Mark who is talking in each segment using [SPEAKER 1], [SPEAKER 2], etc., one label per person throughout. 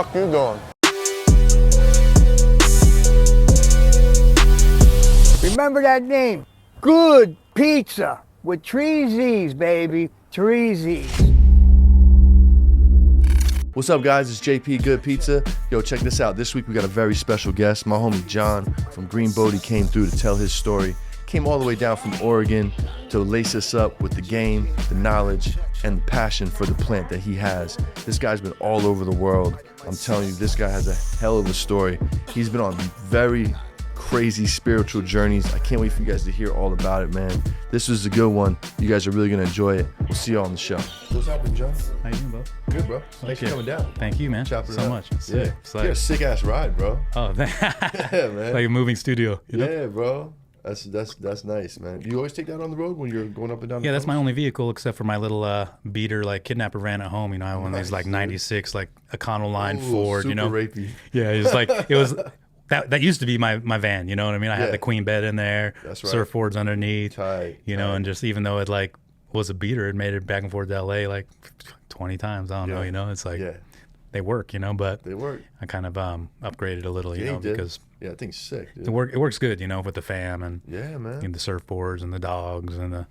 [SPEAKER 1] fuck you doing?
[SPEAKER 2] Remember that name, Good Pizza, with 3 Z's, baby, 3 Z's.
[SPEAKER 3] What's up, guys? It's JP Good Pizza. Yo, check this out. This week we got a very special guest. My homie John from Green Bodhi came through to tell his story. Came all the way down from Oregon to lace us up with the game, the knowledge, and the passion for the plant that he has. This guy's been all over the world. I'm telling you, this guy has a hell of a story. He's been on very crazy spiritual journeys. I can't wait for you guys to hear all about it, man. This was a good one. You guys are really gonna enjoy it. We'll see you all on the show. What's happening, John?
[SPEAKER 4] How you doing, bro?
[SPEAKER 3] Good, bro. Thanks for coming down.
[SPEAKER 4] Thank you, man.
[SPEAKER 3] Chopping
[SPEAKER 4] so
[SPEAKER 3] it up.
[SPEAKER 4] much.
[SPEAKER 3] Yeah.
[SPEAKER 4] It's
[SPEAKER 3] You got a sick ass ride, bro.
[SPEAKER 4] Oh,
[SPEAKER 3] Yeah, man.
[SPEAKER 4] like a moving studio. You know?
[SPEAKER 3] Yeah, bro. That's nice, man. Do you always take that on the road when you're going up and down?
[SPEAKER 4] Yeah, that's my
[SPEAKER 3] coast?
[SPEAKER 4] only vehicle except for my little beater, like kidnapper van at home. You know, I have one of these like
[SPEAKER 3] Nice, dude.
[SPEAKER 4] 96, like Econoline
[SPEAKER 3] Ooh,
[SPEAKER 4] Ford.
[SPEAKER 3] super
[SPEAKER 4] You know,
[SPEAKER 3] rapey.
[SPEAKER 4] yeah, it's like it was. That used to be my van. You know what I mean? I
[SPEAKER 3] Yeah.
[SPEAKER 4] had the queen bed in there,
[SPEAKER 3] That's right.
[SPEAKER 4] surfboards underneath.
[SPEAKER 3] Tight.
[SPEAKER 4] You know, and just even though it like was a beater, it made it back and forth to LA like 20 times. I don't know. You know, it's like they work. You know, but
[SPEAKER 3] They work.
[SPEAKER 4] I kind of upgraded a little. You
[SPEAKER 3] Yeah,
[SPEAKER 4] know,
[SPEAKER 3] you did.
[SPEAKER 4] because
[SPEAKER 3] Yeah, I think it's sick, dude.
[SPEAKER 4] it works good. You know, with the fam and.
[SPEAKER 3] Yeah, man.
[SPEAKER 4] And the surfboards and the dogs and the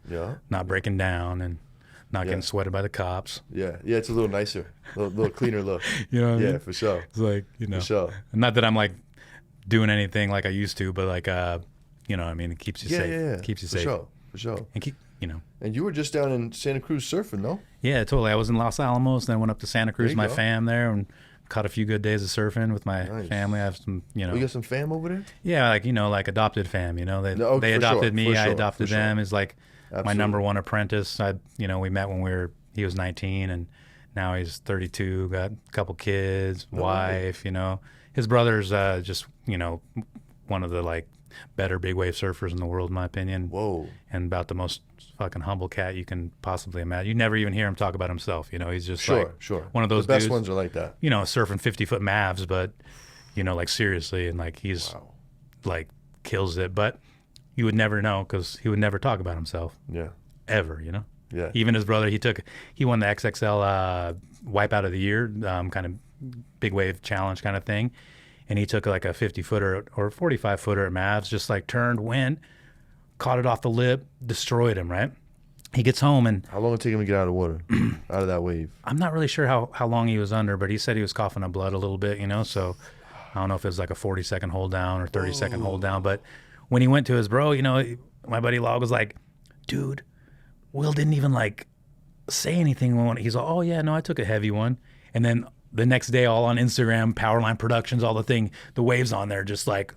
[SPEAKER 4] not breaking down and not getting sweated by the cops.
[SPEAKER 3] Yeah, it's a little nicer, a little cleaner look.
[SPEAKER 4] You know what I mean?
[SPEAKER 3] For sure.
[SPEAKER 4] It's like, you know,
[SPEAKER 3] For sure.
[SPEAKER 4] not that I'm like doing anything like I used to, but like, you know what I mean? It keeps you safe.
[SPEAKER 3] Yeah.
[SPEAKER 4] Keeps you
[SPEAKER 3] For
[SPEAKER 4] safe.
[SPEAKER 3] For sure.
[SPEAKER 4] And keep, you know.
[SPEAKER 3] And you were just down in Santa Cruz surfing, no?
[SPEAKER 4] Yeah, totally. I was in Los Alamos, then I went up to Santa Cruz,
[SPEAKER 3] There you
[SPEAKER 4] my
[SPEAKER 3] go.
[SPEAKER 4] fam there, and caught a few good days of surfing with my
[SPEAKER 3] Nice.
[SPEAKER 4] family. I have some, you know.
[SPEAKER 3] You got some fam over there?
[SPEAKER 4] Yeah, like, you know, like adopted fam, you know. They
[SPEAKER 3] No,
[SPEAKER 4] they
[SPEAKER 3] for
[SPEAKER 4] adopted
[SPEAKER 3] sure,
[SPEAKER 4] me,
[SPEAKER 3] for
[SPEAKER 4] I
[SPEAKER 3] sure,
[SPEAKER 4] adopted
[SPEAKER 3] for sure.
[SPEAKER 4] them. Is like my
[SPEAKER 3] Absolutely.
[SPEAKER 4] number one apprentice. You know, we met when he was 19 and now he's 32, got a couple kids, wife, you know. His brother's just, you know, one of the like better big wave surfers in the world, in my opinion.
[SPEAKER 3] Whoa.
[SPEAKER 4] And about the most fucking humble cat you can possibly imagine. You never even hear him talk about himself, you know. He's just
[SPEAKER 3] Sure.
[SPEAKER 4] one of those
[SPEAKER 3] The best
[SPEAKER 4] dudes,
[SPEAKER 3] ones are like that.
[SPEAKER 4] you know, surfing 50-foot Mavs, but, you know, like seriously, and like he's like kills it. But you would never know because he would never talk about himself
[SPEAKER 3] Yeah.
[SPEAKER 4] ever, you know.
[SPEAKER 3] Yeah.
[SPEAKER 4] Even his brother, he won the XXL Wipeout of the Year kind of big wave challenge kind of thing, and he took like a 50-footer or 45-footer at Mavs, just like turned, went, caught it off the lip, destroyed him. Right. He gets home and
[SPEAKER 3] How long did it take him to get out of the water, out of that wave?
[SPEAKER 4] I'm not really sure how long he was under, but he said he was coughing up blood a little bit, you know, so I don't know if it was like a 40-second hold down or 30-second hold down, but when he went to his bro, you know, my buddy Log was like, dude, Will didn't even like say anything. When he's like, oh yeah, no, I took a heavy one. And then the next day all on Instagram, Powerline Productions, all the waves on there just like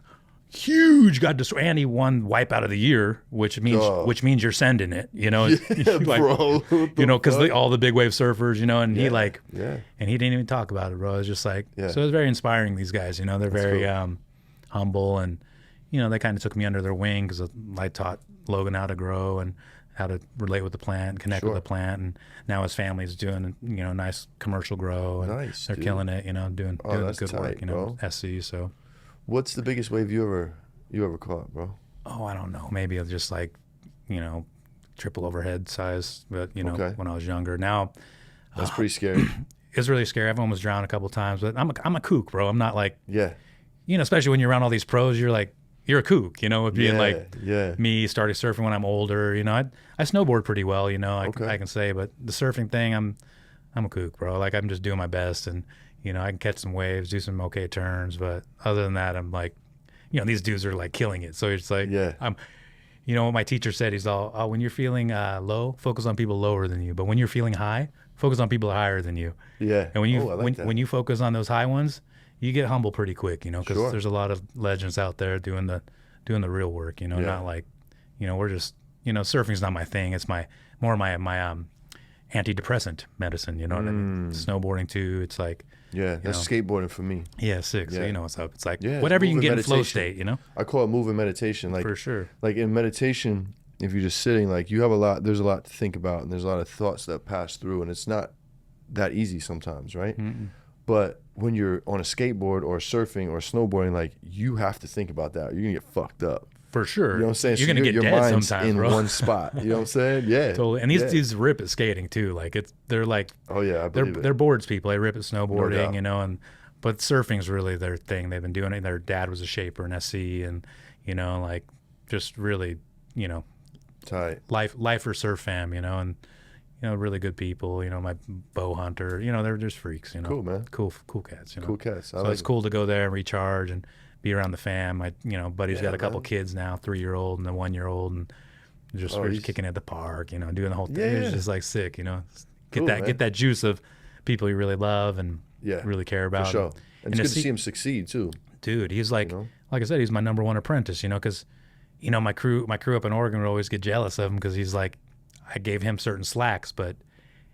[SPEAKER 4] huge, got destroyed. And he won Wipeout of the Year, which means you're sending it, you know.
[SPEAKER 3] Yeah,
[SPEAKER 4] like,
[SPEAKER 3] bro.
[SPEAKER 4] you know, because all the big wave surfers, you know, and he like,
[SPEAKER 3] Yeah.
[SPEAKER 4] and he didn't even talk about it, bro. It was just like, so it was very inspiring, these guys, you know. They're very humble, and, you know, they kind of took me under their wing because I taught Logan how to grow and how to relate with the plant, connect with the plant, and now his family's doing, you know, nice commercial grow, and
[SPEAKER 3] Nice,
[SPEAKER 4] they're
[SPEAKER 3] dude.
[SPEAKER 4] killing it, you know, doing
[SPEAKER 3] that's
[SPEAKER 4] good work,
[SPEAKER 3] tight,
[SPEAKER 4] you know,
[SPEAKER 3] bro.
[SPEAKER 4] SC. So,
[SPEAKER 3] What's the biggest wave you ever caught, bro?
[SPEAKER 4] oh, I don't know, maybe it's just like, you know, triple overhead size, but you know, when I was younger. Now,
[SPEAKER 3] That's pretty scary.
[SPEAKER 4] it's really scary. I've almost drowned a couple times, but I'm a kook, bro. I'm not like,
[SPEAKER 3] Yeah.
[SPEAKER 4] you know, especially when you're around all these pros, you're like, you're a kook, you know, with being like me started surfing when I'm older, you know. I snowboard pretty well, you know, I can say, but the surfing thing, I'm a kook, bro. Like, I'm just doing my best, and, you know, I can catch some waves, do some okay turns, but other than that, I'm like, you know, these dudes are like killing it. So it's like, you know what my teacher said? He's all, oh, when you're feeling low, focus on people lower than you. But when you're feeling high, focus on people higher than you.
[SPEAKER 3] Yeah.
[SPEAKER 4] And when you focus on those high ones, you get humble pretty quick, you know, because there's a lot of legends out there doing the real work, you know, not like, you know, we're just, you know, surfing's not my thing. It's more my antidepressant medicine, you know what I mean? Snowboarding too. It's like,
[SPEAKER 3] that's skateboarding for me.
[SPEAKER 4] Yeah, sick. So you know what's up. It's like
[SPEAKER 3] Yeah,
[SPEAKER 4] whatever you can
[SPEAKER 3] moving
[SPEAKER 4] get in flow
[SPEAKER 3] meditation.
[SPEAKER 4] state, you know?
[SPEAKER 3] I call it moving meditation. Like,
[SPEAKER 4] For sure.
[SPEAKER 3] Like in meditation, if you're just sitting, like there's a lot to think about, and there's a lot of thoughts that pass through, and it's not that easy sometimes, right? But when you're on a skateboard or surfing or snowboarding, like, you have to think about that. You're gonna get fucked up.
[SPEAKER 4] For sure.
[SPEAKER 3] You know what I'm saying?
[SPEAKER 4] You're
[SPEAKER 3] So
[SPEAKER 4] going to get
[SPEAKER 3] your
[SPEAKER 4] dead
[SPEAKER 3] mind's
[SPEAKER 4] sometimes,
[SPEAKER 3] in
[SPEAKER 4] bro.
[SPEAKER 3] one spot. You know what I'm saying? Yeah.
[SPEAKER 4] Totally. And these dudes rip at skating too. Like, they're like,
[SPEAKER 3] oh yeah, I believe
[SPEAKER 4] they're boards people. They rip at
[SPEAKER 3] No
[SPEAKER 4] snowboarding,
[SPEAKER 3] doubt.
[SPEAKER 4] you know, and but surfing's really their thing. They've been doing it. Their dad was a shaper in SC, and like just really,
[SPEAKER 3] Tight.
[SPEAKER 4] lifer surf fam, and really good people. My bow hunter, they're just freaks.
[SPEAKER 3] Cool, man.
[SPEAKER 4] Cool cats.
[SPEAKER 3] Cool cats.
[SPEAKER 4] So it's cool to go there and recharge and be around the fam. My buddy's got a couple
[SPEAKER 3] man.
[SPEAKER 4] kids now, 3-year-old and a 1-year-old, and we're just kicking at the park, doing the whole thing.
[SPEAKER 3] Yeah.
[SPEAKER 4] It's just like sick,
[SPEAKER 3] Cool,
[SPEAKER 4] get that juice of people you really love and really care about.
[SPEAKER 3] For sure. And it's good to see him succeed too.
[SPEAKER 4] Dude, he's like I said, he's my number one apprentice, because my crew up in Oregon would always get jealous of him because he's like, I gave him certain slacks, but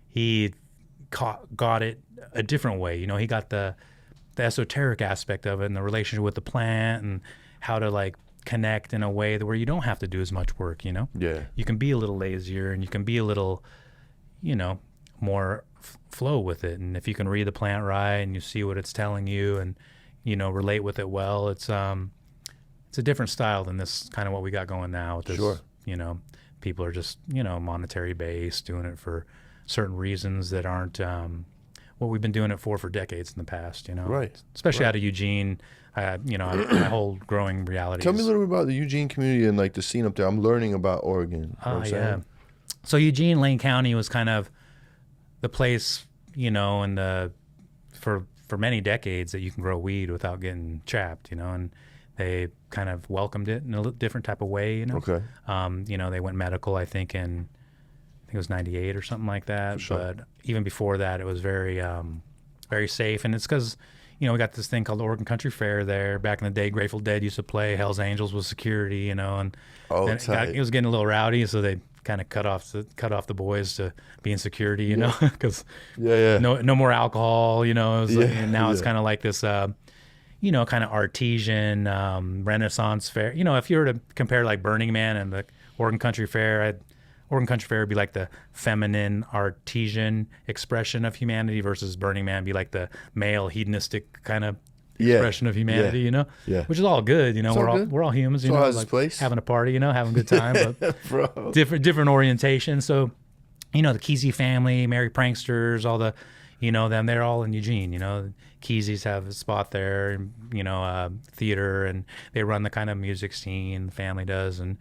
[SPEAKER 4] he got it a different way. He got the esoteric aspect of it and the relationship with the plant and how to like connect in a way that where you don't have to do as much work,
[SPEAKER 3] Yeah.
[SPEAKER 4] You can be a little lazier and you can be a little, more flow with it. And if you can read the plant right and you see what it's telling you and, relate with it well, it's a different style than this kind of what we got going now with this,
[SPEAKER 3] Sure.
[SPEAKER 4] People are just, monetary based, doing it for certain reasons that aren't what we've been doing it for decades in the past,
[SPEAKER 3] Right.
[SPEAKER 4] Especially
[SPEAKER 3] Right.
[SPEAKER 4] out of Eugene, my whole growing reality.
[SPEAKER 3] Tell me a little bit about the Eugene community and like the scene up there. I'm learning about Oregon. You know what I'm saying?
[SPEAKER 4] So Eugene, Lane County was kind of the place, for many decades that you can grow weed without getting trapped, and they kind of welcomed it in a different type of way,
[SPEAKER 3] Okay.
[SPEAKER 4] They went medical, I think it was 98 or something like that.
[SPEAKER 3] For sure.
[SPEAKER 4] But even before that, it was very, very safe. And it's because, we got this thing called the Oregon Country Fair there. Back in the day, Grateful Dead used to play. Hell's Angels was security, and it was getting a little rowdy, so they kind of cut off the boys to be in security, because no more alcohol, and now it's kind of like this, kind of artesian Renaissance fair. If you were to compare like Burning Man and the Oregon Country Fair, Oregon Country Fair would be like the feminine artesian expression of humanity versus Burning Man be like the male hedonistic kind of expression of humanity, which is all good. We're all humans, like
[SPEAKER 3] place.
[SPEAKER 4] having a party, having a good time, but
[SPEAKER 3] Bro.
[SPEAKER 4] different orientation. So, the Kesey family, Merry Pranksters, all the, them, they're all in Eugene, Kesey's have a spot there, and, theater, and they run the kind of music scene the family does, and,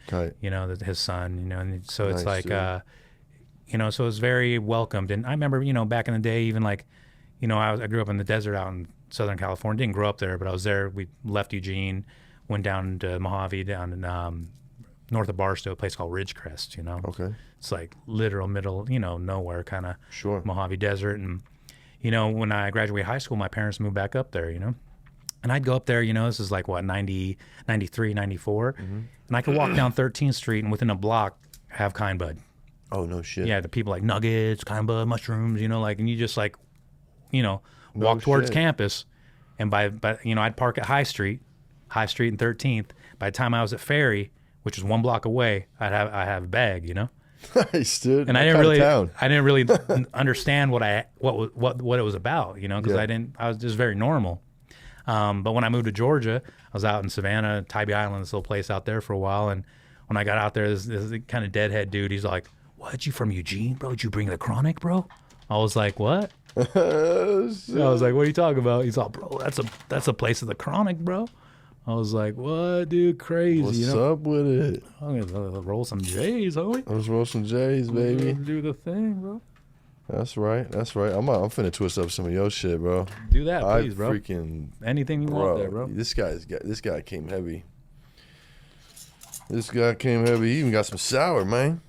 [SPEAKER 4] his son, and so it's
[SPEAKER 3] Nice,
[SPEAKER 4] like, so it's very welcomed. And I remember, back in the day, even like, I grew up in the desert out in Southern California, didn't grow up there, but I was there. We left Eugene, went down to Mojave, down in north of Barstow, a place called Ridgecrest,
[SPEAKER 3] Okay.
[SPEAKER 4] It's like literal middle, nowhere kind of
[SPEAKER 3] Sure.
[SPEAKER 4] Mojave Desert. And, when I graduated high school, my parents moved back up there, and I'd go up there, this is like what, 90, 93, 94.
[SPEAKER 3] Mm-hmm.
[SPEAKER 4] And I could walk down 13th Street and within a block have kind bud.
[SPEAKER 3] Oh, no shit.
[SPEAKER 4] Yeah. The people like nuggets, kind bud, mushrooms, and you just like, walk towards
[SPEAKER 3] shit.
[SPEAKER 4] campus. And by I'd park at High Street and 13th. By the time I was at Ferry, which is 1 block away, I have a bag,
[SPEAKER 3] Nice, dude.
[SPEAKER 4] And I didn't really understand what it was about, because I was just very normal. But when I moved to Georgia, I was out in Savannah, Tybee Island, this little place out there for a while. And when I got out there, this kind of deadhead dude, he's like, "What, you from Eugene, bro? Did you bring the chronic, bro?" I was like, "What?" I was like, "What are you talking about?" He's like, "Bro, that's a place of the chronic, bro." I was like, "What, dude? Crazy."
[SPEAKER 3] What's up with it?
[SPEAKER 4] I'm gonna roll some J's, homie.
[SPEAKER 3] Let's roll some J's, baby.
[SPEAKER 4] Do the thing, bro.
[SPEAKER 3] That's right. I'm finna twist up some of your shit, bro.
[SPEAKER 4] Do that, please, bro.
[SPEAKER 3] Freaking
[SPEAKER 4] anything you want there, bro.
[SPEAKER 3] This guy came heavy. He even got some sour, man.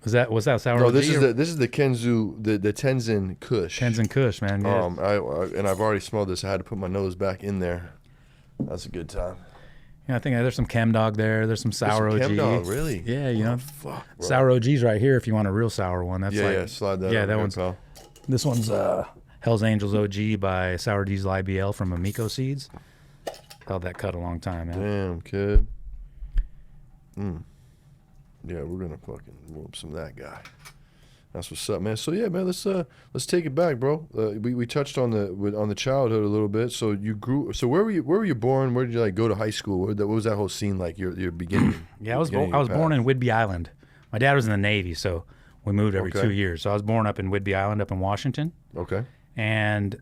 [SPEAKER 4] Was that sour?
[SPEAKER 3] No, this is the Kenzu, the Tenzin Kush.
[SPEAKER 4] Tenzin Kush, man. Yeah.
[SPEAKER 3] I've already smelled this. I had to put my nose back in there. That's a good time.
[SPEAKER 4] Yeah, I think there's some Chem Dog there. There's some sour OG.
[SPEAKER 3] Chem Dog, really?
[SPEAKER 4] Yeah,
[SPEAKER 3] Fuck, bro.
[SPEAKER 4] sour OG's right here if you want a real sour one. That's
[SPEAKER 3] slide that.
[SPEAKER 4] Yeah,
[SPEAKER 3] over
[SPEAKER 4] that
[SPEAKER 3] here,
[SPEAKER 4] one's.
[SPEAKER 3] pal.
[SPEAKER 4] This one's Hell's Angels OG by Sour Diesel IBL from Amico Seeds. Held that cut a long time, man.
[SPEAKER 3] Damn, kid. Yeah, we're gonna fucking whoop some of that guy. That's what's up, man. So yeah, man, let's take it back, bro. We touched on the childhood a little bit. So you grew. So where were you born? Where did you go to high school? What was that whole scene like? Your beginning.
[SPEAKER 4] Yeah, I was born in Whidbey Island. My dad was in the Navy, so we moved every 2 years. So I was born up in Whidbey Island, up in Washington.
[SPEAKER 3] Okay.
[SPEAKER 4] And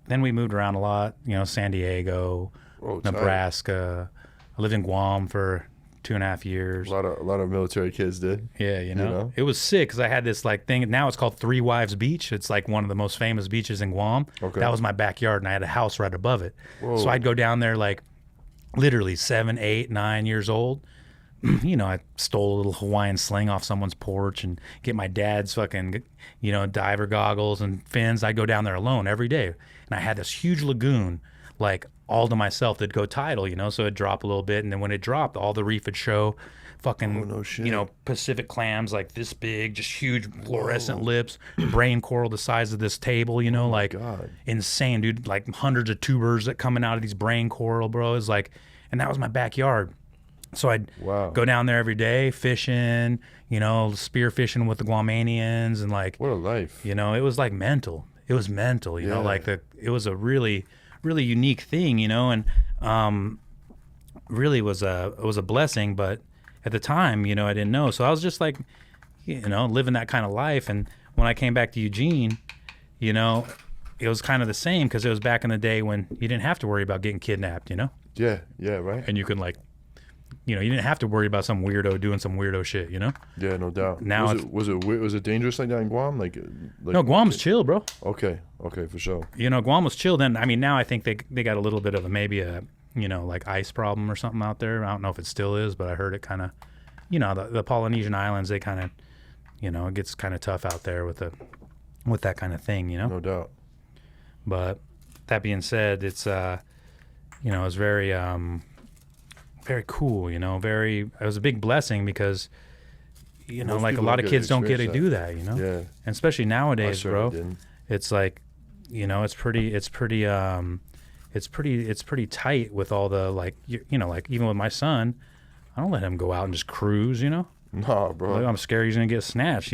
[SPEAKER 4] then we moved around a lot. San Diego,
[SPEAKER 3] Oh, tight.
[SPEAKER 4] Nebraska. I lived in Guam for 2.5 years.
[SPEAKER 3] A lot of military kids did.
[SPEAKER 4] Yeah,
[SPEAKER 3] know?
[SPEAKER 4] It was sick because I had this like thing. Now it's called Three Wives Beach. It's like one of the most famous beaches in Guam.
[SPEAKER 3] Okay.
[SPEAKER 4] That was my backyard, and I had a house right above it.
[SPEAKER 3] Whoa.
[SPEAKER 4] So I'd go down there like literally 7, 8, 9 years old. I stole a little Hawaiian sling off someone's porch and get my dad's fucking, diver goggles and fins. I'd go down there alone every day. And I had this huge lagoon, like all to myself that'd go tidal, so it'd drop a little bit. And then when it dropped, all the reef would show fucking,
[SPEAKER 3] no shit.
[SPEAKER 4] Pacific clams like this big, just huge fluorescent lips, brain coral the size of this table, like
[SPEAKER 3] God.
[SPEAKER 4] insane, dude. Like hundreds of tubers that coming out of these brain coral, bro. It's like, and that was my backyard. So I'd go down there every day, fishing, spear fishing with the Guamanians, and like,
[SPEAKER 3] What a life.
[SPEAKER 4] it was like mental. It was mental, it was a really, really unique thing, and really it was a blessing. But at the time, I didn't know. So I was just like, living that kind of life. And when I came back to Eugene, it was kind of the same because it was back in the day when you didn't have to worry about getting kidnapped,
[SPEAKER 3] Yeah, right.
[SPEAKER 4] and you can like. You didn't have to worry about some weirdo doing some weirdo shit,
[SPEAKER 3] Yeah, no doubt.
[SPEAKER 4] Now
[SPEAKER 3] was it dangerous like that in Guam? Like
[SPEAKER 4] no, Guam's chill, bro.
[SPEAKER 3] Okay, for sure.
[SPEAKER 4] Guam was chill then. I mean, now I think they got a little bit of a like ice problem or something out there. I don't know if it still is, but I heard it kind of, the Polynesian islands, they kind of, it gets kind of tough out there with that kind of thing,
[SPEAKER 3] No doubt.
[SPEAKER 4] But that being said, it's it's very very cool, it was a big blessing because
[SPEAKER 3] Most
[SPEAKER 4] like a
[SPEAKER 3] people
[SPEAKER 4] lot
[SPEAKER 3] don't
[SPEAKER 4] of
[SPEAKER 3] get
[SPEAKER 4] kids
[SPEAKER 3] to
[SPEAKER 4] don't get to
[SPEAKER 3] experience
[SPEAKER 4] do that,
[SPEAKER 3] Yeah.
[SPEAKER 4] and especially nowadays,
[SPEAKER 3] I
[SPEAKER 4] bro.
[SPEAKER 3] certainly didn't.
[SPEAKER 4] It's like it's pretty tight with all the like like even with my son, I don't let him go out and just cruise,
[SPEAKER 3] Nah, bro.
[SPEAKER 4] Like, I'm scared he's gonna get snatched,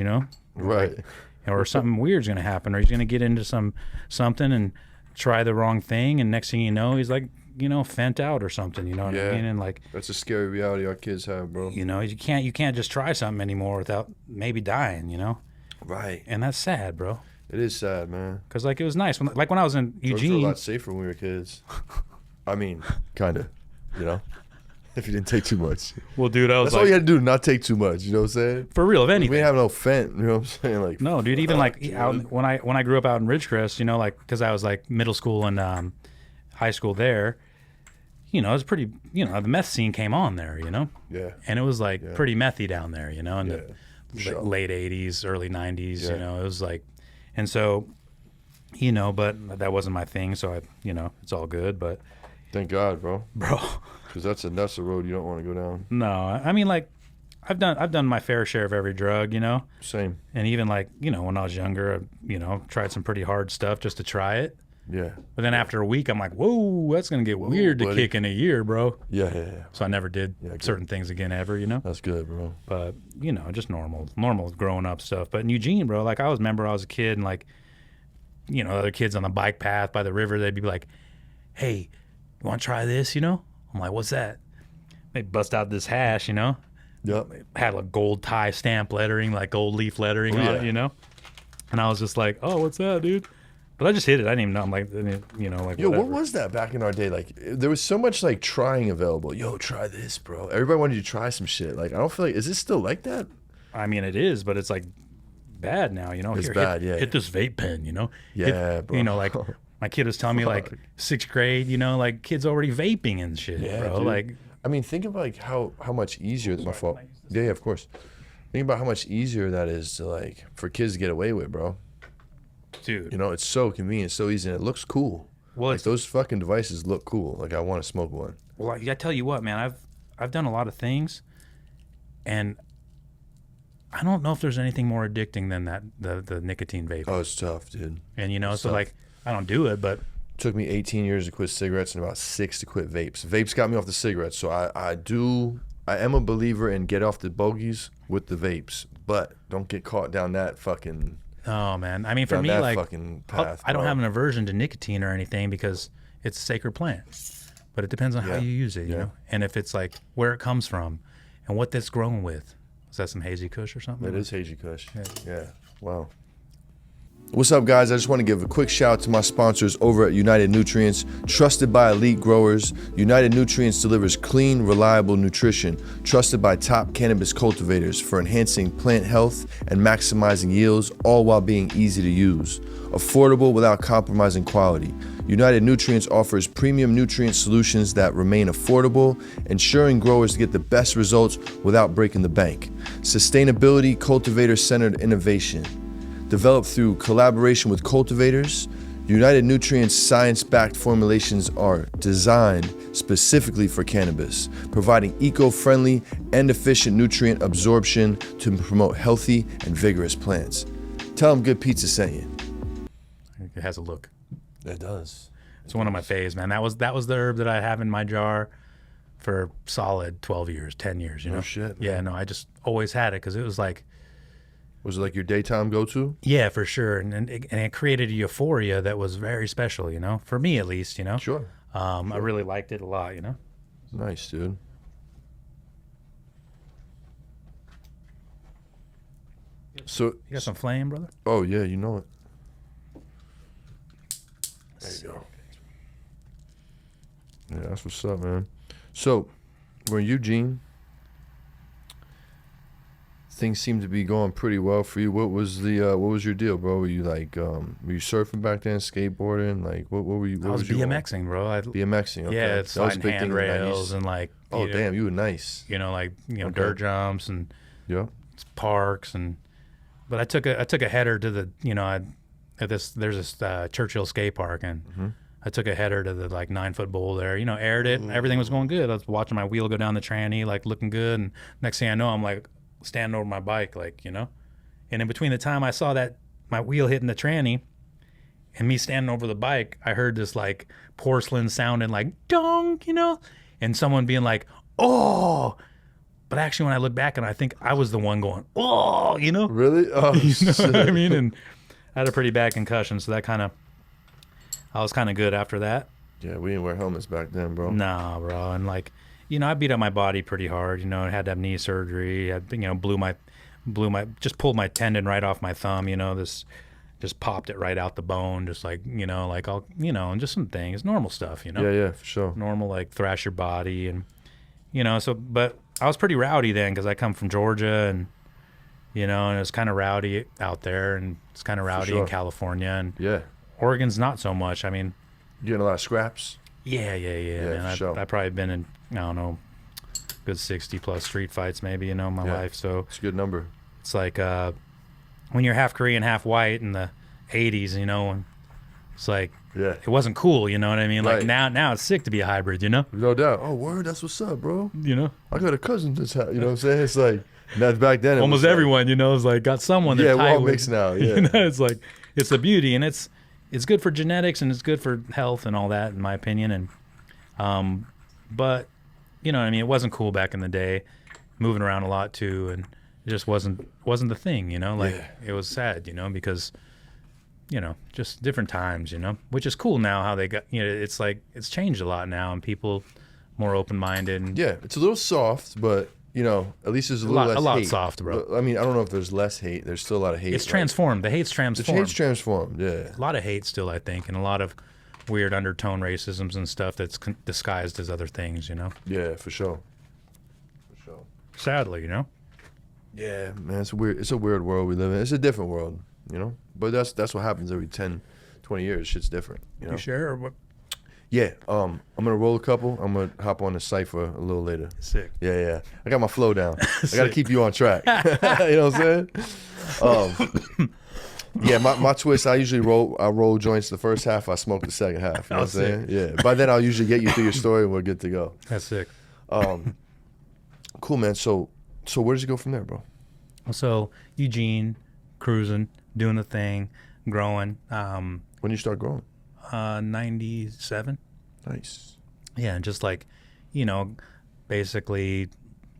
[SPEAKER 3] Right.
[SPEAKER 4] or something weird's gonna happen, or he's gonna get into something and try the wrong thing, and next thing you know, he's like fent out or something, you know what I mean? And like
[SPEAKER 3] That's a scary reality our kids have, bro.
[SPEAKER 4] you can't just try something anymore without maybe dying,
[SPEAKER 3] Right.
[SPEAKER 4] and that's sad, bro.
[SPEAKER 3] It is sad, man.
[SPEAKER 4] Because like it was nice when I was in
[SPEAKER 3] Drugs were a
[SPEAKER 4] Eugene.
[SPEAKER 3] lot safer when we were kids. I mean, kind of, if you didn't take too much.
[SPEAKER 4] Well, dude, I was
[SPEAKER 3] That's all you had to do, not take too much. You know what I'm saying?
[SPEAKER 4] for real, if anything.
[SPEAKER 3] We didn't have no fent. You know what I'm saying? Like,
[SPEAKER 4] No, dude. Even like out, when I grew up out in Ridgecrest, like because I was like middle school and high school there, it was pretty. The meth scene came on there,
[SPEAKER 3] yeah,
[SPEAKER 4] and it was like pretty methy down there, in the
[SPEAKER 3] sure.
[SPEAKER 4] late '80s, early '90s.
[SPEAKER 3] Yeah.
[SPEAKER 4] It was like, and so, but that wasn't my thing. So it's all good. But
[SPEAKER 3] thank God, bro.
[SPEAKER 4] bro,
[SPEAKER 3] Because that's a road you don't want to go down.
[SPEAKER 4] no, I mean like. I've done my fair share of every drug,
[SPEAKER 3] Same.
[SPEAKER 4] and even like when I was younger, tried some pretty hard stuff just to try it.
[SPEAKER 3] Yeah.
[SPEAKER 4] But then after a week, I'm like, whoa, that's going to get weird to
[SPEAKER 3] buddy.
[SPEAKER 4] kick in a year, bro.
[SPEAKER 3] Yeah.
[SPEAKER 4] So I never did certain things again ever,
[SPEAKER 3] That's good, bro.
[SPEAKER 4] But, just normal growing up stuff. But in Eugene, bro, like I remember I was a kid and like, other kids on the bike path by the river, they'd be like, hey, you want to try this, I'm like, what's that? They bust out this hash,
[SPEAKER 3] Yep.
[SPEAKER 4] had like gold tie stamp lettering, like gold leaf lettering on it, And I was just like, oh, what's that, dude? But I just hit it. I didn't even know. I'm like, like
[SPEAKER 3] Yo,
[SPEAKER 4] whatever.
[SPEAKER 3] what was that back in our day? Like, there was so much like trying available. Yo, try this, bro. Everybody wanted you to try some shit. Like, I don't feel like, is it still like that?
[SPEAKER 4] I mean, it is, but it's like bad now,
[SPEAKER 3] It's
[SPEAKER 4] Here,
[SPEAKER 3] bad,
[SPEAKER 4] hit this vape pen,
[SPEAKER 3] Yeah,
[SPEAKER 4] Hit-
[SPEAKER 3] bro.
[SPEAKER 4] like my kid was telling me like 6th grade, like kids already vaping and shit, bro.
[SPEAKER 3] dude.
[SPEAKER 4] Like,
[SPEAKER 3] I mean, think about like how much easier. My fault. Yeah, of course. Think about how much easier that is to like for kids to get away with, bro.
[SPEAKER 4] dude.
[SPEAKER 3] It's so convenient, so easy, and it looks cool.
[SPEAKER 4] Well,
[SPEAKER 3] Like those fucking devices look cool. Like I want to smoke one.
[SPEAKER 4] Well, I tell you what, man, I've done a lot of things, and I don't know if there's anything more addicting than that the nicotine vape.
[SPEAKER 3] Oh, it's tough, dude.
[SPEAKER 4] And so
[SPEAKER 3] tough.
[SPEAKER 4] like I don't do it, but
[SPEAKER 3] Took me 18 years to quit cigarettes and about 6 to quit vapes. Vapes got me off the cigarettes, so I am a believer in get off the bogeys with the vapes, but don't get caught down that fucking
[SPEAKER 4] oh man, I mean for
[SPEAKER 3] down
[SPEAKER 4] me
[SPEAKER 3] that
[SPEAKER 4] like
[SPEAKER 3] fucking path.
[SPEAKER 4] I don't
[SPEAKER 3] bro.
[SPEAKER 4] have an aversion to nicotine or anything because it's a sacred plant. But it depends on how
[SPEAKER 3] Yeah.
[SPEAKER 4] you use it, you
[SPEAKER 3] Yeah.
[SPEAKER 4] know, and if it's like where it comes from and what that's grown with. Is that some hazy kush or something?
[SPEAKER 3] It is hazy kush. Yeah. Wow. What's up, guys? I just want to give a quick shout out to my sponsors over at United Nutrients. Trusted by elite growers, United Nutrients delivers clean, reliable nutrition, trusted by top cannabis cultivators for enhancing plant health and maximizing yields, all while being easy to use. Affordable without compromising quality. United Nutrients offers premium nutrient solutions that remain affordable, ensuring growers get the best results without breaking the bank. Sustainability, cultivator-centered innovation. Developed through collaboration with cultivators, United Nutrients' science-backed formulations are designed specifically for cannabis, providing eco-friendly and efficient nutrient absorption to promote healthy and vigorous plants. Tell them Good Pizza sent you.
[SPEAKER 4] It has a look.
[SPEAKER 3] It does.
[SPEAKER 4] It's one of my faves, man. That was the herb that I have in my jar for solid 12 years, 10 years, you know?
[SPEAKER 3] Oh, shit, man.
[SPEAKER 4] Yeah, no, I just always had it because it was like,
[SPEAKER 3] Was it like your daytime go-to?
[SPEAKER 4] yeah, for sure. And it created a euphoria that was very special, you know, for me at least, you know.
[SPEAKER 3] Sure.
[SPEAKER 4] I really liked it a lot, you know.
[SPEAKER 3] Nice, dude. So,
[SPEAKER 4] You got some flame, brother?
[SPEAKER 3] oh yeah, you know it. There you go. Yeah, that's what's up, man. So, we're in Eugene. Things seem to be going pretty well for you. What was your deal, bro? Were you like, were you surfing back then, skateboarding? Like, what were you? What
[SPEAKER 4] I was
[SPEAKER 3] you on?
[SPEAKER 4] BMXing, bro.
[SPEAKER 3] BMXing. Okay.
[SPEAKER 4] Yeah, it's
[SPEAKER 3] That was a
[SPEAKER 4] sliding
[SPEAKER 3] big thing in the 90s.
[SPEAKER 4] handrails and like,
[SPEAKER 3] Oh,
[SPEAKER 4] you know,
[SPEAKER 3] damn, you were nice.
[SPEAKER 4] you know, like, you know,
[SPEAKER 3] Okay.
[SPEAKER 4] dirt jumps and
[SPEAKER 3] Yeah.
[SPEAKER 4] parks but I took a header to the, you know, there's this Churchill skate park and I took a header to the like 9-foot bowl there, you know, aired it, everything was going good. I was watching my wheel go down the tranny, like looking good, and next thing I know, I'm like standing over my bike, like, you know, and in between the time I saw that my wheel hitting the tranny and me standing over the bike, I heard this like porcelain sounding like dong, you know, and someone being like, oh. But actually, when I look back and I think I was the one going, oh, you know?
[SPEAKER 3] Really? Oh,
[SPEAKER 4] You know
[SPEAKER 3] shit.
[SPEAKER 4] what I mean? And I had a pretty bad concussion, so I was kind of good after that.
[SPEAKER 3] Yeah, we didn't wear helmets back then, bro.
[SPEAKER 4] Nah, bro. And like, you know, I beat up my body pretty hard. You know, I had to have knee surgery. I, you know, just pulled my tendon right off my thumb. You know, just popped it right out the bone. Just like, you know, like all, you know, and just some things, normal stuff. You know,
[SPEAKER 3] Yeah, for sure.
[SPEAKER 4] normal like thrash your body and, you know. So, but I was pretty rowdy then because I come from Georgia and, you know, and it's kind of rowdy out there and it's kind of rowdy in
[SPEAKER 3] sure.
[SPEAKER 4] California and
[SPEAKER 3] Yeah.
[SPEAKER 4] Oregon's not so much. I mean,
[SPEAKER 3] You getting a lot of scraps?
[SPEAKER 4] yeah, man.
[SPEAKER 3] for sure.
[SPEAKER 4] I've probably been in, I don't know, good 60 plus street fights maybe, you know, in my life. So
[SPEAKER 3] It's a good number.
[SPEAKER 4] it's like when you're half Korean, half white in the 80s, you know, and it's like,
[SPEAKER 3] Yeah.
[SPEAKER 4] it wasn't cool, you know what I mean? Like
[SPEAKER 3] Right.
[SPEAKER 4] now it's sick to be a hybrid, you know?
[SPEAKER 3] No doubt. Oh, word, that's what's up, bro.
[SPEAKER 4] You know?
[SPEAKER 3] I got a cousin that's, you know what I'm saying? It's like, that's back then. It
[SPEAKER 4] Almost
[SPEAKER 3] was like-
[SPEAKER 4] everyone, you know, is like got someone they're
[SPEAKER 3] Yeah, we're
[SPEAKER 4] tight
[SPEAKER 3] all
[SPEAKER 4] with.
[SPEAKER 3] mixed now,
[SPEAKER 4] You
[SPEAKER 3] yeah.
[SPEAKER 4] know, it's like, it's the beauty and it's good for genetics and it's good for health and all that, in my opinion. And, but you know what I mean? It wasn't cool back in the day, moving around a lot too. And it just wasn't the thing, you know, like it was sad, you know, because, you know, just different times, you know, which is cool now how they got, you know, it's like, it's changed a lot now and people more open-minded. And,
[SPEAKER 3] Yeah, it's a little soft, but, you know, at least there's a little less
[SPEAKER 4] a lot
[SPEAKER 3] hate.
[SPEAKER 4] soft, bro.
[SPEAKER 3] I mean, I don't know if there's less hate. There's still a lot of hate.
[SPEAKER 4] It's
[SPEAKER 3] like-
[SPEAKER 4] transformed. The hate's
[SPEAKER 3] The
[SPEAKER 4] transformed.
[SPEAKER 3] hate's transformed, yeah.
[SPEAKER 4] A lot of hate still, I think, and a lot of weird undertone racisms and stuff that's disguised as other things, you know?
[SPEAKER 3] Yeah, for sure. For sure.
[SPEAKER 4] Sadly, you know?
[SPEAKER 3] Yeah, man, it's a weird world we live in. It's a different world, you know? But that's what happens every 10, 20 years. Shit's different, you know?
[SPEAKER 4] You share or what?
[SPEAKER 3] Yeah, I'm gonna roll a couple. I'm gonna hop on the cypher a little later.
[SPEAKER 4] Sick.
[SPEAKER 3] Yeah. I got my flow down. I gotta
[SPEAKER 4] Sick.
[SPEAKER 3] keep you on track. You know what I'm saying? Yeah, my twist, I usually roll joints the first half, I smoke the second half. You know what I'm saying? Yeah. By then I'll usually get you through your story and we're good to go.
[SPEAKER 4] That's sick.
[SPEAKER 3] Cool, man. So where does it go from there, bro?
[SPEAKER 4] So, Eugene, cruising, doing the thing, growing.
[SPEAKER 3] When do you start growing?
[SPEAKER 4] 97.
[SPEAKER 3] Nice.
[SPEAKER 4] Yeah, and just like, you know, basically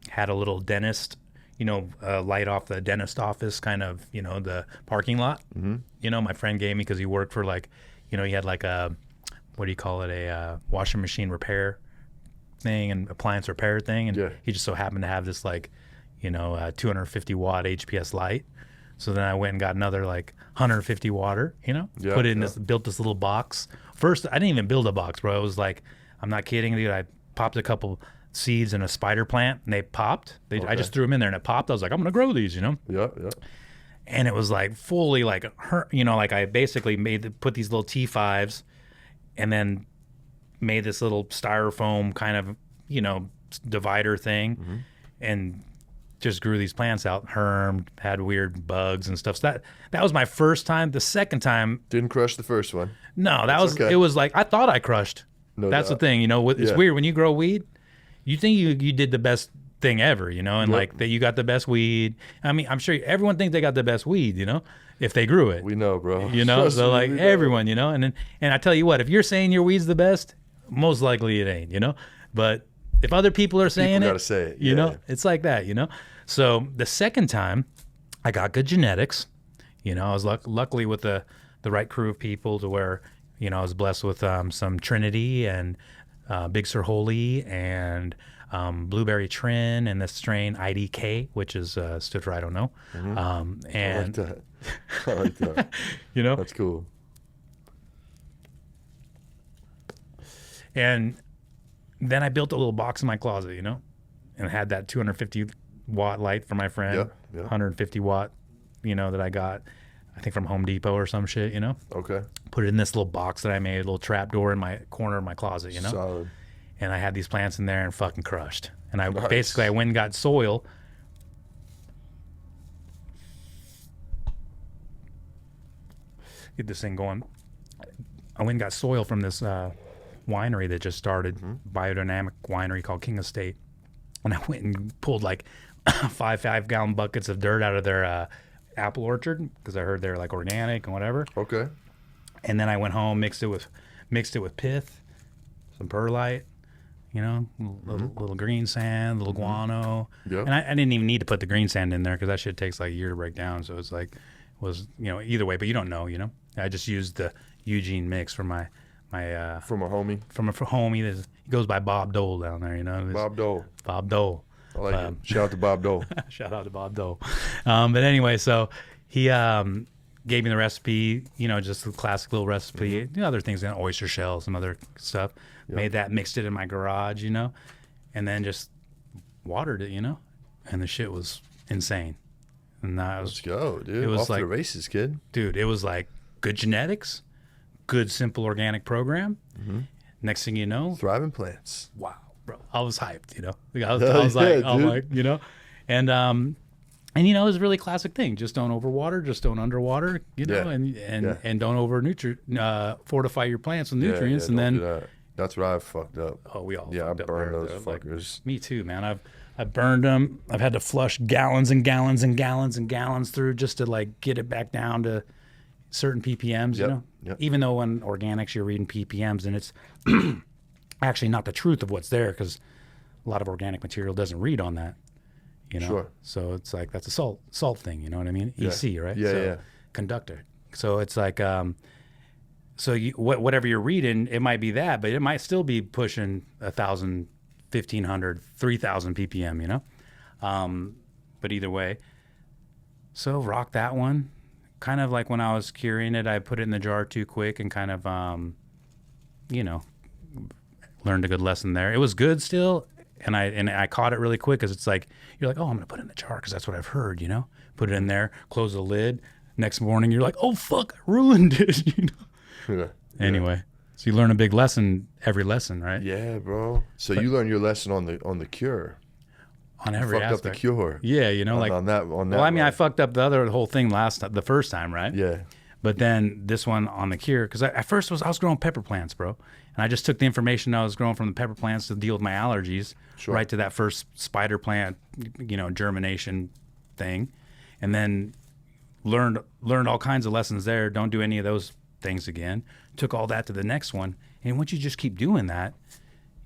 [SPEAKER 4] had a little dentist, you know, light off the dentist office, kind of, you know, the parking lot. Mm-hmm. You know, my friend gave me because he worked for like, you know, he had like a, what do you call it, a washing machine repair thing and appliance repair thing. And
[SPEAKER 3] Yeah.
[SPEAKER 4] he just so happened to have this like, you know, 250 watt HPS light. So then I went and got another like 150 water, you know,
[SPEAKER 3] Yeah,
[SPEAKER 4] put it in
[SPEAKER 3] yeah.
[SPEAKER 4] this, built this little box. First, I didn't even build a box, bro. It was like, I'm not kidding, dude. I popped a couple seeds in a spider plant and they popped. I just threw them in there and it popped. I was like, I'm going to grow these, you know?
[SPEAKER 3] Yeah, yeah.
[SPEAKER 4] And it was like fully like, you know, like I basically put these little T5s and then made this little styrofoam kind of, you know, divider thing and just grew these plants out, hermed, had weird bugs and stuff. So that was my first time. The second time,
[SPEAKER 3] Didn't crush the first one.
[SPEAKER 4] no, it was like, I thought I crushed.
[SPEAKER 3] No
[SPEAKER 4] That's
[SPEAKER 3] doubt.
[SPEAKER 4] the thing, you know, it's
[SPEAKER 3] Yeah.
[SPEAKER 4] weird when you grow weed, you think you did the best thing ever, you know, and
[SPEAKER 3] Yep.
[SPEAKER 4] like that you got the best weed. I mean, I'm sure everyone thinks they got the best weed, you know, if they grew it.
[SPEAKER 3] We know, bro.
[SPEAKER 4] You know,
[SPEAKER 3] Trust
[SPEAKER 4] so
[SPEAKER 3] me,
[SPEAKER 4] like
[SPEAKER 3] we know.
[SPEAKER 4] everyone, you know, and I tell you what, if you're saying your weed's the best, most likely it ain't, you know. But if other people are saying
[SPEAKER 3] People
[SPEAKER 4] it,
[SPEAKER 3] gotta say it,
[SPEAKER 4] you
[SPEAKER 3] yeah.
[SPEAKER 4] know, it's like that, you know. So the second time, I got good genetics. You know, I was luckily with the right crew of people to where, you know, I was blessed with some Trinity and Big Sur Holy and Blueberry Trin and this strain IDK, which is stood for I don't know.
[SPEAKER 3] I like
[SPEAKER 4] And
[SPEAKER 3] that. I like that.
[SPEAKER 4] you know,
[SPEAKER 3] That's cool.
[SPEAKER 4] and then I built a little box in my closet, you know, and had that 250 watt light for my friend,
[SPEAKER 3] Yeah, yeah.
[SPEAKER 4] 150 watt, you know, that I got, I think from Home Depot or some shit, you know.
[SPEAKER 3] Okay.
[SPEAKER 4] Put it in this little box that I made, a little trap door in my corner of my closet, you know.
[SPEAKER 3] Solid.
[SPEAKER 4] And I had these plants in there and fucking crushed. And I
[SPEAKER 3] Nice.
[SPEAKER 4] basically I went and got soil. Get this thing going. I went and got soil from this winery that just started, biodynamic winery called King Estate. And I went and pulled like 5 gallon buckets of dirt out of their apple orchard because I heard they're like organic and whatever.
[SPEAKER 3] Okay.
[SPEAKER 4] And then I went home, mixed it with pith, some perlite, you know, little green sand, little guano.
[SPEAKER 3] Yep.
[SPEAKER 4] And I didn't even need to put the green sand in there because that shit takes like a year to break down. So it's like, you know, either way, but you don't know, you know. I just used the Eugene mix for my
[SPEAKER 3] From a homie.
[SPEAKER 4] from a homie. He goes by Bob Dole down there, you know.
[SPEAKER 3] Bob Dole.
[SPEAKER 4] Bob Dole.
[SPEAKER 3] I like it. Shout out to Bob Dole.
[SPEAKER 4] Shout out to Bob Dole. But anyway, so he gave me the recipe, you know, just a classic little recipe. You know, other things, oyster shells, some other stuff.
[SPEAKER 3] Yep.
[SPEAKER 4] Made that, mixed it in my garage, you know, and then just watered it, you know, and the shit was insane. And I was,
[SPEAKER 3] Let's go, dude.
[SPEAKER 4] It was
[SPEAKER 3] Off to the
[SPEAKER 4] like-
[SPEAKER 3] races, kid.
[SPEAKER 4] dude, it was like good genetics, good simple organic program. Next thing you know,
[SPEAKER 3] Thriving plants.
[SPEAKER 4] wow, bro, I was hyped, you know. I was
[SPEAKER 3] Hell
[SPEAKER 4] like,
[SPEAKER 3] yeah,
[SPEAKER 4] I'm
[SPEAKER 3] dude.
[SPEAKER 4] like, you know, and you know, it's a really classic thing. Just don't overwater, just don't underwater, you know,
[SPEAKER 3] Yeah.
[SPEAKER 4] and don't fortify your plants with nutrients, and
[SPEAKER 3] don't
[SPEAKER 4] then
[SPEAKER 3] do that. That's what I've fucked up.
[SPEAKER 4] oh, we all
[SPEAKER 3] Yeah, I
[SPEAKER 4] fucked up
[SPEAKER 3] burned
[SPEAKER 4] there,
[SPEAKER 3] those
[SPEAKER 4] though. Like,
[SPEAKER 3] fuckers.
[SPEAKER 4] me too, man. I've burned them. I've had to flush gallons and gallons and gallons and gallons through just to like get it back down to certain ppms, you
[SPEAKER 3] Yep,
[SPEAKER 4] know.
[SPEAKER 3] yep.
[SPEAKER 4] Even though in organics you're reading ppms and it's actually not the truth of what's there because a lot of organic material doesn't read on that, you know.
[SPEAKER 3] Sure.
[SPEAKER 4] So it's like that's a salt thing, you know what I mean?
[SPEAKER 3] Yeah.
[SPEAKER 4] EC, right?
[SPEAKER 3] Yeah,
[SPEAKER 4] so,
[SPEAKER 3] yeah.
[SPEAKER 4] Conductor. So it's like so whatever you're reading, it might be that, but it might still be pushing 1,000, 1,500, 3,000 ppm, you know. But either way, so rock that one. Kind of like when I was curing it, I put it in the jar too quick and kind of, you know, learned a good lesson there. It was good still, and I caught it really quick because it's like you're like, oh, I'm gonna put it in the jar because that's what I've heard, you know. Put it in there, close the lid. Next morning, you're like, oh fuck, I ruined it, you know.
[SPEAKER 3] Yeah.
[SPEAKER 4] Anyway, so you learn a big lesson every lesson, right?
[SPEAKER 3] Yeah, bro. So you learned your lesson on the cure.
[SPEAKER 4] On every
[SPEAKER 3] Fucked up
[SPEAKER 4] aspect.
[SPEAKER 3] the cure.
[SPEAKER 4] Yeah, you know, like
[SPEAKER 3] on that.
[SPEAKER 4] well, I mean, I fucked up the whole thing the first time, right?
[SPEAKER 3] Yeah.
[SPEAKER 4] But then this one on the cure, because at first I was growing pepper plants, bro, and I just took the information I was growing from the pepper plants to deal with my allergies,
[SPEAKER 3] Sure.
[SPEAKER 4] right to that first spider plant, you know, germination thing, and then learned all kinds of lessons there. Don't do any of those things again. Took all that to the next one, and once you just keep doing that,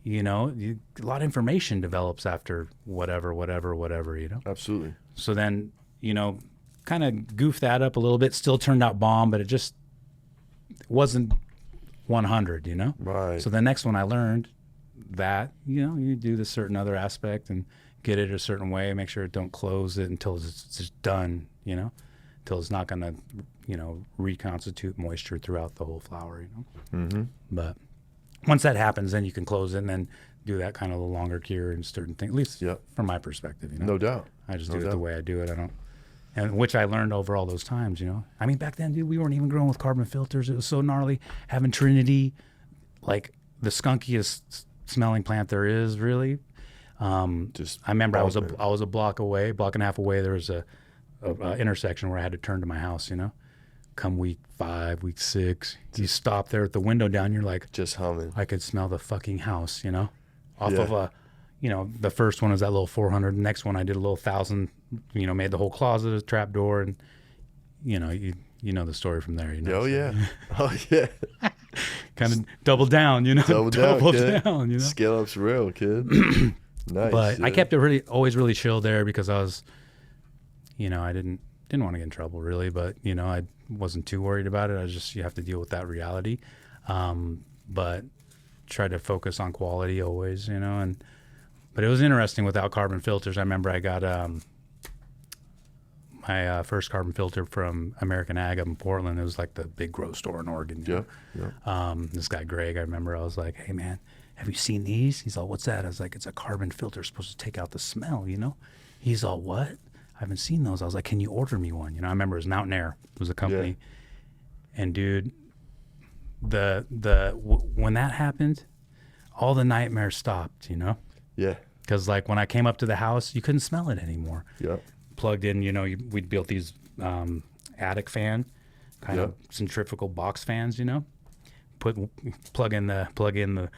[SPEAKER 4] you know, a lot of information develops after whatever, you know.
[SPEAKER 3] Absolutely.
[SPEAKER 4] So then, you know, kind of goofed that up a little bit. Still turned out bomb, but it just wasn't 100, you know?
[SPEAKER 3] Right.
[SPEAKER 4] So the next one I learned that, you know, you do this certain other aspect and get it a certain way, make sure it don't close it until it's just done, you know? till it's not gonna, reconstitute moisture throughout the whole flower.
[SPEAKER 3] Mm-hmm.
[SPEAKER 4] But once that happens, then you can close it and then do that kind of a longer cure and certain things. At least from my perspective,
[SPEAKER 3] No doubt.
[SPEAKER 4] I just do it the way I do it. I don't, and which I learned over all those times. I mean, back then, dude, we weren't even growing with carbon filters. It was so gnarly having Trinity, like the skunkiest smelling plant there is, really. I remember I was a block and a half away. There was a intersection where I had to turn to my house. Come week 5, week 6, you stop there at the window down. You're like,
[SPEAKER 3] just humming.
[SPEAKER 4] I could smell the fucking house. Off of a, the first one was that little 400. The next one I did a little 1,000. Made the whole closet a trap door, and you know the story from there.
[SPEAKER 3] Oh yeah, oh yeah.
[SPEAKER 4] Kind of double down.
[SPEAKER 3] Double
[SPEAKER 4] down.
[SPEAKER 3] Kid. Scale up's real, kid. Nice.
[SPEAKER 4] But
[SPEAKER 3] dude.
[SPEAKER 4] I kept it always really chill there because I was, I didn't want to get in trouble really, but I wasn't too worried about it. You have to deal with that reality, but try to focus on quality always, but it was interesting without carbon filters. I remember I got my first carbon filter from American Ag up in Portland. It was like the big grow store in Oregon.
[SPEAKER 3] Yeah.
[SPEAKER 4] This guy Greg, I remember I was like, hey man, have you seen these? He's all, what's that? I was like, it's a carbon filter supposed to take out the smell, He's all, what? I haven't seen those. I was like, can you order me one? I remember it was Mountain Air. It was a company. Yeah. And dude, when that happened, all the nightmares stopped,
[SPEAKER 3] Yeah.
[SPEAKER 4] Because like when I came up to the house, you couldn't smell it anymore.
[SPEAKER 3] Yeah.
[SPEAKER 4] Plugged in, we'd built these attic fan, kind of centrifugal box fans, plug in the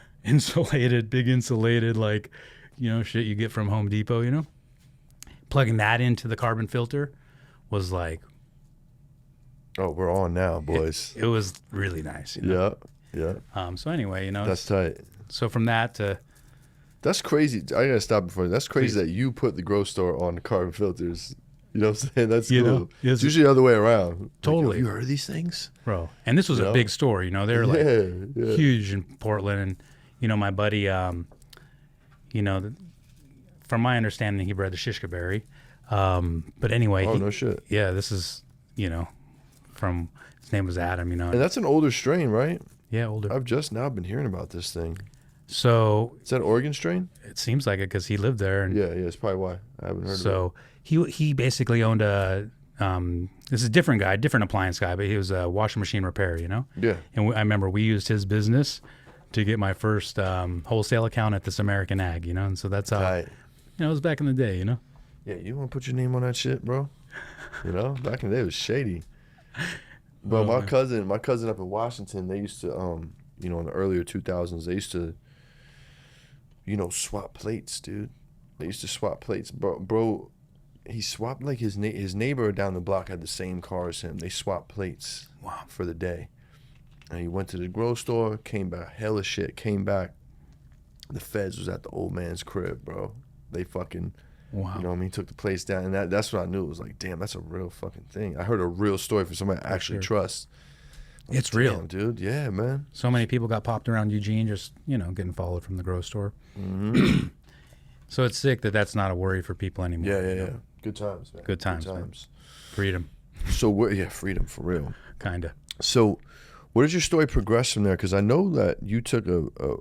[SPEAKER 4] big insulated, like, shit you get from Home Depot, plugging that into the carbon filter was like,
[SPEAKER 3] oh, we're on now, boys.
[SPEAKER 4] It was really nice.
[SPEAKER 3] Yeah.
[SPEAKER 4] So anyway,
[SPEAKER 3] that's tight.
[SPEAKER 4] So from that to,
[SPEAKER 3] that's crazy. I gotta stop before. That's crazy that you put the grow store on the carbon filters. You know what I'm saying? That's cool. It's usually the other way around.
[SPEAKER 4] Totally.
[SPEAKER 3] Like, have you heard of these things,
[SPEAKER 4] bro? And this was a big store. They're like huge in Portland. And my buddy, from my understanding, he bred the shishka berry. But anyway,
[SPEAKER 3] no shit.
[SPEAKER 4] Yeah, this is from his name was Adam.
[SPEAKER 3] And that's an older strain, right?
[SPEAKER 4] Yeah, older.
[SPEAKER 3] I've just now been hearing about this thing.
[SPEAKER 4] So
[SPEAKER 3] is that Oregon strain?
[SPEAKER 4] It seems like it because he lived there. And
[SPEAKER 3] yeah, it's probably why I haven't heard of it.
[SPEAKER 4] So he basically owned a this is a different guy, different appliance guy, but he was a washing machine repair,
[SPEAKER 3] Yeah.
[SPEAKER 4] And I remember we used his business to get my first wholesale account at this American Ag, and so that's how it was back in the day,
[SPEAKER 3] Yeah, you want to put your name on that shit, bro? Back in the day it was shady. Bro, my cousin up in Washington, they used to in the earlier 2000s, they used to swap plates, dude. They used to swap plates, bro. He swapped like his neighbor down the block had the same car as him. They swapped plates for the day. And he went to the grocery store, came back, hella shit, came back. The feds was at the old man's crib, bro. They fucking, took the place down. And that's what I knew. It was like, damn, that's a real fucking thing. I heard a real story from somebody I actually trust. Like,
[SPEAKER 4] it's real,
[SPEAKER 3] dude. Yeah, man.
[SPEAKER 4] So many people got popped around Eugene just, getting followed from the grocery store.
[SPEAKER 3] Mm-hmm.
[SPEAKER 4] So it's sick that that's not a worry for people anymore.
[SPEAKER 3] Yeah. Good times, man.
[SPEAKER 4] Good times. Man. Freedom.
[SPEAKER 3] So, freedom for real.
[SPEAKER 4] Kind of.
[SPEAKER 3] So, where did your story progress from there? Because I know that you took a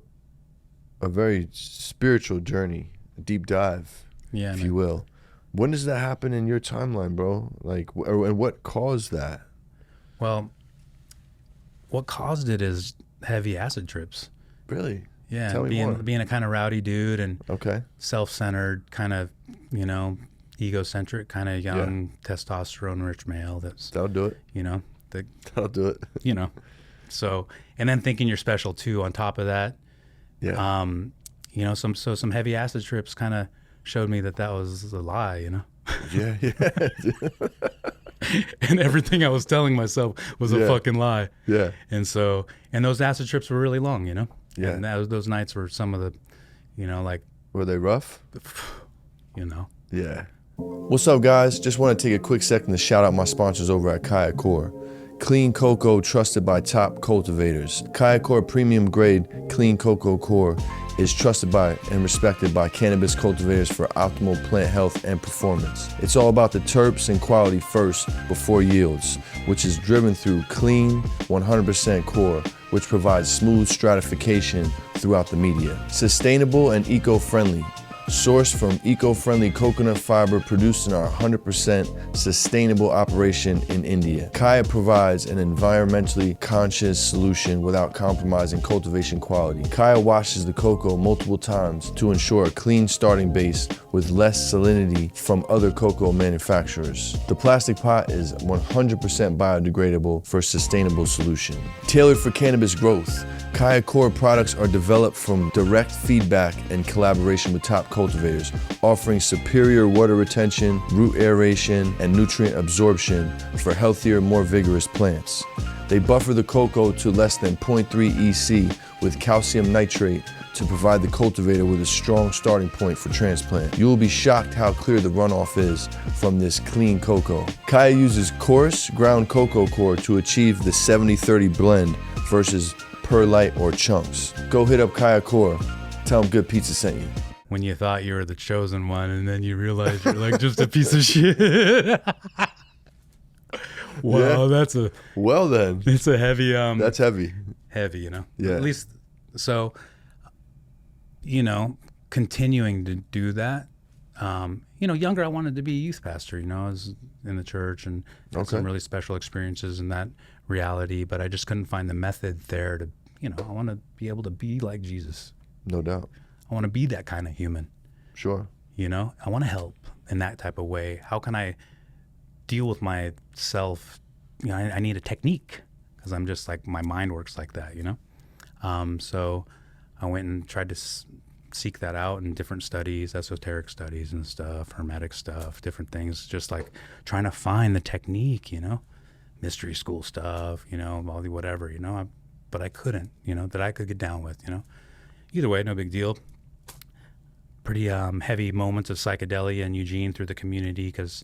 [SPEAKER 3] very spiritual journey, a deep dive, if you will. When does that happen in your timeline, bro? Like, and what caused that?
[SPEAKER 4] Well, what caused it is heavy acid trips.
[SPEAKER 3] Really?
[SPEAKER 4] Yeah,
[SPEAKER 3] Tell me more.
[SPEAKER 4] Being a kind of rowdy dude and self-centered, kind of, egocentric, kind of young, testosterone-rich male. That'll
[SPEAKER 3] do it. That'll do it.
[SPEAKER 4] So, and then thinking you're special too. On top of that, some heavy acid trips kind of showed me that was a lie.
[SPEAKER 3] Yeah.
[SPEAKER 4] And everything I was telling myself was a fucking lie.
[SPEAKER 3] Yeah.
[SPEAKER 4] And those acid trips were really long. Yeah. And those nights were some of the,
[SPEAKER 3] were they rough?
[SPEAKER 4] Yeah.
[SPEAKER 3] What's up, guys? Just want to take a quick second to shout out my sponsors over at Kayakor. Clean cocoa trusted by top cultivators. Kayakor premium grade clean cocoa core is trusted by and respected by cannabis cultivators for optimal plant health and performance. It's all about the terps and quality first before yields, which is driven through clean, 100% core, which provides smooth stratification throughout the media. Sustainable and eco-friendly. Sourced from eco-friendly coconut fiber produced in our 100% sustainable operation in India. Kaya provides an environmentally conscious solution without compromising cultivation quality. Kaya washes the cocoa multiple times to ensure a clean starting base with less salinity from other cocoa manufacturers. The plastic pot is 100% biodegradable for a sustainable solution. Tailored for cannabis growth, Kaya Core products are developed from direct feedback and collaboration with top cultivators, offering superior water retention, root aeration, and nutrient absorption for healthier, more vigorous plants. They buffer the cocoa to less than 0.3 EC with calcium nitrate to provide the cultivator with a strong starting point for transplant. You will be shocked how clear the runoff is from this clean cocoa. Kaya uses coarse ground cocoa core to achieve the 70-30 blend versus perlite or chunks. Go hit up Kaya Core. Tell them Good Pizza sent you.
[SPEAKER 4] When you thought you were the chosen one, and then you realize you're like just a piece of shit. Wow,
[SPEAKER 3] Yeah. Well then.
[SPEAKER 4] it's a heavy
[SPEAKER 3] That's heavy.
[SPEAKER 4] heavy, you know.
[SPEAKER 3] Yeah.
[SPEAKER 4] At least so, you know, continuing to do that. You know, younger, I wanted to be a youth pastor. You know, I was in the church and had some really special experiences in that reality, but I just couldn't find the method there to, you know, I want to be able to be like Jesus.
[SPEAKER 3] No doubt.
[SPEAKER 4] I want to be that kind of human.
[SPEAKER 3] Sure.
[SPEAKER 4] You know, I want to help in that type of way. How can I deal with myself? You know, I need a technique because I'm just like, my mind works like that, you know? So I went and tried to seek that out in different studies, esoteric studies and stuff, hermetic stuff, different things, just like trying to find the technique, you know, mystery school stuff, you know, all the whatever, you know, but I couldn't, you know, that I could get down with, you know. Either way, no big deal. Pretty heavy moments of psychedelia in Eugene through the community because,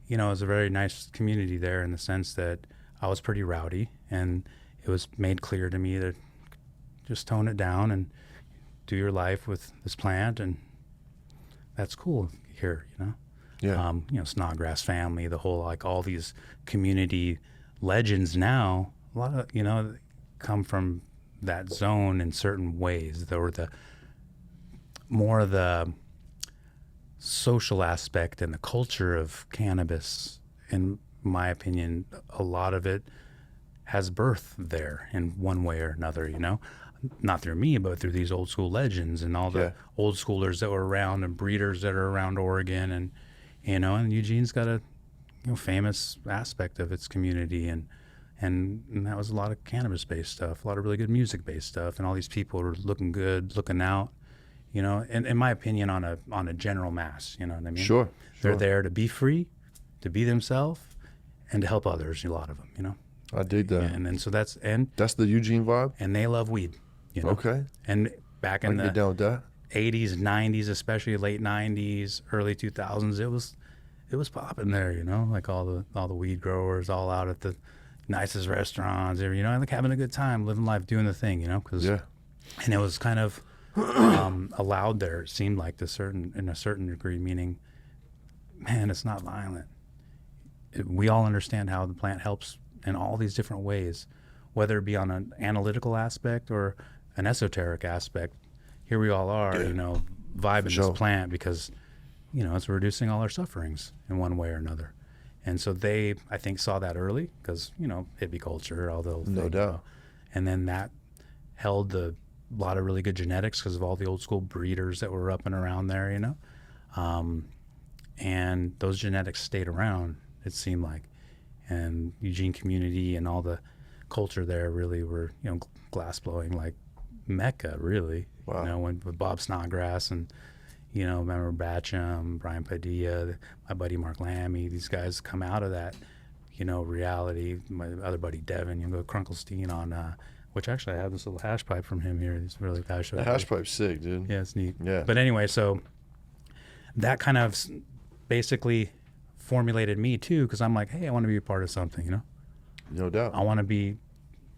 [SPEAKER 4] you know, it was a very nice community there in the sense that I was pretty rowdy, and it was made clear to me to just tone it down and do your life with this plant, and that's cool here, you know.
[SPEAKER 3] Yeah.
[SPEAKER 4] You know, Snodgrass family, the whole, like, all these community legends now, a lot of, you know, come from that zone in certain ways. There were the more the social aspect and the culture of cannabis, in my opinion, a lot of it has birth there in one way or another, you know. Not through me, but through these old school legends and all the old schoolers that were around and breeders that are around Oregon, and, you know, and Eugene's got a, you know, famous aspect of its community, and that was a lot of cannabis-based stuff, a lot of really good music-based stuff, and all these people were looking good, looking out, you know, and in my opinion, on a general mass, you know what I mean?
[SPEAKER 3] Sure.
[SPEAKER 4] They're there to be free, to be themselves, and to help others, a lot of them, you know?
[SPEAKER 3] I dig that.
[SPEAKER 4] And then so that's
[SPEAKER 3] the Eugene vibe?
[SPEAKER 4] And they love weed, you know?
[SPEAKER 3] Okay.
[SPEAKER 4] And back in
[SPEAKER 3] I can get
[SPEAKER 4] the
[SPEAKER 3] down with that.
[SPEAKER 4] 80s, 90s, especially late 90s, early 2000s, it was popping there, you know, like all the weed growers all out at the nicest restaurants, you know, like having a good time, living life, doing the thing, you know, and it was kind of allowed there, it seemed like, in a certain degree, meaning, man, it's not violent. We all understand how the plant helps in all these different ways, whether it be on an analytical aspect or an esoteric aspect. Here we all are, you know, vibing this plant because, you know, it's reducing all our sufferings in one way or another. And so they, I think, saw that early because, you know, hippie culture, all the old
[SPEAKER 3] No
[SPEAKER 4] thing,
[SPEAKER 3] doubt.
[SPEAKER 4] you know. And then that held a lot of really good genetics because of all the old school breeders that were up and around there, you know. And those genetics stayed around, it seemed like. And Eugene community and all the culture there really were, you know, glass blowing, like Mecca, really.
[SPEAKER 3] Wow.
[SPEAKER 4] You know, with Bob Snodgrass and, you know, remember Batcham, Brian Padilla, my buddy Mark Lammy, these guys come out of that, you know, reality. My other buddy Devin, you know, Krunkelstein on, which actually I have this little hash pipe from him here. He's really passionate.
[SPEAKER 3] The hash pipe's sick, dude.
[SPEAKER 4] Yeah, it's neat.
[SPEAKER 3] Yeah.
[SPEAKER 4] But anyway, so that kind of basically formulated me too, because I'm like, hey, I want to be a part of something, you know?
[SPEAKER 3] No doubt.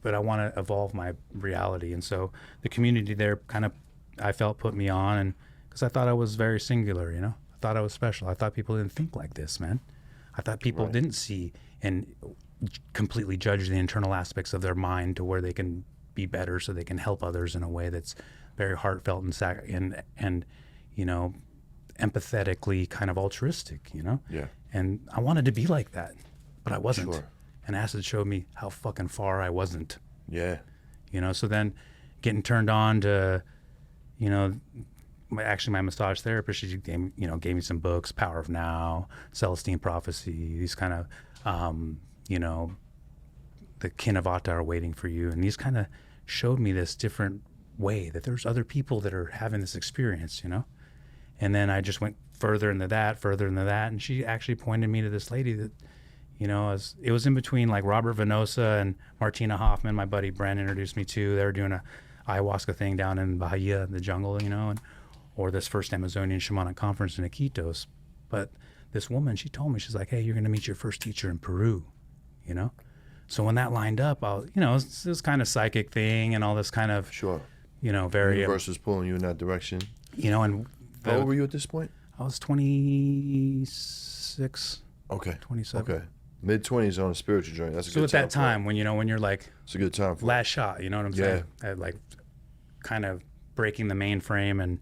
[SPEAKER 4] But I want to evolve my reality. And so the community there kind of I felt put me on, and because I thought I was very singular, you know, I thought I was special. I thought people didn't think like this, man. I thought people didn't see and completely judge the internal aspects of their mind to where they can be better, so they can help others in a way that's very heartfelt and you know, empathetically kind of altruistic, you know?
[SPEAKER 3] Yeah.
[SPEAKER 4] And I wanted to be like that, but I wasn't.
[SPEAKER 3] Sure.
[SPEAKER 4] And acid showed me how fucking far I wasn't.
[SPEAKER 3] Yeah.
[SPEAKER 4] You know, so then getting turned on to, you know, my massage therapist, she gave me some books, Power of Now, Celestine Prophecy, these kind of, you know, the Kinavata are waiting for you. And these kind of showed me this different way that there's other people that are having this experience, you know? And then I just went further into that. And she actually pointed me to this lady that, you know, it was in between like Robert Venosa and Martina Hoffman, my buddy Brent introduced me to. They were doing a ayahuasca thing down in Bahia, the jungle, you know, or this first Amazonian shamanic conference in Iquitos. But this woman, she told me, she's like, hey, you're going to meet your first teacher in Peru, you know? So when that lined up, you know, it's this kind of psychic thing and all this kind of,
[SPEAKER 3] Sure.
[SPEAKER 4] you know,
[SPEAKER 3] The
[SPEAKER 4] very,
[SPEAKER 3] universe is pulling you in that direction.
[SPEAKER 4] you know, and
[SPEAKER 3] How old were you at this point?
[SPEAKER 4] I was 26,
[SPEAKER 3] Okay.
[SPEAKER 4] 27.
[SPEAKER 3] Okay. Mid-20s on a spiritual journey. That's a
[SPEAKER 4] So
[SPEAKER 3] good
[SPEAKER 4] at
[SPEAKER 3] time.
[SPEAKER 4] that time, when, you know, when you're like
[SPEAKER 3] It's a good time for
[SPEAKER 4] last shot, you know what I'm saying? Like kind of breaking the mainframe and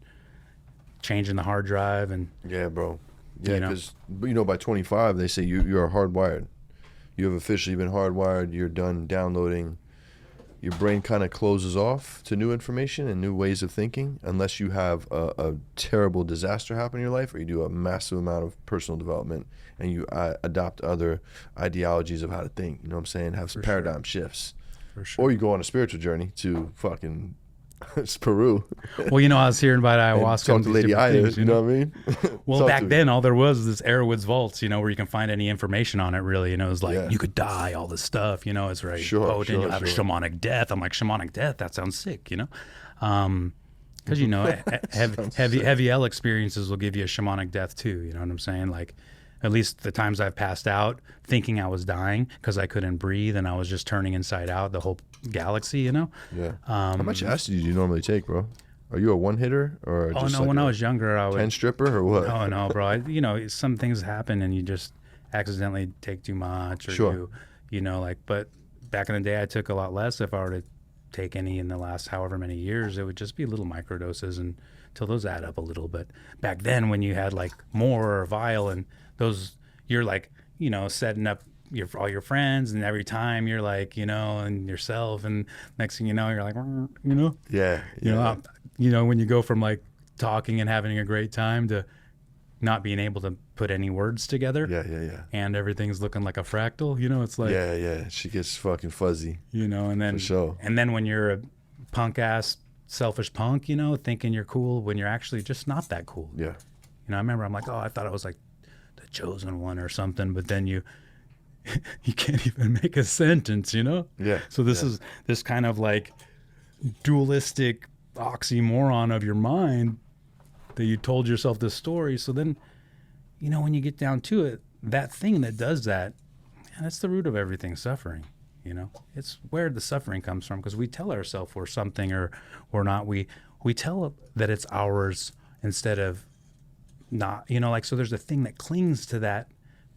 [SPEAKER 4] changing the hard drive and,
[SPEAKER 3] Yeah, bro. Yeah,
[SPEAKER 4] You know?
[SPEAKER 3] because, you know, by 25, they say you're hardwired. You have officially been hardwired. You're done downloading. Your brain kind of closes off to new information and new ways of thinking unless you have a terrible disaster happen in your life, or you do a massive amount of personal development and you adopt other ideologies of how to think. You know what I'm saying? Have some paradigm shifts.
[SPEAKER 4] for sure.
[SPEAKER 3] Or you go on a spiritual journey to fucking it's Peru.
[SPEAKER 4] Well, you know, I was hearing about
[SPEAKER 3] And
[SPEAKER 4] ayahuasca.
[SPEAKER 3] talk
[SPEAKER 4] and
[SPEAKER 3] to
[SPEAKER 4] these
[SPEAKER 3] Lady
[SPEAKER 4] different
[SPEAKER 3] Ida,
[SPEAKER 4] things,
[SPEAKER 3] you know what I mean?
[SPEAKER 4] Well,
[SPEAKER 3] Talk
[SPEAKER 4] back
[SPEAKER 3] to me.
[SPEAKER 4] then, all there was this Arrowwood's vaults, you know, where you can find any information on it, really. You know, it was like,
[SPEAKER 3] Yeah.
[SPEAKER 4] you could die, all this stuff, you know, it's very
[SPEAKER 3] Sure,
[SPEAKER 4] potent.
[SPEAKER 3] sure,
[SPEAKER 4] You'll have
[SPEAKER 3] sure.
[SPEAKER 4] a shamanic death. I'm like, shamanic death? That sounds sick, you know? Because, you know, heavy L experiences will give you a shamanic death too, you know what I'm saying? Like, at least the times I've passed out thinking I was dying because I couldn't breathe and I was just turning inside out, the whole galaxy, you know?
[SPEAKER 3] Yeah. How much acid do you normally take, bro? Are you a one hitter or
[SPEAKER 4] Oh,
[SPEAKER 3] just
[SPEAKER 4] no,
[SPEAKER 3] like
[SPEAKER 4] when I
[SPEAKER 3] a
[SPEAKER 4] was younger, I would.
[SPEAKER 3] 10 stripper or what?
[SPEAKER 4] Oh no, bro. You know, some things happen and you just accidentally take too much, or
[SPEAKER 3] Sure.
[SPEAKER 4] you know, like. But back in the day, I took a lot less. If I were to take any in the last however many years, it would just be little microdoses until those add up a little. But back then, when you had like more or vial and those, you're like, you know, setting up all your friends, and every time you're like, you know, and yourself, and next thing you know, you're like, you know,
[SPEAKER 3] Yeah.
[SPEAKER 4] you know, when you go from like talking and having a great time to not being able to put any words together,
[SPEAKER 3] Yeah.
[SPEAKER 4] and everything's looking like a fractal, you know, it's like,
[SPEAKER 3] Yeah. She gets fucking fuzzy.
[SPEAKER 4] you know, and then
[SPEAKER 3] For sure.
[SPEAKER 4] and then when you're a punk ass selfish punk, you know, thinking you're cool when you're actually just not that cool.
[SPEAKER 3] Yeah.
[SPEAKER 4] You know, I remember I'm like, oh, I thought I was like the chosen one or something, but then you can't even make a sentence, you know?
[SPEAKER 3] Yeah.
[SPEAKER 4] So this is this kind of like dualistic oxymoron of your mind that you told yourself this story. So then, you know, when you get down to it, that thing that does that, and that's the root of everything, suffering. You know, it's where the suffering comes from, because we tell ourselves we're something or not. We tell that it's ours instead of not, you know, like, so there's a thing that clings to that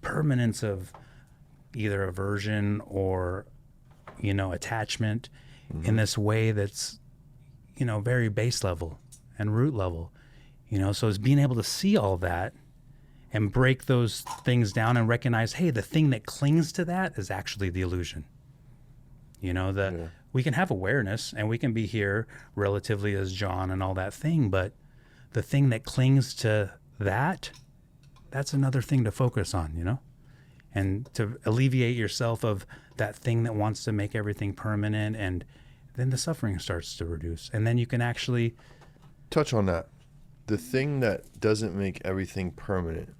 [SPEAKER 4] permanence of either aversion or, you know, attachment in this way that's, you know, very base level and root level, you know. So it's being able to see all that and break those things down and recognize, hey, the thing that clings to that is actually the illusion. You know, we can have awareness and we can be here relatively as John and all that thing, but the thing that clings to that, that's another thing to focus on, you know, and to alleviate yourself of that thing that wants to make everything permanent, and then the suffering starts to reduce. And then you can actually
[SPEAKER 3] Touch on that. The thing that doesn't make everything permanent.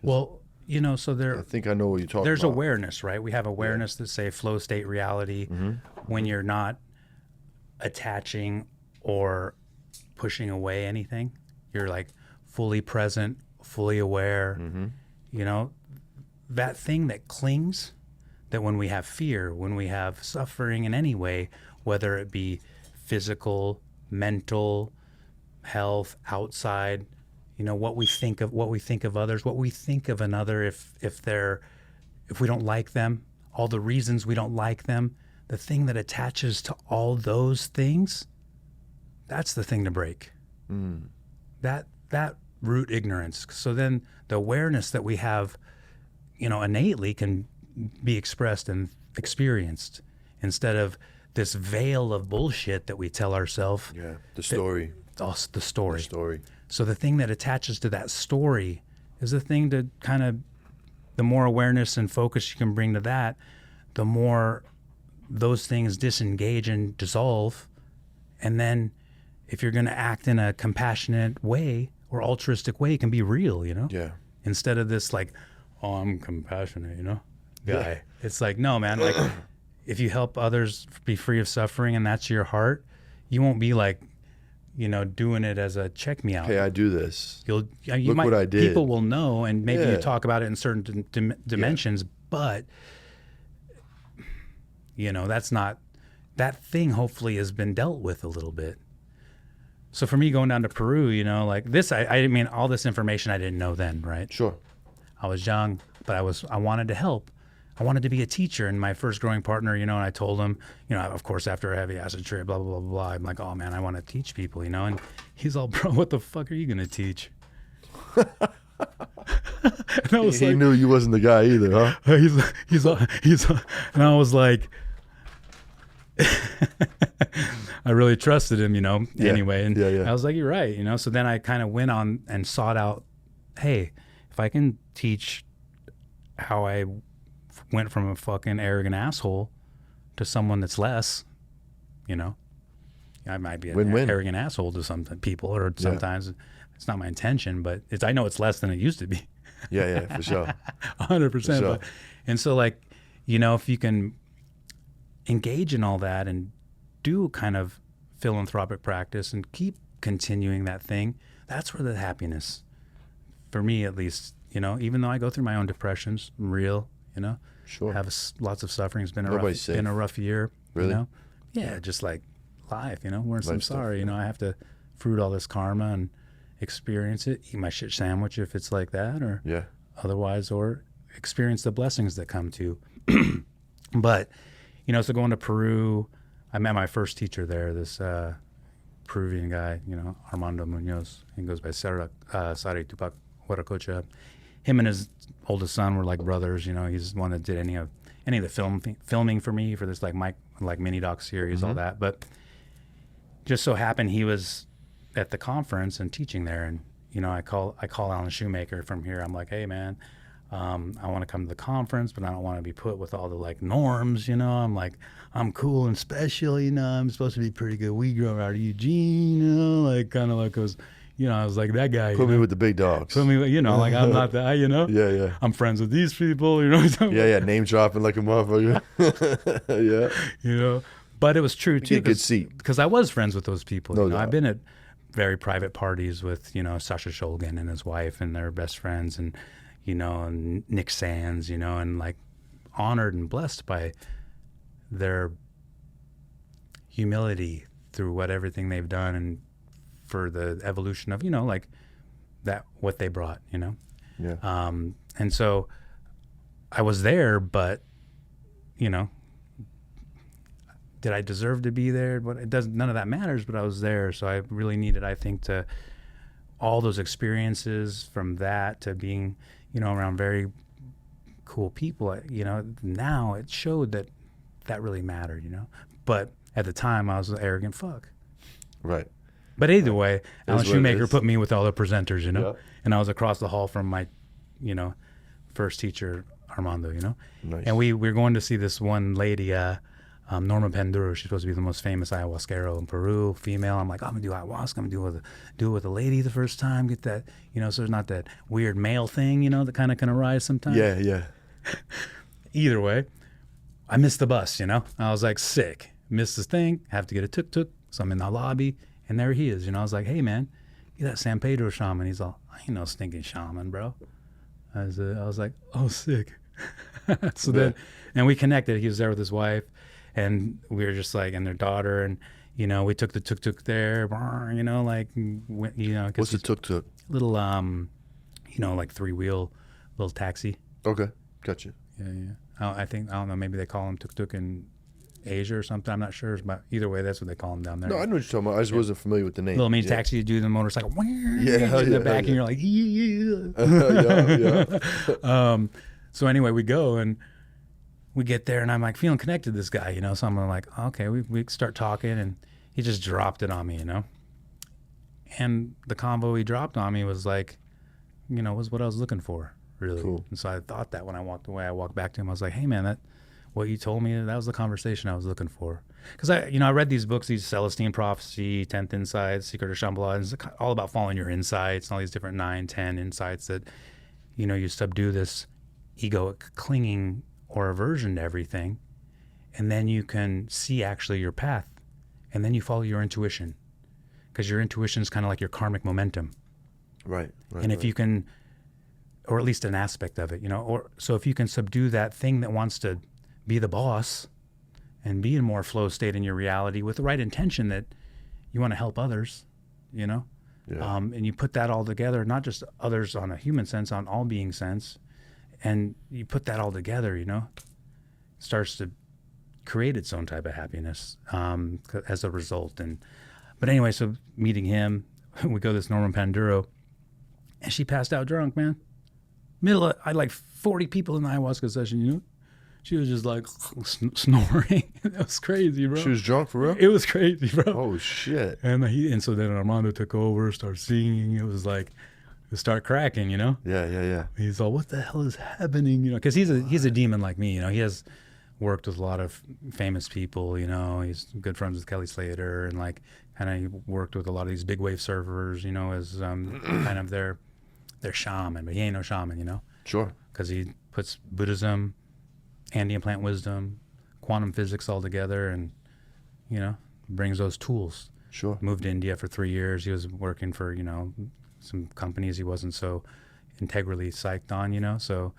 [SPEAKER 4] well, you know, so
[SPEAKER 3] I think I know what you're talking
[SPEAKER 4] there's
[SPEAKER 3] about.
[SPEAKER 4] awareness, right? We have awareness that say flow state reality, when you're not attaching or pushing away anything. You're like fully present, fully aware. You know, that thing that clings, that when we have fear, when we have suffering in any way, whether it be physical, mental, health, outside, what we think of others, what we think of another, if we don't like them, all the reasons we don't like them, the thing that attaches to all those things, that's the thing to break. That root ignorance. So then the awareness that we have, innately can be expressed and experienced, instead of this veil of bullshit that we tell ourselves.
[SPEAKER 3] Yeah, the story.
[SPEAKER 4] The story.
[SPEAKER 3] The story.
[SPEAKER 4] So the thing that attaches to that story is the thing to kind of, the more awareness and focus you can bring to that, the more those things disengage and dissolve. And then if you're going to act in a compassionate way or altruistic way, it can be real,
[SPEAKER 3] Yeah.
[SPEAKER 4] Instead of this like, oh, I'm compassionate, guy.
[SPEAKER 3] Yeah.
[SPEAKER 4] It's like, no, man, like if you help others be free of suffering and that's your heart, you won't be like, doing it as a check me out.
[SPEAKER 3] Hey, I do this.
[SPEAKER 4] Look
[SPEAKER 3] what I did.
[SPEAKER 4] People will know, and maybe
[SPEAKER 3] Yeah.
[SPEAKER 4] you talk about it in certain dimensions, but that's not, that thing hopefully has been dealt with a little bit. So for me going down to Peru, like this, I mean, all this information I didn't know then, right?
[SPEAKER 3] Sure.
[SPEAKER 4] I was young, but I wanted to help. I wanted to be a teacher, and my first growing partner, and I told him, of course, after a heavy acid trip, blah, blah, blah, blah, I'm like, oh man, I want to teach people, and he's all, bro, what the fuck are you going to teach? And I was
[SPEAKER 3] He knew you wasn't the guy either, huh?
[SPEAKER 4] he's and I was like, I really trusted him, anyway. And
[SPEAKER 3] Yeah.
[SPEAKER 4] I was like, you're right, So then I kind of went on and sought out, hey, if I can teach how I went from a fucking arrogant asshole to someone that's less, I might be an
[SPEAKER 3] Win-win.
[SPEAKER 4] arrogant asshole to some people, or sometimes it's not my intention, but I know it's less than it used to be.
[SPEAKER 3] Yeah, for sure.
[SPEAKER 4] 100%.
[SPEAKER 3] For sure.
[SPEAKER 4] And so like, if you can engage in all that and do kind of philanthropic practice and keep continuing that thing, that's where the happiness, for me at least, even though I go through my own depressions, I'm real,
[SPEAKER 3] Sure.
[SPEAKER 4] have lots of suffering. It's been
[SPEAKER 3] Nobody's safe.
[SPEAKER 4] been a rough year,
[SPEAKER 3] Really?
[SPEAKER 4] Yeah, just like life, we're in some
[SPEAKER 3] Life stuff,
[SPEAKER 4] sorry, I have to fruit all this karma and experience it, eat my shit sandwich if it's like that, or
[SPEAKER 3] Yeah.
[SPEAKER 4] otherwise, or experience the blessings that come to. But, so going to Peru, I met my first teacher there, this Peruvian guy, Armando Munoz. He goes by Sari Tupac Huaracocha. Him and his oldest son were like brothers. He's the one that did any of the filming for me for this like mini doc series, all that. But just so happened he was at the conference and teaching there, and I call Alan Shoemaker from here. I'm like, hey man, I want to come to the conference, but I don't want to be put with all the like norms. I'm like, I'm cool and special. I'm supposed to be pretty good weed grower out of Eugene. Like kind of like I was. I was like that guy.
[SPEAKER 3] Put me with the big dogs.
[SPEAKER 4] Put me, like I'm not that,
[SPEAKER 3] Yeah.
[SPEAKER 4] I'm friends with these people,
[SPEAKER 3] Yeah. Name dropping like a motherfucker. Yeah.
[SPEAKER 4] But it was true too.
[SPEAKER 3] Get a good seat.
[SPEAKER 4] Because I was friends with those people.
[SPEAKER 3] No doubt.
[SPEAKER 4] I've been at very private parties with, Sasha Shulgin and his wife and their best friends, and, and Nick Sands, and like honored and blessed by their humility through everything they've done, and for the evolution of, like that, what they brought,
[SPEAKER 3] Yeah.
[SPEAKER 4] And so I was there, but, did I deserve to be there? But none of that matters, but I was there. So I really needed, I think, to all those experiences from that to being, around very cool people, now it showed that really mattered, But at the time I was an arrogant fuck.
[SPEAKER 3] Right.
[SPEAKER 4] But either way, Alan
[SPEAKER 3] what it
[SPEAKER 4] Shoemaker
[SPEAKER 3] is.
[SPEAKER 4] put me with all the presenters,
[SPEAKER 3] Yeah.
[SPEAKER 4] And I was across the hall from my, first teacher, Armando,
[SPEAKER 3] Nice.
[SPEAKER 4] And we're going to see this one lady, Norma Penduro. She's supposed to be the most famous ayahuasquero in Peru, female. I'm like, I'm gonna do ayahuasca. I'm gonna do it with a lady the first time. Get that, so there's not that weird male thing, that kind of can arise sometimes.
[SPEAKER 3] Yeah.
[SPEAKER 4] Either way, I missed the bus, I was like, sick. Missed this thing. Have to get a tuk-tuk. So I'm in the lobby. And there he is, I was like, hey, man, you that San Pedro shaman? He's all, I ain't no stinking shaman, bro. I was like, oh, sick. So then, and we connected. He was there with his wife, and we were just like, and their daughter. And, You know, we took the tuk-tuk there, you know, like, you know.
[SPEAKER 3] What's the tuk-tuk?
[SPEAKER 4] Little, you know, like 3-wheel, little taxi.
[SPEAKER 3] Okay, gotcha.
[SPEAKER 4] Yeah. I don't know, maybe they call them tuk-tuk in Asia or something. I'm not sure, but either way, that's what they call them down there.
[SPEAKER 3] No, I know what you're talking about. I just wasn't familiar with the name.
[SPEAKER 4] Little mini taxi, you do the motorcycle.
[SPEAKER 3] Yeah,
[SPEAKER 4] in the back, and you're like, yeah. So anyway, we go and we get there, and I'm like feeling connected to this guy, you know. So I'm like, okay, we start talking, and he just dropped it on me, you know. And the convo he dropped on me was like, you know, was what I was looking for, really. Cool. And so I thought that when I walked away, I walked back to him. I was like, hey, man, what you told me, that was the conversation I was looking for. Because I read these books, these Celestine Prophecy, 10th Insights, Secret of Shambhala, and it's all about following your insights and all these different 9, 10 insights that, you know, you subdue this egoic clinging or aversion to everything, and then you can see actually your path, and then you follow your intuition, because your intuition is kind of like your karmic momentum.
[SPEAKER 3] Right.
[SPEAKER 4] And if you can, or at least an aspect of it, you know, or so if you can subdue that thing that wants to be the boss and be in more flow state in your reality with the right intention that you want to help others, you know, and you put that all together, not just others on a human sense, on all being sense, and you put that all together, you know, it starts to create its own type of happiness as a result. But anyway, so meeting him, we go to this Norman Panduro, and she passed out drunk, man. I had like 40 people in the ayahuasca session, you know. She was just like snoring. That was crazy, bro.
[SPEAKER 3] She was drunk for real?
[SPEAKER 4] It was crazy, bro.
[SPEAKER 3] Oh, shit.
[SPEAKER 4] And so then Armando took over, started singing. It was like, it start cracking, you know?
[SPEAKER 3] Yeah.
[SPEAKER 4] He's all, what the hell is happening? You know, because he's a demon like me, you know. He has worked with a lot of famous people, you know. He's good friends with Kelly Slater, and like kind of worked with a lot of these big wave surfers, you know, as kind of their shaman. But he ain't no shaman, you know.
[SPEAKER 3] Sure.
[SPEAKER 4] Because he puts Buddhism, Andean plant wisdom, quantum physics all together, and, you know, brings those tools.
[SPEAKER 3] Sure.
[SPEAKER 4] Moved to India for 3 years. He was working for, you know, some companies he wasn't so integrally psyched on, you know, so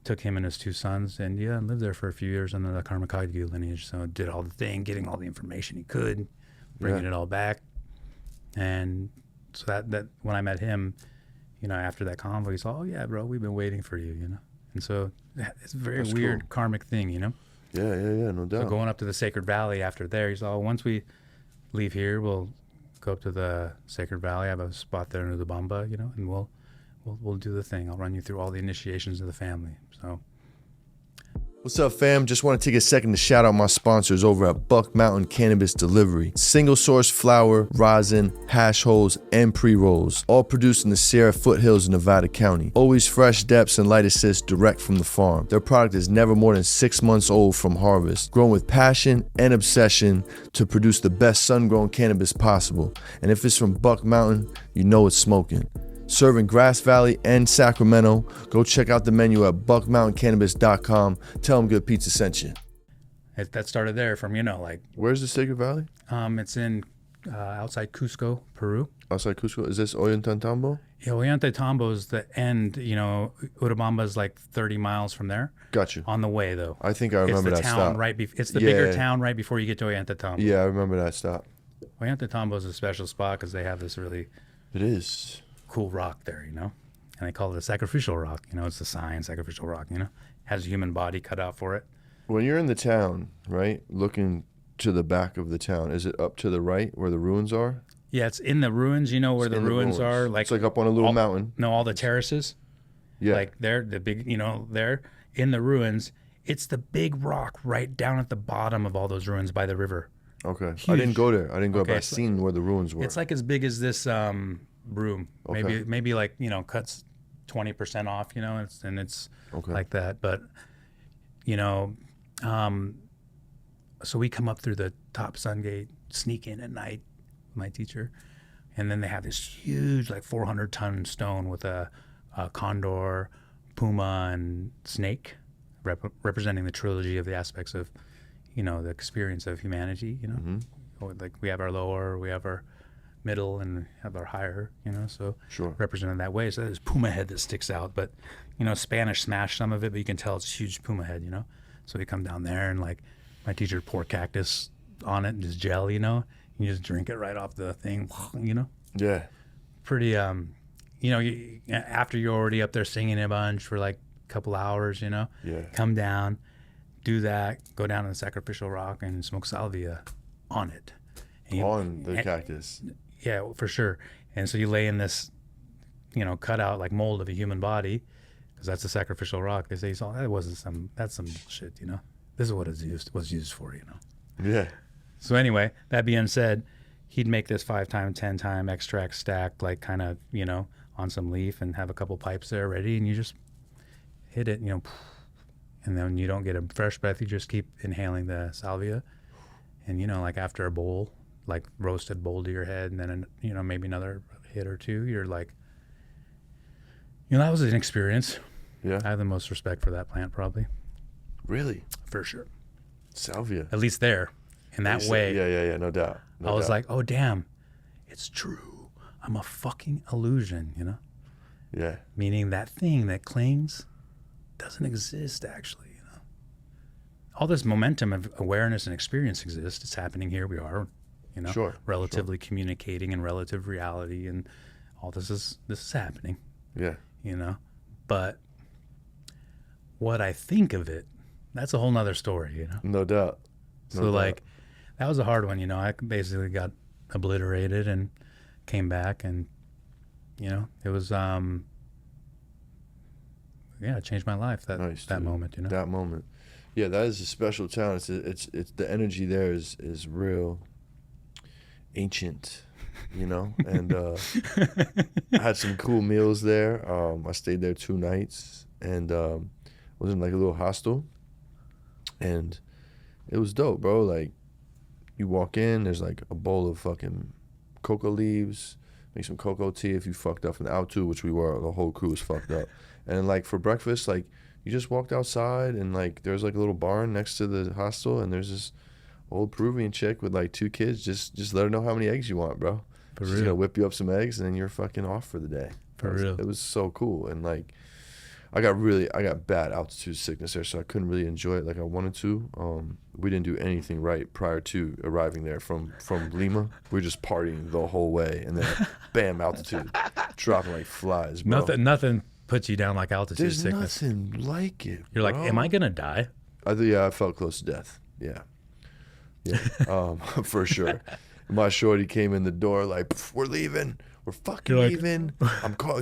[SPEAKER 4] took him and his 2 sons to India and lived there for a few years under the Karmakagyu lineage. So did all the thing, getting all the information he could, bringing it all back. And so that when I met him, you know, after that convo, he's like, oh yeah, bro, we've been waiting for you, you know. And so it's a very weird karmic thing, you know.
[SPEAKER 3] Yeah, no doubt.
[SPEAKER 4] So going up to the Sacred Valley after there, he's like, oh, once we leave here, we'll go up to the Sacred Valley. I have a spot there in Udubamba, you know, and we'll do the thing. I'll run you through all the initiations of the family. So
[SPEAKER 3] What's up, fam? Just want to take a second to shout out my sponsors over at Buck Mountain Cannabis Delivery. Single source flower, rosin, hash holes, and pre-rolls. All produced in the Sierra foothills of Nevada County. Always fresh depths and light assist direct from the farm. Their product is never more than 6 months old from harvest. Grown with passion and obsession to produce the best sun-grown cannabis possible. And if it's from Buck Mountain, you know it's smoking. Serving Grass Valley and Sacramento. Go check out the menu at buckmountaincannabis.com. Tell them Good Pizza sent you.
[SPEAKER 4] that started there from, you know, like,
[SPEAKER 3] Where's the Sacred Valley?
[SPEAKER 4] it's in outside Cusco, Peru.
[SPEAKER 3] Outside Cusco? Is this Ollantaytambo?
[SPEAKER 4] Yeah, Ollantaytambo is the end, you know. Urubamba is like 30 miles from there.
[SPEAKER 3] Got you.
[SPEAKER 4] On the way, though.
[SPEAKER 3] I think I remember that
[SPEAKER 4] it's the town
[SPEAKER 3] stop.
[SPEAKER 4] right it's the bigger town right before you get to Ollantaytambo.
[SPEAKER 3] Yeah, I remember that stop.
[SPEAKER 4] Ollantaytambo is a special spot because they have this really
[SPEAKER 3] It is.
[SPEAKER 4] cool rock there, you know, and they call it a sacrificial rock. You know, it's the sign sacrificial rock. You know, has a human body cut out for it.
[SPEAKER 3] When you're in the town, right, looking to the back of the town, is it up to the right where the ruins are?
[SPEAKER 4] Yeah, it's in the ruins. You know where the ruins are? Like,
[SPEAKER 3] it's like up on a little mountain.
[SPEAKER 4] No, all the terraces.
[SPEAKER 3] Yeah.
[SPEAKER 4] Like they're the big, you know, they're in the ruins. It's the big rock right down at the bottom of all those ruins by the river.
[SPEAKER 3] Okay.
[SPEAKER 4] Huge.
[SPEAKER 3] I didn't go there. I didn't go,
[SPEAKER 4] Okay,
[SPEAKER 3] but I seen where the ruins were.
[SPEAKER 4] It's like as big as this room.
[SPEAKER 3] Okay.
[SPEAKER 4] Maybe like, you know, cuts 20% off, you know, it's
[SPEAKER 3] Okay.
[SPEAKER 4] like that. But, you know, so we come up through the top sun gate, sneak in at night, my teacher, and then they have this huge, like 400-ton stone with a condor, puma, and snake, representing the trilogy of the aspects of, you know, the experience of humanity. You know, like we have our lower, we have our middle, and we have our higher. You know, so represented that way. So there's puma head that sticks out, but, you know, Spanish smashed some of it, but you can tell it's a huge puma head. You know, so we come down there and like my teacher would pour cactus on it and just gel, you know, You just drink it right off the thing, you know?
[SPEAKER 3] Yeah.
[SPEAKER 4] Pretty, you know, after you're already up there singing a bunch for like a couple hours, you know?
[SPEAKER 3] Yeah.
[SPEAKER 4] Come down, do that, go down to the sacrificial rock and smoke salvia on it.
[SPEAKER 3] On the cactus.
[SPEAKER 4] Yeah, for sure. And so you lay in this, you know, cut out like mold of a human body, because that's a sacrificial rock. They say, so that's some shit, you know? This is what it was used for, you know?
[SPEAKER 3] Yeah.
[SPEAKER 4] So anyway, that being said, he'd make this 5-time, 10-time extract stacked, like kind of, you know, on some leaf and have a couple pipes there ready, and you just hit it, you know, and then you don't get a fresh breath. You just keep inhaling the salvia, and, you know, like after a bowl, like roasted bowl to your head, and then, you know, maybe another hit or two, you're like, you know, that was an experience.
[SPEAKER 3] Yeah.
[SPEAKER 4] I have the most respect for that plant, probably.
[SPEAKER 3] Really?
[SPEAKER 4] For sure.
[SPEAKER 3] Salvia.
[SPEAKER 4] At least there. In that way.
[SPEAKER 3] Yeah, no doubt.
[SPEAKER 4] I was like, oh, damn, it's true. I'm a fucking illusion, you know?
[SPEAKER 3] Yeah.
[SPEAKER 4] Meaning that thing that clings doesn't exist, actually, you know? All this momentum of awareness and experience exists. It's happening here. We are, you know,
[SPEAKER 3] Sure.
[SPEAKER 4] relatively communicating in relative reality, and all this is happening,
[SPEAKER 3] Yeah.
[SPEAKER 4] you know? But what I think of it, that's a whole nother story, you know?
[SPEAKER 3] No doubt. No
[SPEAKER 4] So
[SPEAKER 3] doubt.
[SPEAKER 4] like, that was a hard one, you know. I basically got obliterated and came back, and, you know, it was it changed my life, that moment, you know.
[SPEAKER 3] That moment. Yeah, that is a special town. It's the energy there is real ancient, you know. And I had some cool meals there. I stayed there 2 nights, and was in like a little hostel, and it was dope, bro. Like, you walk in, there's like a bowl of fucking cocoa leaves, make some cocoa tea if you fucked up from the out too, which we were. The whole crew was fucked up. And like for breakfast, like you just walked outside, and like there's like a little barn next to the hostel, and there's this old Peruvian chick with like 2 kids. Just let her know how many eggs you want, bro.
[SPEAKER 4] For
[SPEAKER 3] She's
[SPEAKER 4] real.
[SPEAKER 3] gonna whip you up some eggs, and then you're fucking off for the day.
[SPEAKER 4] For real.
[SPEAKER 3] It was so cool. And like I got bad altitude sickness there, so I couldn't really enjoy it like I wanted to. We didn't do anything right prior to arriving there from Lima. We were just partying the whole way, and then bam, altitude, dropping like flies, bro.
[SPEAKER 4] Nothing puts you down like altitude
[SPEAKER 3] There's
[SPEAKER 4] sickness.
[SPEAKER 3] nothing like it.
[SPEAKER 4] You're like,
[SPEAKER 3] bro.
[SPEAKER 4] am I gonna die?
[SPEAKER 3] I felt close to death. Yeah, for sure. My shorty came in the door like, we're leaving. We're fucking
[SPEAKER 4] You're like-
[SPEAKER 3] leaving.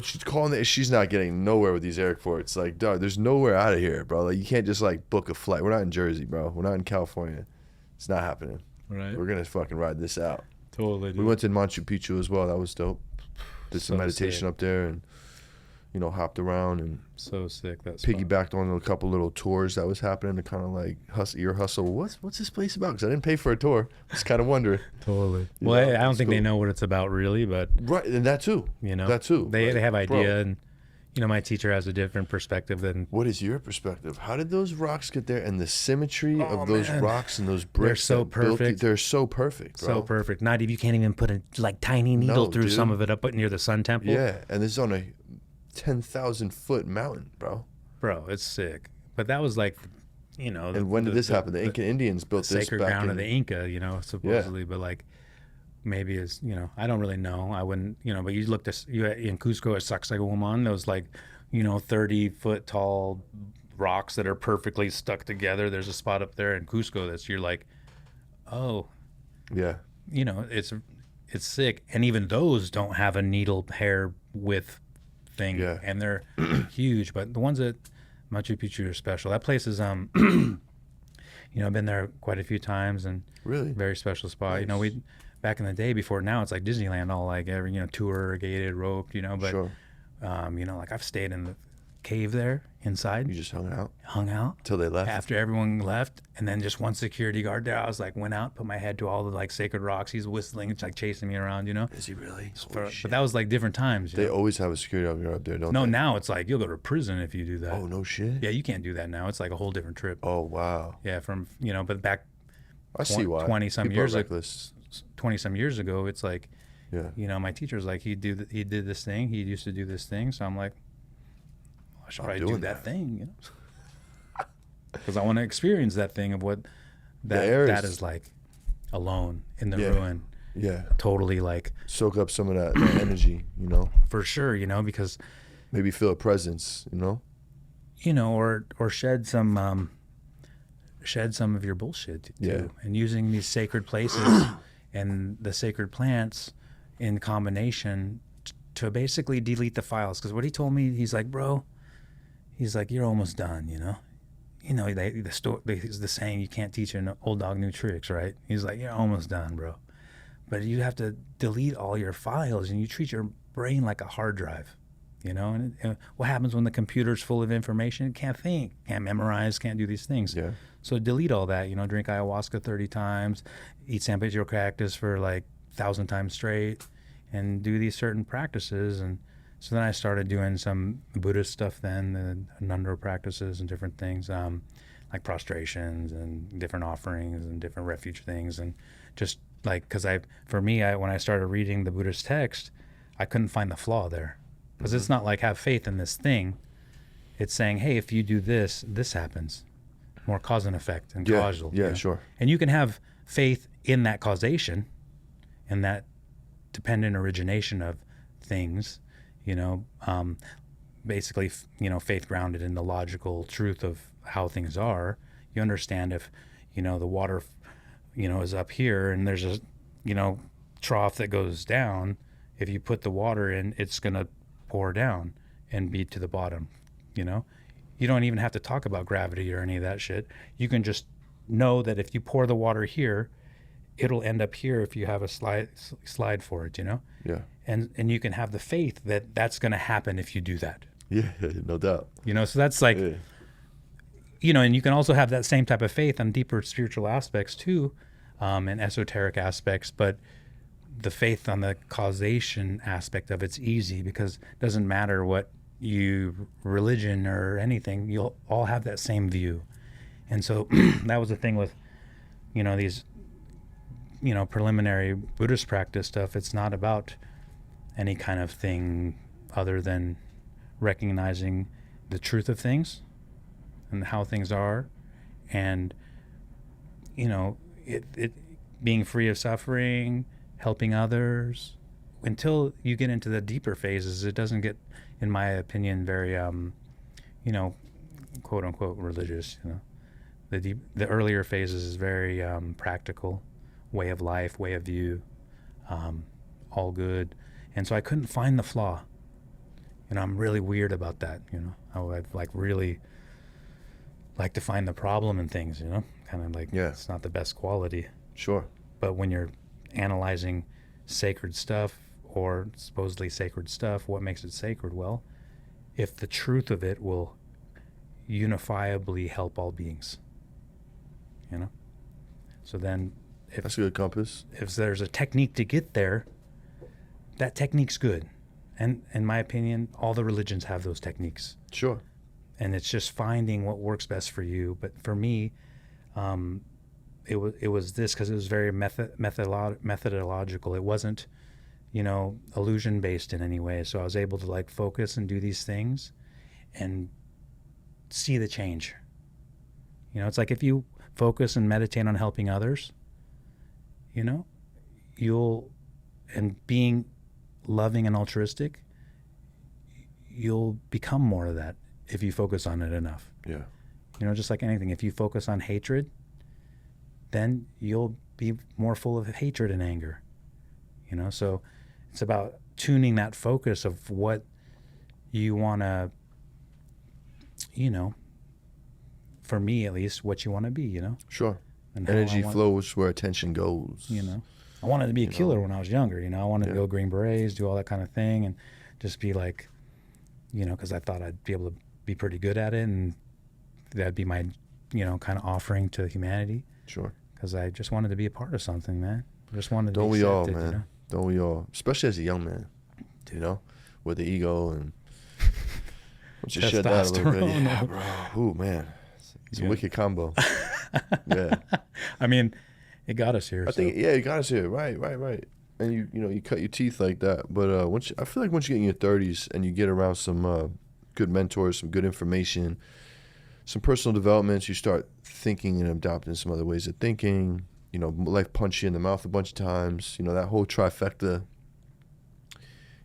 [SPEAKER 3] She's calling it. She's not getting nowhere with these airports. Like, dog, there's nowhere out of here, bro. Like, you can't just like book a flight. We're not in Jersey, bro. We're not in California. It's not happening.
[SPEAKER 4] Right.
[SPEAKER 3] We're gonna fucking ride this out.
[SPEAKER 4] Totally.
[SPEAKER 3] We went to Machu Picchu as well. That was dope. Did some
[SPEAKER 4] So
[SPEAKER 3] meditation
[SPEAKER 4] sick.
[SPEAKER 3] up there, and you know, hopped around and
[SPEAKER 4] So sick. That's
[SPEAKER 3] piggybacked on a couple little tours that was happening to kind of like ear hustle. What's this place about? Because I didn't pay for a tour. Just kind of wondering.
[SPEAKER 4] Totally.
[SPEAKER 3] You
[SPEAKER 4] Well,
[SPEAKER 3] know,
[SPEAKER 4] I don't
[SPEAKER 3] it's
[SPEAKER 4] think they
[SPEAKER 3] cool.
[SPEAKER 4] know what it's about really, but
[SPEAKER 3] Right, and that too.
[SPEAKER 4] you know,
[SPEAKER 3] That too.
[SPEAKER 4] They
[SPEAKER 3] Like,
[SPEAKER 4] have idea,
[SPEAKER 3] bro,
[SPEAKER 4] and you know, my teacher has a different perspective than
[SPEAKER 3] what is your perspective? How did those rocks get there, and the symmetry of those
[SPEAKER 4] man.
[SPEAKER 3] rocks and those bricks?
[SPEAKER 4] so
[SPEAKER 3] that built
[SPEAKER 4] perfect.
[SPEAKER 3] they're so perfect, bro.
[SPEAKER 4] so perfect. Not even you can't even put a like tiny needle
[SPEAKER 3] No,
[SPEAKER 4] through some
[SPEAKER 3] dude.
[SPEAKER 4] of it up near the Sun Temple.
[SPEAKER 3] Yeah, and this is on a 10,000-foot mountain, bro.
[SPEAKER 4] Bro, it's sick. But that was like, you know.
[SPEAKER 3] And when did this happen? The Incan Indians built this
[SPEAKER 4] sacred
[SPEAKER 3] back
[SPEAKER 4] ground
[SPEAKER 3] in
[SPEAKER 4] of the Inca, you know, supposedly, but like maybe it's, you know, I don't really know. I wouldn't, you know, but you looked at in Cusco at Sacsayhuaman, those like, you know, 30-foot tall rocks that are perfectly stuck together. There's a spot up there in Cusco that's you're like, oh,
[SPEAKER 3] Yeah,
[SPEAKER 4] you know, it's sick. And even those don't have a needle hair width thing,
[SPEAKER 3] Yeah.
[SPEAKER 4] and they're huge. But the ones at Machu Picchu are special. That place is you know, I've been there quite a few times, and
[SPEAKER 3] really.
[SPEAKER 4] very special spot. You know,
[SPEAKER 3] Nice.
[SPEAKER 4] we back in the day before now, it's like Disneyland, all like every, you know, tour gated, roped, you know. But
[SPEAKER 3] Sure.
[SPEAKER 4] you know, like I've stayed in the cave there inside,
[SPEAKER 3] You just hung out
[SPEAKER 4] hung out
[SPEAKER 3] till they left.
[SPEAKER 4] after everyone left, and then just one security guard there. I was like, went out, put my head to all the like sacred rocks. He's whistling, it's like chasing me around, you know.
[SPEAKER 3] Is he really?
[SPEAKER 4] But
[SPEAKER 3] Holy shit.
[SPEAKER 4] that was like different times. You
[SPEAKER 3] They
[SPEAKER 4] know?
[SPEAKER 3] always have a security officer up there, don't
[SPEAKER 4] No,
[SPEAKER 3] they?
[SPEAKER 4] now it's like you'll go to prison if you do that.
[SPEAKER 3] Oh, no shit?
[SPEAKER 4] Yeah, you can't do that now. It's like a whole different trip.
[SPEAKER 3] Oh, wow.
[SPEAKER 4] Yeah, from, you know, but back
[SPEAKER 3] I see why.
[SPEAKER 4] 20 some
[SPEAKER 3] People are
[SPEAKER 4] years ago,
[SPEAKER 3] reckless.
[SPEAKER 4] 20 some years ago, it's like,
[SPEAKER 3] Yeah.
[SPEAKER 4] you know, my teacher's like, he did this thing. He used to do this thing. So I'm like, I should
[SPEAKER 3] I'm
[SPEAKER 4] probably do
[SPEAKER 3] doing
[SPEAKER 4] that
[SPEAKER 3] that.
[SPEAKER 4] thing, you know, because I want to experience that thing of what
[SPEAKER 3] The air
[SPEAKER 4] that
[SPEAKER 3] is-
[SPEAKER 4] is like alone in the
[SPEAKER 3] Yeah.
[SPEAKER 4] ruin.
[SPEAKER 3] Yeah.
[SPEAKER 4] totally like
[SPEAKER 3] Soak up some of that energy, you know?
[SPEAKER 4] for sure, you know, because
[SPEAKER 3] Maybe feel a presence, you know?
[SPEAKER 4] or shed some of your bullshit too.
[SPEAKER 3] Yeah.
[SPEAKER 4] And using these sacred places and the sacred plants in combination to basically delete the files. Because what he told me, he's like, bro, he's like, you're almost done, you know? You know, the saying, you can't teach an old dog new tricks, right? He's like, you're almost done, bro. But you have to delete all your files, and you treat your brain like a hard drive, you know? And what happens when the computer's full of information? It can't think, can't memorize, can't do these things.
[SPEAKER 3] Yeah.
[SPEAKER 4] So delete all that, you know, drink ayahuasca 30 times, eat San Pedro cactus for like 1,000 times straight, and do these certain practices. And so then I started doing some Buddhist stuff then, the Nundro practices and different things, like prostrations and different offerings and different refuge things. And just like, because when I started reading the Buddhist text, I couldn't find the flaw there. Because it's not like have faith in this thing. It's saying, hey, if you do this, this happens. More cause and effect and causal.
[SPEAKER 3] Yeah,
[SPEAKER 4] you know?
[SPEAKER 3] sure.
[SPEAKER 4] And you can have faith in that causation and that dependent origination of things, you know, basically, you know, faith grounded in the logical truth of how things are. You understand if, you know, the water, you know, is up here and there's a, you know, trough that goes down. If you put the water in, it's going to pour down and be to the bottom, you know? You don't even have to talk about gravity or any of that shit. You can just know that if you pour the water here, it'll end up here if you have a slide for it, you know?
[SPEAKER 3] Yeah.
[SPEAKER 4] And you can have the faith that that's going to happen if you do that.
[SPEAKER 3] Yeah, no doubt.
[SPEAKER 4] You know, so that's like, you know, and you can also have that same type of faith on deeper spiritual aspects too, and esoteric aspects, but the faith on the causation aspect of it's easy because it doesn't matter what religion or anything, you'll all have that same view. And so that was the thing with, you know, these, you know, preliminary Buddhist practice stuff. It's not about any kind of thing other than recognizing the truth of things and how things are, and, you know, it being free of suffering, helping others. Until you get into the deeper phases, it doesn't get, in my opinion, very, you know, quote unquote religious. You know, the earlier phases is very practical, way of life, way of view, all good. And so I couldn't find the flaw. You know, I'm really weird about that. You know, I'd like really like to find the problem in things. You know, kind of like it's not the best quality.
[SPEAKER 3] Sure.
[SPEAKER 4] But when you're analyzing sacred stuff, or supposedly sacred stuff, what makes it sacred? Well, if the truth of it will unifiably help all beings, you know? So then
[SPEAKER 3] That's a good compass.
[SPEAKER 4] if there's a technique to get there, that technique's good. And in my opinion, all the religions have those techniques.
[SPEAKER 3] Sure.
[SPEAKER 4] And it's just finding what works best for you. But for me, it was this, because it was very methodological. It wasn't, you know, illusion based in any way. So I was able to like focus and do these things and see the change. You know, it's like if you focus and meditate on helping others, you know, and being loving and altruistic, you'll become more of that if you focus on it enough.
[SPEAKER 3] Yeah.
[SPEAKER 4] You know, just like anything, if you focus on hatred, then you'll be more full of hatred and anger. You know, so it's about tuning that focus of what you want to, you know, for me at least, what you want to be, you know?
[SPEAKER 3] Sure.
[SPEAKER 4] And
[SPEAKER 3] energy flows where attention goes.
[SPEAKER 4] You know, I wanted to be a killer when I was younger, you know, I wanted to go Green Berets, do all that kind of thing, and just be like, you know, because I thought I'd be able to be pretty good at it, and that'd be my, you know, kind of offering to humanity.
[SPEAKER 3] Sure.
[SPEAKER 4] Because I just wanted to be a part of something, man. I just wanted to
[SPEAKER 3] Don't
[SPEAKER 4] be
[SPEAKER 3] we all,
[SPEAKER 4] accepted,
[SPEAKER 3] man?
[SPEAKER 4] you know?
[SPEAKER 3] Don't we all? Especially as a young man, you know, with the ego and once you shed that a little bit, yeah, bro. Ooh, man, it's a wicked combo. Yeah.
[SPEAKER 4] I mean, it got us here.
[SPEAKER 3] I think, yeah, it got us here. Right. And you know, you cut your teeth like that. But I feel like once you get in your 30s and you get around some good mentors, some good information, some personal developments, you start thinking and adopting some other ways of thinking. you know, life punch you in the mouth a bunch of times, you know, that whole trifecta,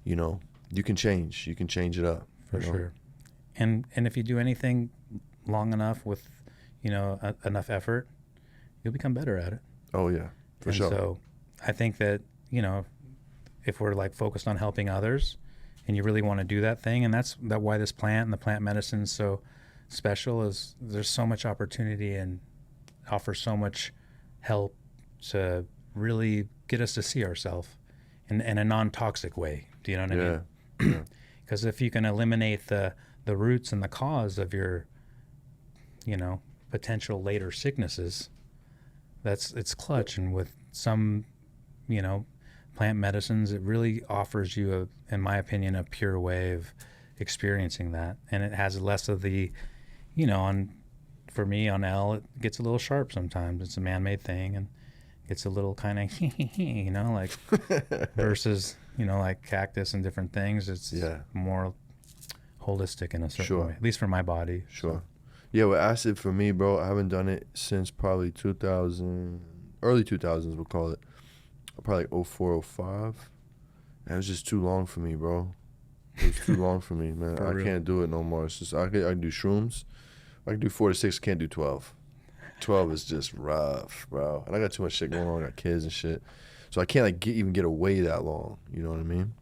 [SPEAKER 3] you know, you can change it up.
[SPEAKER 4] For sure. And if you do anything long enough with, you know, enough effort, you'll become better at it.
[SPEAKER 3] Oh yeah, for sure.
[SPEAKER 4] So I think that, you know, if we're like focused on helping others and you really want to do that thing, and that's why this plant and the plant medicine is so special, is there's so much opportunity and offers so much help to really get us to see ourselves in a non-toxic way. Do you know what I mean? Because if you can eliminate the roots and the cause of your, you know, potential later sicknesses, it's clutch. And with some, you know, plant medicines, it really offers you, in my opinion, a pure way of experiencing that. And it has less of the, you know, for me on L, it gets a little sharp sometimes. It's a man-made thing and gets a little kind of, you know, like versus, you know, like Cactus and different things. It's more holistic in a certain way, at least for my body.
[SPEAKER 3] Sure.
[SPEAKER 4] So.
[SPEAKER 3] Yeah, with acid for me, bro, I haven't done it since probably early 2000s, we'll call it. Probably like 04, 05. And it was just too long for me, bro. It was too long for me, man. I can't do it no more. It's just, I can do shrooms. I can do 4 to 6, can't do 12. 12 is just rough, bro. And I got too much shit going on. I got kids and shit. So I can't like even get away that long. You know what I mean?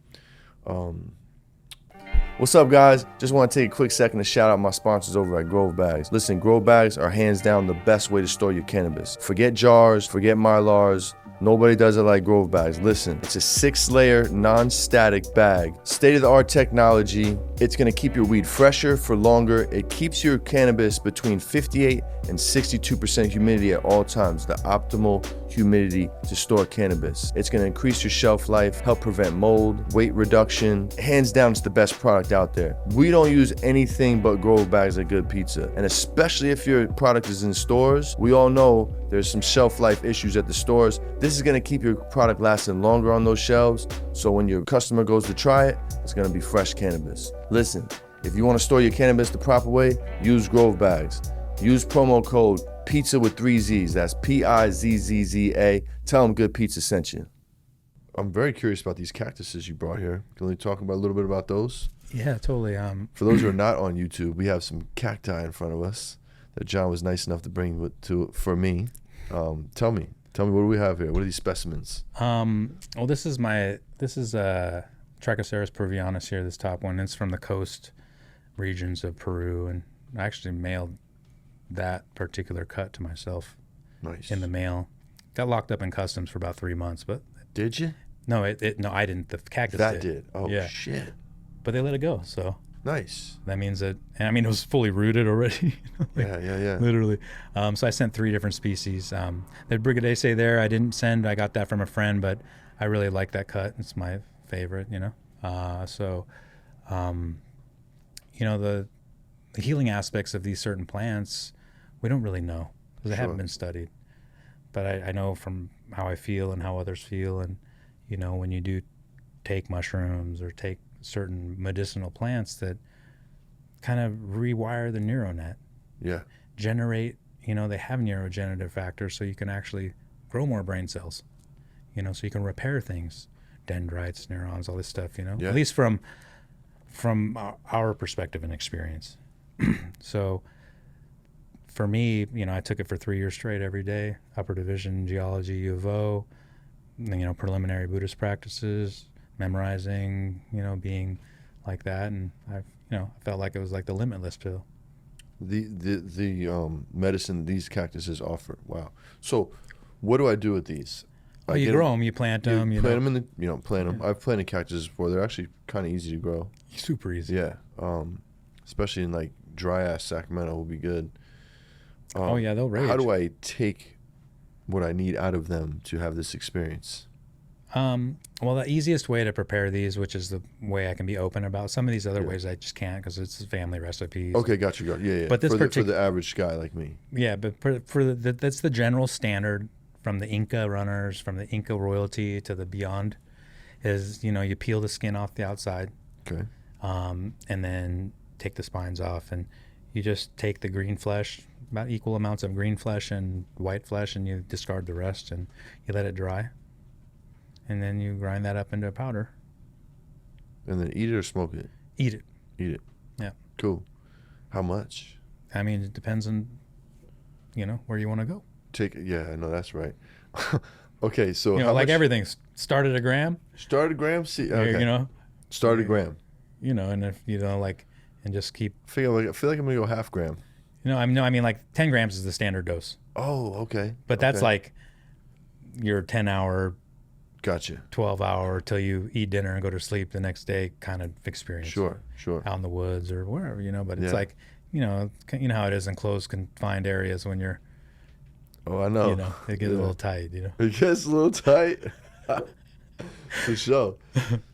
[SPEAKER 3] What's up, guys? Just want to take a quick second to shout out my sponsors over at Grove Bags. Listen, Grove Bags are hands down the best way to store your cannabis. Forget jars, forget mylars. Nobody does it like Grove Bags. Listen, it's a 6-layer, non-static bag. State-of-the-art technology. It's going to keep your weed fresher for longer. It keeps your cannabis between 58 and 62% humidity at all times, the optimal humidity to store cannabis. It's going to increase your shelf life, help prevent mold, weight reduction. Hands down, it's the best product out there. We don't use anything but Grove Bags at Good Pizza. And especially if your product is in stores, we all know there's some shelf life issues at the stores. This is going to keep your product lasting longer on those shelves. So when your customer goes to try it, it's going to be fresh cannabis. Listen, if you want to store your cannabis the proper way, use Grove Bags. Use promo code PIZZA with 3 Z's. That's PIZZZA. Tell them Good Pizza sent you. I'm very curious about these cactuses you brought here. Can we talk about a little bit about those?
[SPEAKER 4] Yeah, totally.
[SPEAKER 3] For those who are not on YouTube, we have some cacti in front of us that John was nice enough to bring for me. Tell me, what do we have here? What are these specimens?
[SPEAKER 4] Well, this is Trichoceros peruvianus here, this top one. It's from the coast regions of Peru, and I actually mailed that particular cut to myself.
[SPEAKER 3] Nice.
[SPEAKER 4] In the mail. Got locked up in customs for about 3 months, but
[SPEAKER 3] did you?
[SPEAKER 4] No, no, I didn't. The Cactus
[SPEAKER 3] did. Oh yeah. Shit.
[SPEAKER 4] But they let it go, so
[SPEAKER 3] nice.
[SPEAKER 4] That means that, I mean, it was fully rooted already.
[SPEAKER 3] Yeah.
[SPEAKER 4] Literally. So I sent 3 different species. The Brigadese there, I didn't send. I got that from a friend, but I really like that cut. It's my favorite, you know. You know, the healing aspects of these certain plants, we don't really know because they haven't been studied. But I know from how I feel and how others feel, and you know, when you do take mushrooms or take certain medicinal plants that kind of rewire the neural net, generate, you know, they have neurogenerative factors, so you can actually grow more brain cells, you know, so you can repair things, dendrites, neurons, all this stuff, you know, at least from our perspective and experience. So for me, you know, I took it for 3 years straight every day, upper division geology, U of O, you know, preliminary Buddhist practices, memorizing, you know, being like that. And I felt like it was like the limitless pill.
[SPEAKER 3] The medicine these cactuses offer. Wow. So what do I do with these?
[SPEAKER 4] Oh, you grow them, you plant them.
[SPEAKER 3] You plant them plant them. I've planted cactuses before. They're actually kind of easy to grow.
[SPEAKER 4] Super easy.
[SPEAKER 3] Yeah. Especially in like dry ass Sacramento will be good.
[SPEAKER 4] They'll rage.
[SPEAKER 3] How do I take what I need out of them to have this experience?
[SPEAKER 4] Well, the easiest way to prepare these, which is the way I can be open about, some of these other ways I just can't because it's family recipes.
[SPEAKER 3] Okay, got you. Yeah.
[SPEAKER 4] But this
[SPEAKER 3] for the average guy like me.
[SPEAKER 4] Yeah, but that's the general standard from the Inca runners, from the Inca royalty to the beyond, is, you know, you peel the skin off the outside.
[SPEAKER 3] Okay.
[SPEAKER 4] And then take the spines off, and you just take the green flesh, about equal amounts of green flesh and white flesh, and you discard the rest, and you let it dry, and then you grind that up into a powder.
[SPEAKER 3] And then eat it or smoke it?
[SPEAKER 4] Eat it.
[SPEAKER 3] Eat it.
[SPEAKER 4] Yeah.
[SPEAKER 3] Cool. How much?
[SPEAKER 4] I mean, it depends on, where you want to go.
[SPEAKER 3] Yeah, I know that's right. Okay, so
[SPEAKER 4] like much? Everything, start at a gram.
[SPEAKER 3] Start a gram? See, okay. Start a gram.
[SPEAKER 4] And if, and just keep.
[SPEAKER 3] I feel like I'm going to go half gram.
[SPEAKER 4] I mean, like 10 grams is the standard dose.
[SPEAKER 3] Oh, okay.
[SPEAKER 4] But that's like your 10-hour,
[SPEAKER 3] gotcha,
[SPEAKER 4] 12-hour till you eat dinner and go to sleep the next day kind of experience.
[SPEAKER 3] Sure.
[SPEAKER 4] Out in the woods or wherever, but it's like, how it is in closed, confined areas when you're.
[SPEAKER 3] Oh, I know.
[SPEAKER 4] It gets a little tight,
[SPEAKER 3] It gets a little tight. For sure.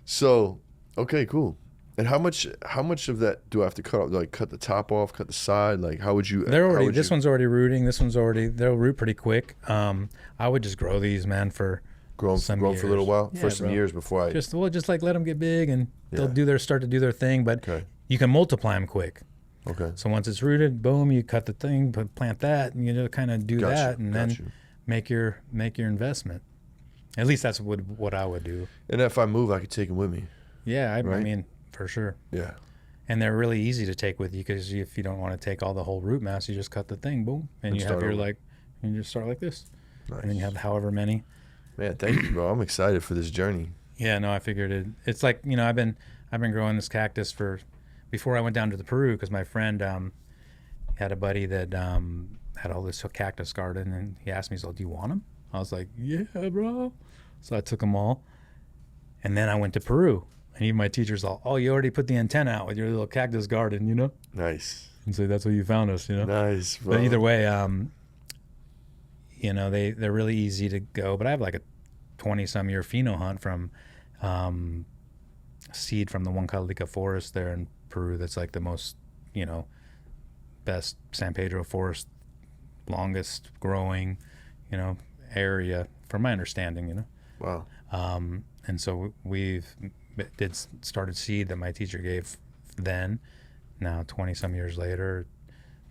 [SPEAKER 3] So, okay, cool. And how much of that do I have to cut off? Like cut the top off, cut the side? Like how would you?
[SPEAKER 4] This one's already rooting. They'll root pretty quick. I would just grow these, man, for
[SPEAKER 3] grow for a little while, for some years before I
[SPEAKER 4] just like let them get big and they'll start to do their thing. But you can multiply them quick.
[SPEAKER 3] Okay.
[SPEAKER 4] So once it's rooted, boom, you cut the thing, plant that, and kind of do that, and then make your investment. At least that's what I would do.
[SPEAKER 3] And if I move, I could take them with me.
[SPEAKER 4] Yeah, I mean, for sure.
[SPEAKER 3] Yeah.
[SPEAKER 4] And they're really easy to take with you because if you don't want to take all the whole root mass, you just cut the thing, boom, and you have your you just start like this. Nice. And then you have however many.
[SPEAKER 3] Man, thank you, bro. I'm excited for this journey.
[SPEAKER 4] Yeah, no, I figured it's like I've been growing this cactus before I went down to the Peru because my friend had a buddy that had all this cactus garden, and he asked me, "So, do you want them?" I was like, "Yeah, bro." So I took them all, and then I went to Peru. And even my teacher's all, "Oh, you already put the antenna out with your little cactus garden,
[SPEAKER 3] Nice.
[SPEAKER 4] And so that's where you found us,
[SPEAKER 3] Nice, bro.
[SPEAKER 4] But either way, they're really easy to go. But I have like a 20-some year pheno hunt from seed from the Huancavelica forest there in Peru. That's like the most, best San Pedro forest, longest growing, area from my understanding,
[SPEAKER 3] Wow.
[SPEAKER 4] And so we've started seed that my teacher gave then. Now 20-some years later,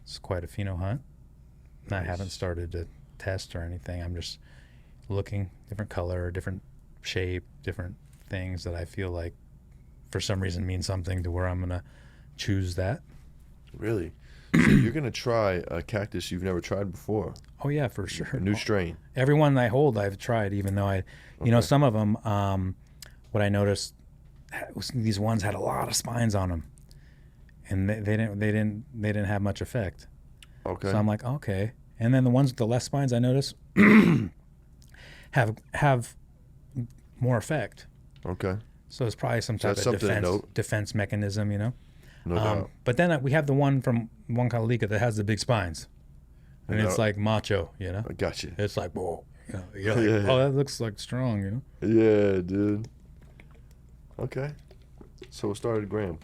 [SPEAKER 4] it's quite a pheno hunt. Nice. I haven't started to test or anything. I'm just looking, different color, different shape, different things that I feel like for some reason mean something to where I'm going to choose that.
[SPEAKER 3] Really? So you're going to try a cactus you've never tried before?
[SPEAKER 4] Oh, yeah, for sure.
[SPEAKER 3] A new strain?
[SPEAKER 4] Everyone I hold, I've tried, even though some of them, what I noticed, these ones had a lot of spines on them, and they didn't have much effect.
[SPEAKER 3] Okay.
[SPEAKER 4] So I'm like, okay. And then the ones with the less spines, I notice have more effect.
[SPEAKER 3] Okay.
[SPEAKER 4] So it's probably some type of defense mechanism,
[SPEAKER 3] No doubt.
[SPEAKER 4] But then we have the one from Huancavelica that has the big spines, and it's like macho,
[SPEAKER 3] I got you.
[SPEAKER 4] It's like, whoa, you're like, oh, that looks like strong,
[SPEAKER 3] Yeah, dude. Okay. So we'll start at a gram.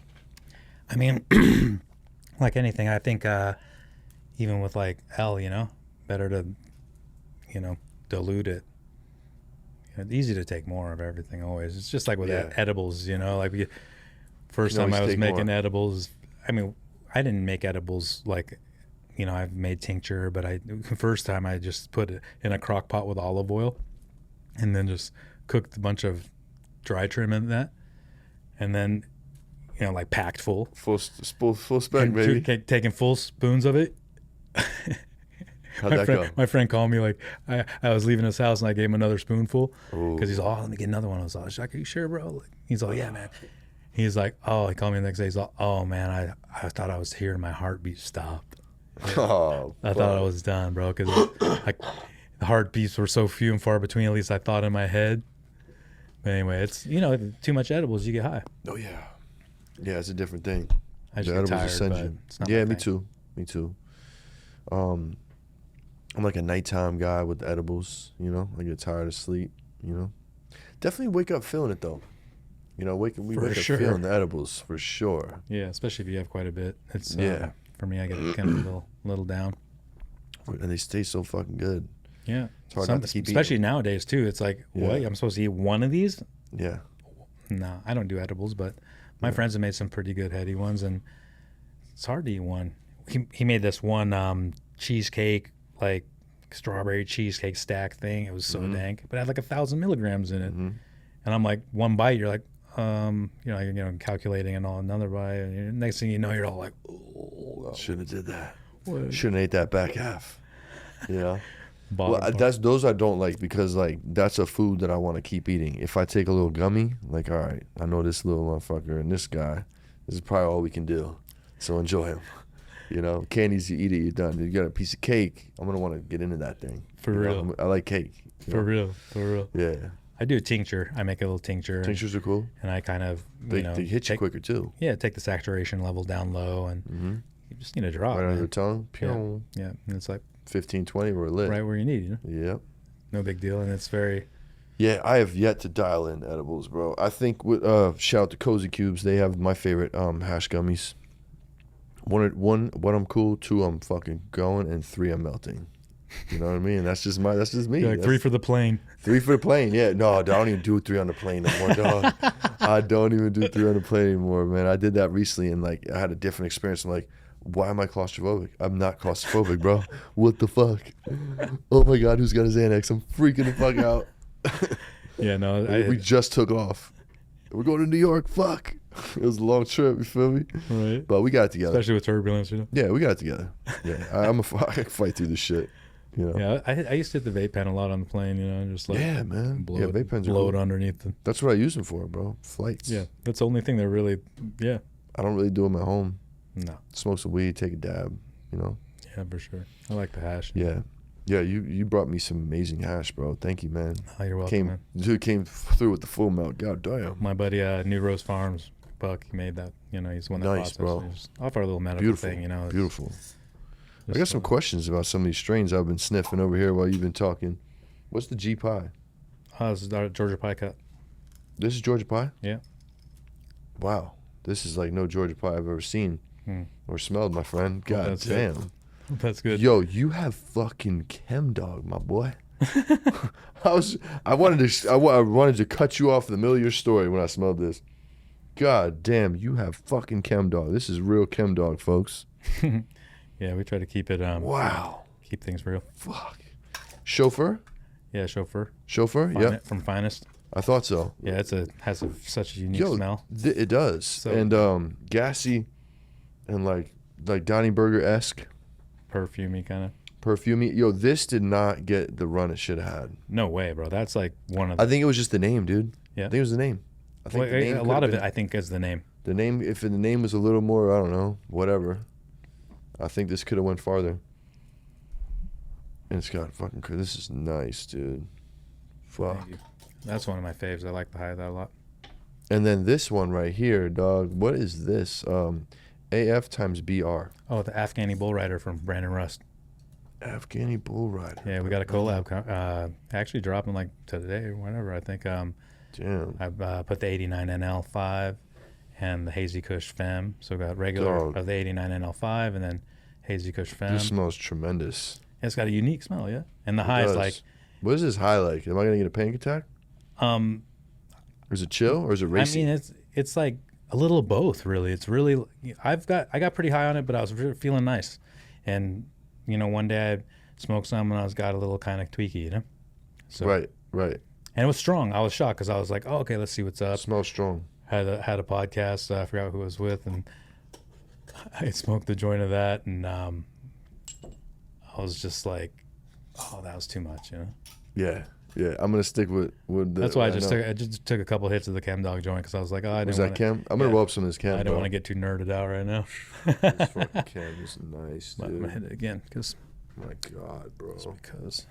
[SPEAKER 4] I mean, like anything, I think even with like L, better to, dilute it. It's easy to take more of everything always. It's just like with edibles, like first time I was making edibles. I mean, I didn't make edibles like, I've made tincture, but first time I just put it in a crock pot with olive oil and then just cooked a bunch of dry trim in that. And then, like packed full.
[SPEAKER 3] Full spec, baby.
[SPEAKER 4] Taking full spoons of it.
[SPEAKER 3] How'd that go?
[SPEAKER 4] My friend called me like, I was leaving his house and I gave him another spoonful. Because he's all, let me get another one. I was like, are you sure, bro? Like, he's all, yeah, man. He's like, he called me the next day. He's like, oh, man, I thought I was hearing my heartbeat stop.
[SPEAKER 3] Oh,
[SPEAKER 4] I thought I was done, bro. Because the heartbeats were so few and far between, at least I thought in my head. But anyway, it's, too much edibles, you get high.
[SPEAKER 3] Oh, yeah. Yeah, it's a different thing.
[SPEAKER 4] I just get tired, but it's not
[SPEAKER 3] yeah, me too. I'm like a nighttime guy with edibles, I get tired of sleep, Definitely wake up feeling it, though. We wake up feeling the edibles, for sure.
[SPEAKER 4] Yeah, especially if you have quite a bit. It's for me, I get kind of a little down.
[SPEAKER 3] And they stay so fucking good.
[SPEAKER 4] Yeah.
[SPEAKER 3] It's hard not to keep
[SPEAKER 4] especially
[SPEAKER 3] eating.
[SPEAKER 4] Nowadays, too. It's like, what? I'm supposed to eat one of these?
[SPEAKER 3] Yeah.
[SPEAKER 4] No, I don't do edibles, but my friends have made some pretty good heady ones, and it's hard to eat one. He made this one cheesecake, like strawberry cheesecake stack thing. It was so dank, but it had like 1,000 milligrams in it. And I'm like, one bite, you're like, you're calculating and all, another bite, and next thing you know, you're all like, oh,
[SPEAKER 3] Shouldn't have did that.
[SPEAKER 4] what?
[SPEAKER 3] Shouldn't have ate that back half. Well,
[SPEAKER 4] Bottom
[SPEAKER 3] those I don't like, because like that's a food that I want to keep eating. If I take a little gummy, like, all right, I know this little motherfucker and this guy, this is probably all we can do. So enjoy him. Candies, you eat it, you're done. You got a piece of cake, I'm gonna want to get into that thing.
[SPEAKER 4] For real.
[SPEAKER 3] I like cake.
[SPEAKER 4] For real.
[SPEAKER 3] Yeah.
[SPEAKER 4] I do a tincture. I make a little tincture.
[SPEAKER 3] Tinctures are cool.
[SPEAKER 4] And I kind of,
[SPEAKER 3] They hit you quicker too.
[SPEAKER 4] Yeah, take the saturation level down low, and you just need a drop.
[SPEAKER 3] Right
[SPEAKER 4] man.
[SPEAKER 3] under the tongue.
[SPEAKER 4] Yeah, and it's like
[SPEAKER 3] 15, 20, we're lit.
[SPEAKER 4] right where you need.
[SPEAKER 3] Yep.
[SPEAKER 4] No big deal, and it's very.
[SPEAKER 3] Yeah, I have yet to dial in edibles, bro. I think with shout out to Cozy Cubes. They have my favorite hash gummies. One, I'm cool. 2, I'm fucking going, and 3, I'm melting. You know what I mean? That's just me.
[SPEAKER 4] You're like 3 for the plane.
[SPEAKER 3] 3 for the plane. Yeah, no, I don't even do 3 on the plane anymore, dog. I don't even do 3 on the plane anymore, man. I did that recently, and like I had a different experience. I'm like, why am I claustrophobic? I'm not claustrophobic, bro. What the fuck? Oh my God, who's got his Xanax? I'm freaking the fuck out.
[SPEAKER 4] Yeah, no.
[SPEAKER 3] We just took off. We're going to New York. Fuck. It was a long trip. You feel me?
[SPEAKER 4] Right.
[SPEAKER 3] But we got it together.
[SPEAKER 4] Especially with turbulence,
[SPEAKER 3] Yeah, we got it together. Yeah, I can fight through this shit.
[SPEAKER 4] Yeah, I used to hit the vape pen a lot on the plane. Just like
[SPEAKER 3] man.
[SPEAKER 4] blow
[SPEAKER 3] Vape pens are
[SPEAKER 4] blow
[SPEAKER 3] cool.
[SPEAKER 4] it underneath.
[SPEAKER 3] That's what I use them for, bro. Flights.
[SPEAKER 4] Yeah, that's the only thing that really. Yeah.
[SPEAKER 3] I don't really do them at home.
[SPEAKER 4] No.
[SPEAKER 3] Smoke some weed, take a dab.
[SPEAKER 4] Yeah, for sure. I like the hash.
[SPEAKER 3] Yeah. You brought me some amazing hash, bro. Thank you, man.
[SPEAKER 4] Oh, you're welcome, man.
[SPEAKER 3] Dude came through with the full melt. God damn.
[SPEAKER 4] My buddy, New Rose Farms, Buck, he made that. He's the one that
[SPEAKER 3] Nice,
[SPEAKER 4] processed
[SPEAKER 3] bro.
[SPEAKER 4] it. Just off our little medical
[SPEAKER 3] Beautiful.
[SPEAKER 4] thing, it's
[SPEAKER 3] Beautiful. I
[SPEAKER 4] just
[SPEAKER 3] got some questions about some of these strains I've been sniffing over here while you've been talking. What's the G pie?
[SPEAKER 4] This is our Georgia pie cut.
[SPEAKER 3] This is Georgia pie?
[SPEAKER 4] Yeah.
[SPEAKER 3] Wow. This is like no Georgia pie I've ever seen or smelled, my friend. God
[SPEAKER 4] that's
[SPEAKER 3] damn.
[SPEAKER 4] good. That's good.
[SPEAKER 3] Yo, you have fucking Chem Dog, my boy. I wanted to cut you off in the middle of your story when I smelled this. God damn, you have fucking Chem Dog. This is real Chem Dog, folks.
[SPEAKER 4] Yeah, we try to keep it.
[SPEAKER 3] Wow.
[SPEAKER 4] Keep things real.
[SPEAKER 3] Fuck. Chauffeur?
[SPEAKER 4] Yeah, chauffeur.
[SPEAKER 3] Chauffeur? Yeah.
[SPEAKER 4] From Finest.
[SPEAKER 3] I thought so.
[SPEAKER 4] Yeah, has such a unique smell.
[SPEAKER 3] It does.
[SPEAKER 4] So,
[SPEAKER 3] and gassy and like Donnie Burger-esque.
[SPEAKER 4] Perfumey kind of.
[SPEAKER 3] Perfumey. Yo, this did not get the run it should have had.
[SPEAKER 4] No way, bro. That's like one of the.
[SPEAKER 3] I think it was just the name, dude.
[SPEAKER 4] Yeah.
[SPEAKER 3] I think it was the name. I think the name
[SPEAKER 4] a lot of it, I think, is the name.
[SPEAKER 3] The name, if the name was a little more, I don't know, whatever. I think this could have went farther. And it's got fucking, this is nice, dude. Fuck.
[SPEAKER 4] That's one of my faves. I like the high of that a lot.
[SPEAKER 3] And then this one right here, dog. What is this? AF times BR.
[SPEAKER 4] Oh, the Afghani Bull Rider from Brandon Rust.
[SPEAKER 3] Afghani Bull Rider.
[SPEAKER 4] Yeah, we got a collab. Actually dropping like today or whatever. I think.
[SPEAKER 3] Damn.
[SPEAKER 4] I put the 89 NL5 and the Hazy Kush Femme. So we got regular of the 89 NL5 and then Hazy Kush Femme.
[SPEAKER 3] This smells tremendous.
[SPEAKER 4] It's got a unique smell, yeah. And the high is like.
[SPEAKER 3] What is this high like? Am I gonna get a panic attack? Or is it chill or is it racy?
[SPEAKER 4] I mean, it's like a little of both, really. It's really I got pretty high on it, but I was feeling nice, and one day I smoked some and I got a little kind of tweaky, So
[SPEAKER 3] Right.
[SPEAKER 4] And it was strong. I was shocked because I was like, oh, okay, let's see what's up.
[SPEAKER 3] Smells strong.
[SPEAKER 4] Had a podcast. I forgot who I was with, and I smoked the joint of that, and I was just like, oh, that was too much,
[SPEAKER 3] Yeah. I'm gonna stick with the.
[SPEAKER 4] That's why I just took a couple hits of the Chem Dog joint because I was like, oh, I didn't.
[SPEAKER 3] Was that Chem? I'm gonna roll up some of this Chem.
[SPEAKER 4] I don't want to get too nerded out right now.
[SPEAKER 3] This fucking Chem is nice, dude.
[SPEAKER 4] I'm gonna hit it again because.
[SPEAKER 3] My God, bro.
[SPEAKER 4] Because.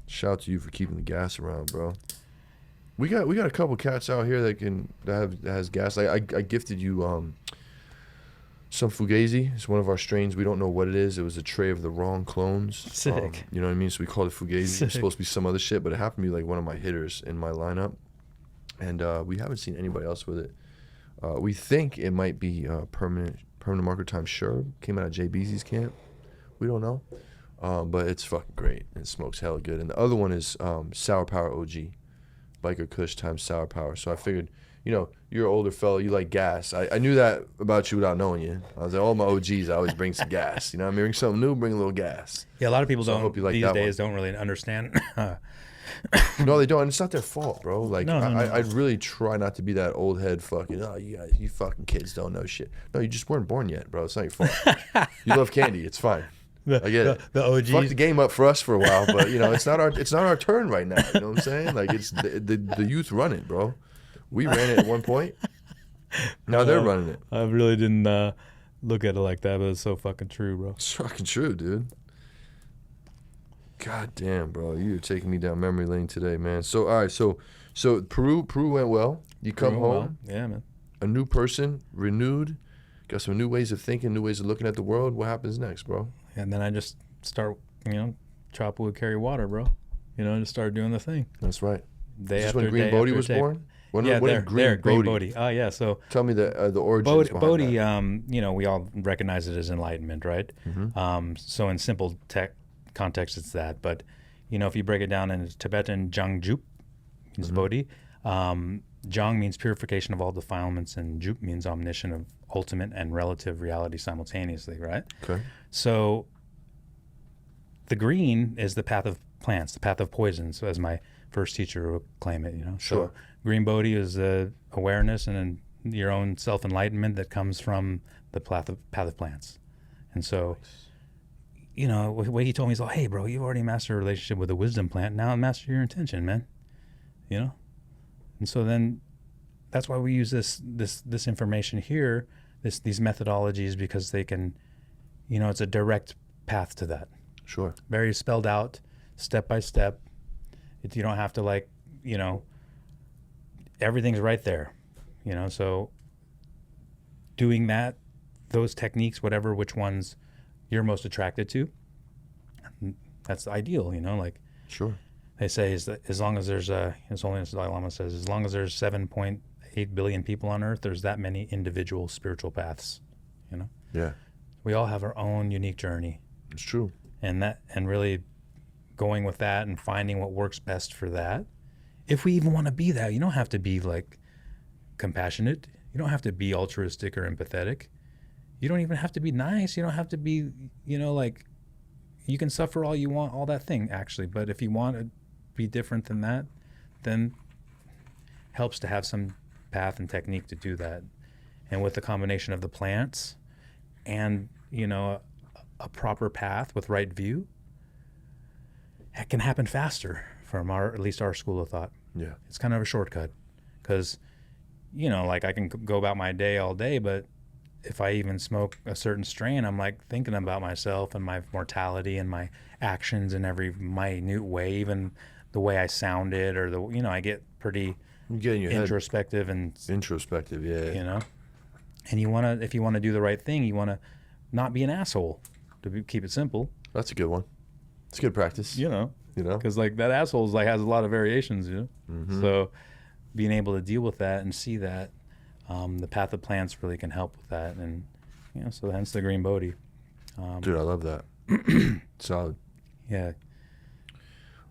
[SPEAKER 3] Shout out to you for keeping the gas around, bro. We got a couple cats out here that has gas. I gifted you some Fugazi. It's one of our strains. We don't know what it is. It was a tray of the wrong clones.
[SPEAKER 4] Sick.
[SPEAKER 3] You know what I mean? So we called it Fugazi. It's supposed to be some other shit, but it happened to be like one of my hitters in my lineup. And we haven't seen anybody else with it. We think it might be permanent marker times sure. Came out of Jay Beezy's camp. We don't know. But it's fucking great. It smokes hella good. And the other one is Sour Power OG. Biker Kush times Sour Power. So I figured, you know, you're an older fella, you like gas. I knew that about you without knowing you. I was like, all my OGs, I always bring some gas. You know what I mean? Bring something new, bring a little gas.
[SPEAKER 4] Yeah, a lot of people
[SPEAKER 3] So I
[SPEAKER 4] don't,
[SPEAKER 3] hope you like
[SPEAKER 4] these
[SPEAKER 3] that
[SPEAKER 4] days, don't really understand.
[SPEAKER 3] No, they don't. And it's not their fault, bro. Like,
[SPEAKER 4] No.
[SPEAKER 3] I really try not to be that old head fucking, oh, you fucking kids don't know shit. No, you just weren't born yet, bro. It's not your fault. You love candy. It's fine. I get it.
[SPEAKER 4] The OGs.
[SPEAKER 3] Fuck the game up for us for a while, but, you know, it's not our turn right now. You know what I'm saying? Like, it's the youth run it, bro. We ran it at one point. Now they're running it.
[SPEAKER 4] I really didn't look at it like that, but it's so fucking true, bro.
[SPEAKER 3] It's fucking true, dude. God damn, bro. You're taking me down memory lane today, man. So, all right. So Peru went well. You come home.
[SPEAKER 4] Well, yeah, man.
[SPEAKER 3] A new person, renewed. Got some new ways of thinking, new ways of looking at the world. What happens next, bro?
[SPEAKER 4] And then I just start, chop wood, carry water, bro. Just start doing the thing.
[SPEAKER 3] That's right.
[SPEAKER 4] Day
[SPEAKER 3] Is this
[SPEAKER 4] after
[SPEAKER 3] when Green
[SPEAKER 4] day
[SPEAKER 3] Bodhi
[SPEAKER 4] after
[SPEAKER 3] was
[SPEAKER 4] day.
[SPEAKER 3] born? When
[SPEAKER 4] Green
[SPEAKER 3] Bodhi?
[SPEAKER 4] Bodhi. Oh, yeah. So
[SPEAKER 3] Tell me the origins
[SPEAKER 4] Bodhi,
[SPEAKER 3] behind that.
[SPEAKER 4] we all recognize it as enlightenment, right?
[SPEAKER 3] Mm-hmm.
[SPEAKER 4] So in simple tech context, it's that. But, if you break it down in Tibetan, Jangjup is Bodhi. Jang means purification of all defilements, and Jup means omniscient of ultimate and relative reality simultaneously, right?
[SPEAKER 3] Okay.
[SPEAKER 4] So the green is the path of plants, the path of poisons, as my first teacher would claim it,
[SPEAKER 3] Sure.
[SPEAKER 4] So Green Bodhi is the awareness and your own self-enlightenment that comes from the path of plants. And so, the way he told me is, oh, hey, bro, you've already mastered a relationship with a wisdom plant. Now master your intention, man. And so then that's why we use this information here, these methodologies, because they can, it's a direct path to that.
[SPEAKER 3] Sure.
[SPEAKER 4] Very spelled out, step by step. You don't have to everything's right there, so doing those techniques, which ones you're most attracted to, that's ideal,
[SPEAKER 3] Sure.
[SPEAKER 4] They say is that as long as there's His Holiness the Dalai Lama says, as long as there's 7.8 billion people on earth, there's that many individual spiritual paths,
[SPEAKER 3] Yeah.
[SPEAKER 4] We all have our own unique journey.
[SPEAKER 3] It's true.
[SPEAKER 4] And really going with that and finding what works best for that. If we even want to be that, you don't have to be compassionate. You don't have to be altruistic or empathetic. You don't even have to be nice. You don't have to be, you can suffer all you want, all that thing actually. But if you want to be different than that, then helps to have some path and technique to do that. And with the combination of the plants and, a proper path with right view, it can happen faster from at least our school of thought.
[SPEAKER 3] Yeah.
[SPEAKER 4] It's kind of a shortcut because, I can go about my day all day, but if I even smoke a certain strain, I'm thinking about myself and my mortality and my actions in every minute way, even the way I sounded or I get pretty
[SPEAKER 3] You get in your
[SPEAKER 4] introspective
[SPEAKER 3] head.
[SPEAKER 4] and
[SPEAKER 3] Introspective, yeah.
[SPEAKER 4] And if you want to do the right thing, you want to not be an asshole, keep it simple.
[SPEAKER 3] That's a good one. It's good practice.
[SPEAKER 4] Because that asshole has a lot of variations,
[SPEAKER 3] Mm-hmm.
[SPEAKER 4] So being able to deal with that and see that, the path of plants really can help with that, and so hence the Green Bodhi.
[SPEAKER 3] Dude, I love that. Solid.
[SPEAKER 4] Yeah.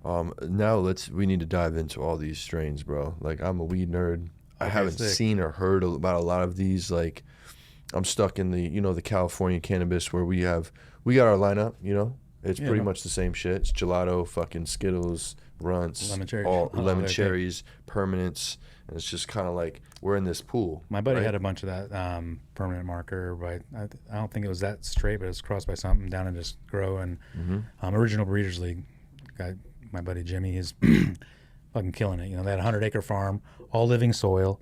[SPEAKER 3] Now we need to dive into all these strains, bro. I'm a weed nerd. I haven't seen or heard about a lot of these. I'm stuck in the California cannabis where we got our lineup. It's pretty much the same shit. It's gelato, fucking Skittles, runts,
[SPEAKER 4] Lemon cherries.
[SPEAKER 3] all lemon
[SPEAKER 4] okay.
[SPEAKER 3] cherries, permanents, and it's just kind of we're in this pool.
[SPEAKER 4] My buddy
[SPEAKER 3] right?
[SPEAKER 4] had a bunch of that permanent marker, but I don't think it was that straight, but it was crossed by something down in this grow. And Original Breeders League, my buddy Jimmy, he's fucking killing it. They had a 100-acre farm, all living soil.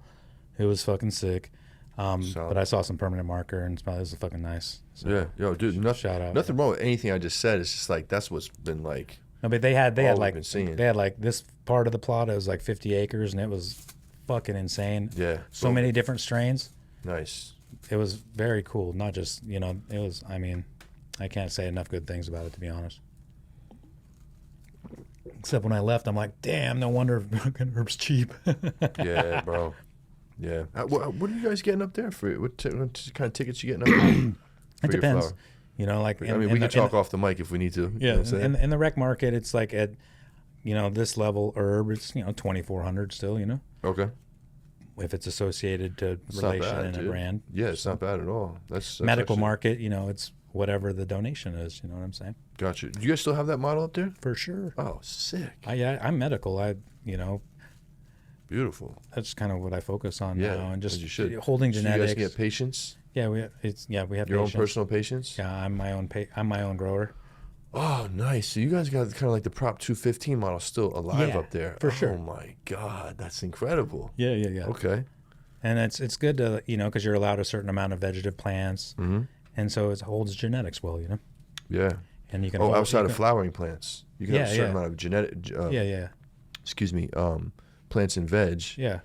[SPEAKER 4] It was fucking sick. But I saw some permanent marker and it was fucking nice. So,
[SPEAKER 3] yeah, yo, dude,
[SPEAKER 4] shout out.
[SPEAKER 3] Nothing wrong with anything I just said. It's just that's what's been
[SPEAKER 4] No, but they had
[SPEAKER 3] seeing.
[SPEAKER 4] this part of the plot. It was 50 acres and it was fucking insane.
[SPEAKER 3] Yeah.
[SPEAKER 4] So many different strains.
[SPEAKER 3] Nice.
[SPEAKER 4] It was very cool. Not just it was. I mean, I can't say enough good things about it, to be honest. Except when I left, I'm like, damn, no wonder fucking herb's cheap.
[SPEAKER 3] Yeah, bro. Yeah. What are you guys getting up there for? What kind of tickets you getting up there?
[SPEAKER 4] It depends. We
[SPEAKER 3] can talk off the mic if we need to.
[SPEAKER 4] Yeah. In the rec market, it's at, this level herb, it's, 2,400 still,
[SPEAKER 3] Okay.
[SPEAKER 4] if it's associated to
[SPEAKER 3] It's not
[SPEAKER 4] relation
[SPEAKER 3] bad,
[SPEAKER 4] in a
[SPEAKER 3] dude.
[SPEAKER 4] brand.
[SPEAKER 3] Yeah, it's not bad at all. That's
[SPEAKER 4] Medical
[SPEAKER 3] actually,
[SPEAKER 4] market, it's whatever the donation is. You know what I'm saying?
[SPEAKER 3] Gotcha. Do you guys still have that model up there?
[SPEAKER 4] For sure.
[SPEAKER 3] Oh, sick.
[SPEAKER 4] I'm medical.
[SPEAKER 3] Beautiful.
[SPEAKER 4] That's kind of what I focus on
[SPEAKER 3] Yeah,
[SPEAKER 4] now, and
[SPEAKER 3] as
[SPEAKER 4] just
[SPEAKER 3] you should.
[SPEAKER 4] holding
[SPEAKER 3] So
[SPEAKER 4] genetics.
[SPEAKER 3] you guys get patients?
[SPEAKER 4] Yeah, we have
[SPEAKER 3] Your own
[SPEAKER 4] patients.
[SPEAKER 3] personal patients?
[SPEAKER 4] Yeah, I'm my own grower.
[SPEAKER 3] Oh, nice. So you guys got kind of like the Prop 215 model still alive
[SPEAKER 4] Yeah,
[SPEAKER 3] up there.
[SPEAKER 4] for sure.
[SPEAKER 3] Oh my God, that's incredible.
[SPEAKER 4] Yeah.
[SPEAKER 3] Okay.
[SPEAKER 4] And it's good to because you're allowed a certain amount of vegetative plants, and so it holds genetics well.
[SPEAKER 3] Yeah.
[SPEAKER 4] And you can
[SPEAKER 3] outside of flowering plants, you can have a certain
[SPEAKER 4] Yeah.
[SPEAKER 3] amount of genetic.
[SPEAKER 4] yeah.
[SPEAKER 3] Plants and veg.
[SPEAKER 4] Yeah,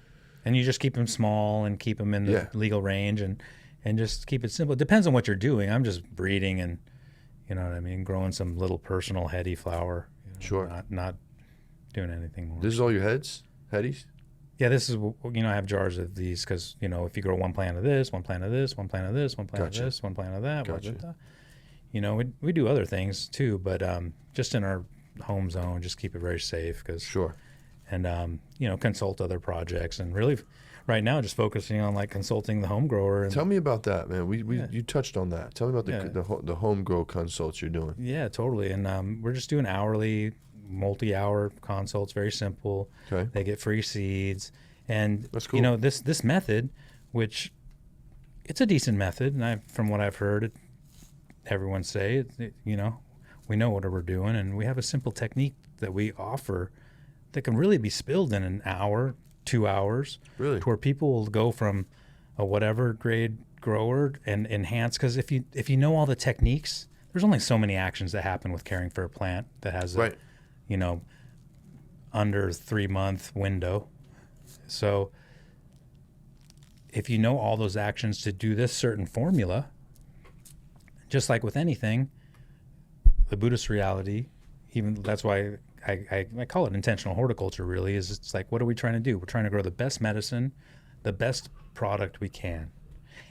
[SPEAKER 4] and you just keep them small and keep them in the legal range and just keep it simple. It depends on what you're doing. I'm just breeding and growing some little personal heady flower.
[SPEAKER 3] Sure.
[SPEAKER 4] Not doing anything more.
[SPEAKER 3] This is all your headies?
[SPEAKER 4] Yeah, this is I have jars of these because if you grow one plant of this, one plant of this, one plant of this, one plant
[SPEAKER 3] Gotcha.
[SPEAKER 4] of this, one plant of that,
[SPEAKER 3] Gotcha.
[SPEAKER 4] we do other things too, but just in our home zone, just keep it very safe because
[SPEAKER 3] Sure.
[SPEAKER 4] and consult other projects and really right now just focusing on like consulting the home grower. And
[SPEAKER 3] Tell me about that, man. You touched on that. Tell me about the home grow consults you're doing.
[SPEAKER 4] Yeah, totally. And we're just doing hourly, multi-hour consults, very simple.
[SPEAKER 3] Okay.
[SPEAKER 4] They get free seeds. And
[SPEAKER 3] That's cool.
[SPEAKER 4] This method, which it's a decent method, and from what I've heard everyone say, we know what we're doing, and we have a simple technique that we offer that can really be spilled in an hour, 2 hours.
[SPEAKER 3] Really?
[SPEAKER 4] To where people will go from a whatever grade grower and enhance, because if you know all the techniques, there's only so many actions that happen with caring for a plant that has
[SPEAKER 3] Right.
[SPEAKER 4] under 3 month window. So if you know all those actions to do this certain formula, just like with anything, the Buddhist reality, even that's why I call it intentional horticulture, really, is it's like, what are we trying to do? We're trying to grow the best medicine, the best product we can.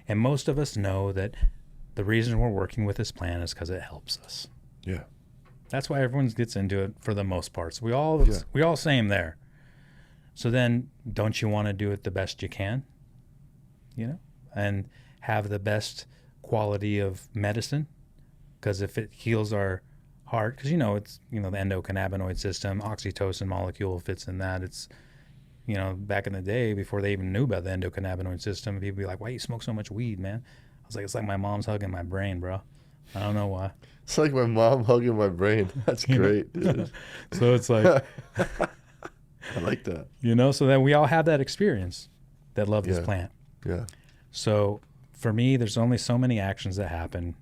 [SPEAKER 4] And most of us know that the reason we're working with this plant is because it helps us.
[SPEAKER 3] Yeah.
[SPEAKER 4] That's why everyone gets into it for the most part. So we all same there. So then don't you want to do it the best you can? And have the best quality of medicine? Because if it heals our heart, because it's the endocannabinoid system, oxytocin molecule fits in that. It's back in the day before they even knew about the endocannabinoid system, people be like, why you smoke so much weed, man? I was like, it's like my mom's hugging my brain, bro. I don't know why.
[SPEAKER 3] It's like my mom hugging my brain. That's great, dude.
[SPEAKER 4] So it's like
[SPEAKER 3] I like that.
[SPEAKER 4] so that we all have that experience that love this plant.
[SPEAKER 3] Yeah.
[SPEAKER 4] So for me, there's only so many actions that happen.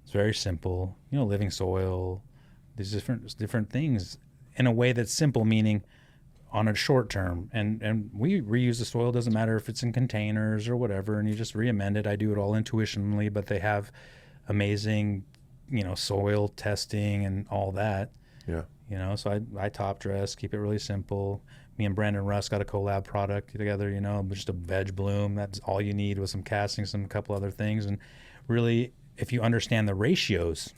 [SPEAKER 4] It's very simple, living soil, these different things in a way that's simple, meaning on a short term. And we reuse the soil. Doesn't matter if it's in containers or whatever, and you just re-amend it. I do it all intuitionally, but they have amazing, soil testing and all that.
[SPEAKER 3] Yeah.
[SPEAKER 4] So I top dress, keep it really simple. Me and Brandon Russ got a collab product together, just a veg bloom. That's all you need with some castings, some couple other things. And really, if you understand the ratios.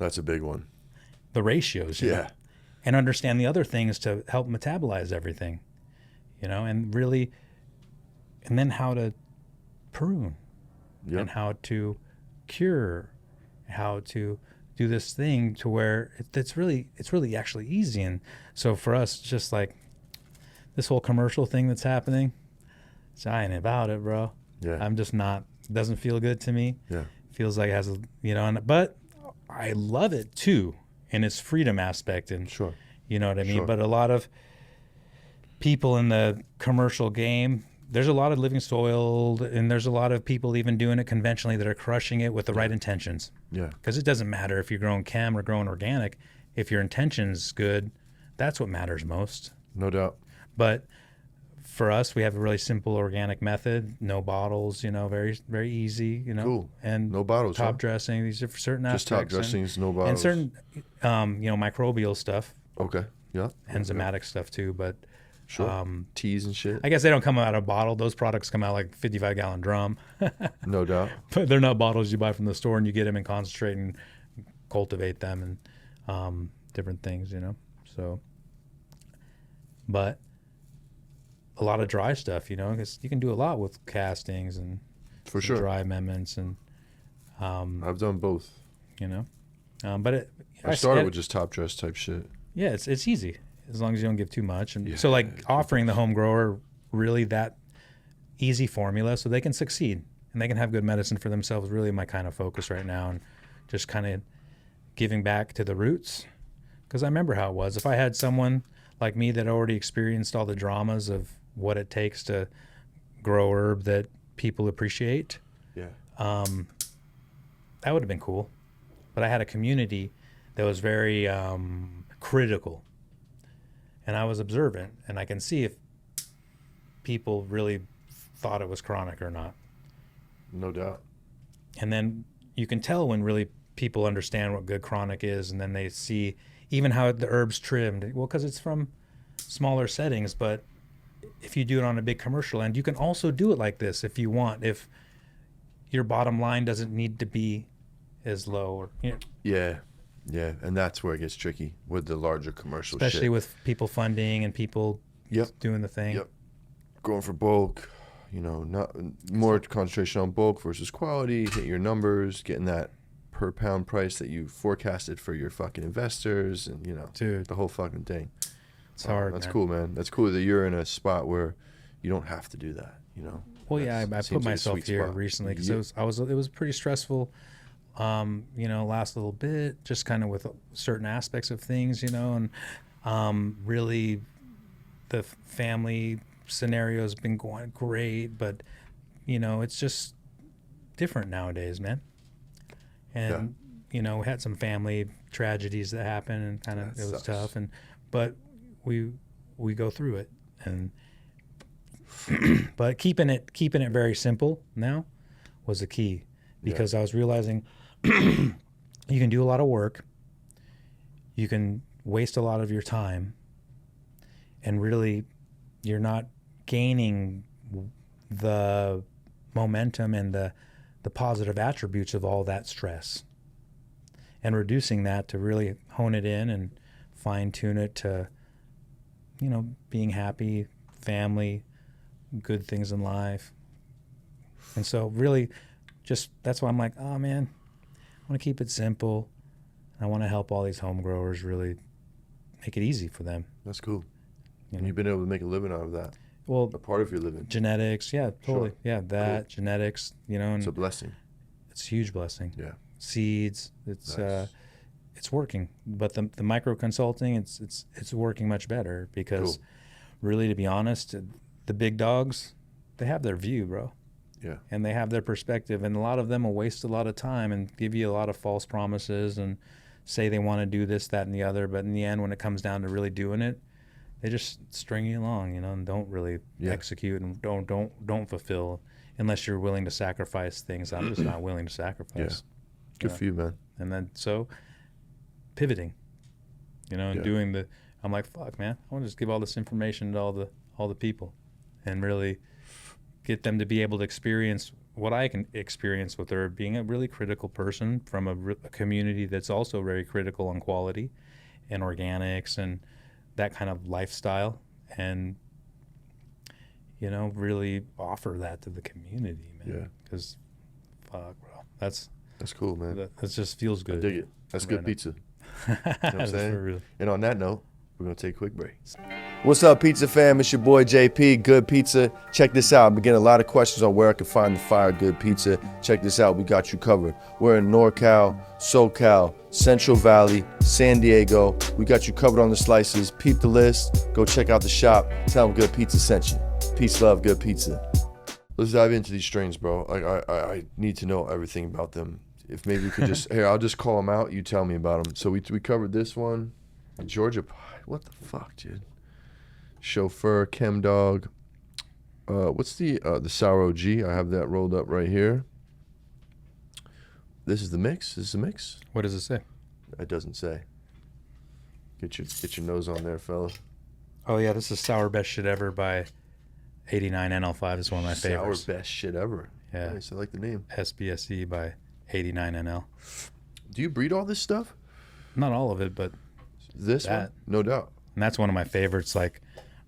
[SPEAKER 3] That's a big one.
[SPEAKER 4] The ratios.
[SPEAKER 3] Yeah.
[SPEAKER 4] And understand the other things to help metabolize everything, and really, and then how to prune and how to cure, how to do this thing to where it's really actually easy. And so for us, it's just like this whole commercial thing that's happening, I ain't about it, bro.
[SPEAKER 3] Yeah.
[SPEAKER 4] I'm just not, doesn't feel good to me.
[SPEAKER 3] Yeah.
[SPEAKER 4] Feels like it has but I love it too in its freedom aspect. And
[SPEAKER 3] Sure.
[SPEAKER 4] You know what I mean?
[SPEAKER 3] Sure.
[SPEAKER 4] But a lot of people in the commercial game, there's a lot of living soil, and there's a lot of people even doing it conventionally that are crushing it with the right intentions.
[SPEAKER 3] Yeah.
[SPEAKER 4] Because it doesn't matter if you're growing chem or growing organic. If your intention's good, that's what matters most.
[SPEAKER 3] No doubt.
[SPEAKER 4] But for us, we have a really simple organic method, no bottles, very, very easy,
[SPEAKER 3] Cool.
[SPEAKER 4] and
[SPEAKER 3] No bottles,
[SPEAKER 4] top
[SPEAKER 3] huh?
[SPEAKER 4] dressing. These are for certain
[SPEAKER 3] Just top
[SPEAKER 4] aspects.
[SPEAKER 3] dressings, no bottles.
[SPEAKER 4] And certain, microbial stuff,
[SPEAKER 3] Okay. Yeah.
[SPEAKER 4] enzymatic stuff too. But
[SPEAKER 3] Sure. Teas and shit.
[SPEAKER 4] I guess they don't come out of a bottle. Those products come out like 55-gallon drum.
[SPEAKER 3] No doubt.
[SPEAKER 4] But they're not bottles you buy from the store, and you get them and concentrate and cultivate them and different things, So, but a lot of dry stuff, you know, because you can do a lot with castings and
[SPEAKER 3] For sure.
[SPEAKER 4] dry amendments and
[SPEAKER 3] I've done both.
[SPEAKER 4] you know, but
[SPEAKER 3] I started with just top dress type shit.
[SPEAKER 4] yeah, it's easy as long as you don't give too much. And
[SPEAKER 3] Yeah,
[SPEAKER 4] so like offering the home grower really that easy formula so they can succeed and they can have good medicine for themselves. Really my kind of focus right now, and just kind of giving back to the roots. Because I remember how it was. If I had someone like me that already experienced all the dramas of what it takes to grow herb that people appreciate,
[SPEAKER 3] Yeah.
[SPEAKER 4] that would have been cool. But I had a community that was very critical, and I was observant, and I can see if people really thought it was chronic or not.
[SPEAKER 3] No doubt.
[SPEAKER 4] And then you can tell when really people understand what good chronic is, and then they see even how the herb's trimmed. Well, because it's from smaller settings, but if you do it on a big commercial end, you can also do it like this if you want. If your bottom line doesn't need to be as low, or you know,
[SPEAKER 3] Yeah, and that's where it gets tricky with the larger commercial
[SPEAKER 4] especially
[SPEAKER 3] shit.
[SPEAKER 4] with people funding and people doing the thing.
[SPEAKER 3] Yep. Going for bulk, you know, not more concentration on bulk versus quality, hit your numbers, getting that per pound price that you forecasted for your fucking investors, and you know,
[SPEAKER 4] Dude,
[SPEAKER 3] the whole fucking thing.
[SPEAKER 4] it's hard.
[SPEAKER 3] That's
[SPEAKER 4] man.
[SPEAKER 3] cool, man. That's cool that you're in a spot where you don't have to do that, you know.
[SPEAKER 4] Well, yeah, I
[SPEAKER 3] Seems
[SPEAKER 4] put
[SPEAKER 3] like a
[SPEAKER 4] myself
[SPEAKER 3] sweet
[SPEAKER 4] here
[SPEAKER 3] spot.
[SPEAKER 4] recently because
[SPEAKER 3] Yeah.
[SPEAKER 4] it was pretty stressful. You know, last little bit, just kind of with certain aspects of things, you know, and really the family scenario has been going great, but you know, it's just different nowadays, man. And you know, we had some family tragedies that happened, and kind of
[SPEAKER 3] That
[SPEAKER 4] it was
[SPEAKER 3] sucks.
[SPEAKER 4] tough, but we go through it, and but keeping it very simple now was the key, because I was realizing you can do a lot of work, you can waste a lot of your time, and really you're not gaining the momentum and the positive attributes of all that stress, and reducing that to really hone it in and fine tune it to, you know, being happy, family, good things in life. And so really just that's why I'm like, oh man, I want to keep it simple. I want to help all these home growers really make it easy for them.
[SPEAKER 3] That's cool.
[SPEAKER 4] You
[SPEAKER 3] And
[SPEAKER 4] know?
[SPEAKER 3] you've been able to make a living out of that.
[SPEAKER 4] Well,
[SPEAKER 3] A part of your living.
[SPEAKER 4] genetics, yeah, totally.
[SPEAKER 3] Sure.
[SPEAKER 4] Yeah, that genetics, you know, and
[SPEAKER 3] It's a blessing.
[SPEAKER 4] it's a huge blessing.
[SPEAKER 3] Yeah.
[SPEAKER 4] Seeds, it's
[SPEAKER 3] Nice.
[SPEAKER 4] it's working. But the micro consulting, it's working much better, because
[SPEAKER 3] Cool.
[SPEAKER 4] really, to be honest, the big dogs, they have their view, bro.
[SPEAKER 3] Yeah.
[SPEAKER 4] And they have their perspective, and a lot of them will waste a lot of time and give you a lot of false promises and say they want to do this, that, and the other, but in the end, when it comes down to really doing it, they just string you along, you know, and don't really execute and don't fulfill, unless you're willing to sacrifice things. I'm just not willing to sacrifice.
[SPEAKER 3] Good for you, man.
[SPEAKER 4] And then so pivoting, you know, and doing the, I'm like, fuck, man, I want to just give all this information to all the people, and really get them to be able to experience what I can experience with her, being a really critical person from a community that's also very critical on quality and organics and that kind of lifestyle, and you know, really offer that to the community, man.
[SPEAKER 3] Yeah.
[SPEAKER 4] Because fuck, bro, that's
[SPEAKER 3] cool, man.
[SPEAKER 4] that just feels
[SPEAKER 3] I
[SPEAKER 4] good.
[SPEAKER 3] dig it. That's good
[SPEAKER 4] Right
[SPEAKER 3] pizza.
[SPEAKER 4] now.
[SPEAKER 3] You know what I'm
[SPEAKER 4] That's
[SPEAKER 3] saying?
[SPEAKER 4] for real.
[SPEAKER 3] And on that note, we're going to take a quick break. What's up, pizza fam? It's your boy JP, Good Pizza. Check this out. I've been getting a lot of questions on where I can find the fire good pizza. Check this out. We got you covered. We're in NorCal, SoCal, Central Valley, San Diego. We got you covered on the slices. Peep the list. Go check out the shop. Tell them Good Pizza sent you. Peace, love, Good Pizza. Let's dive into these strains, bro. I need to know everything about them. If maybe we could just, here, I'll just call them out. You tell me about them. So we covered this one. Georgia pie. What the fuck, dude? Chauffeur, Chem Dog. What's the Sour OG? I have that rolled up right here. This is the mix? This is the mix?
[SPEAKER 4] What does it say?
[SPEAKER 3] It doesn't say. Get your nose on there, fella.
[SPEAKER 4] Oh yeah, this is Sour Best Shit Ever by 89 NL5. It's one of my favorites.
[SPEAKER 3] Sour best shit ever.
[SPEAKER 4] Yeah.
[SPEAKER 3] Nice, I like the name.
[SPEAKER 4] SBSE by 89 NL.
[SPEAKER 3] Do you breed all this stuff?
[SPEAKER 4] Not all of it, but
[SPEAKER 3] This one?
[SPEAKER 4] That.
[SPEAKER 3] No doubt.
[SPEAKER 4] and that's one of my favorites. Like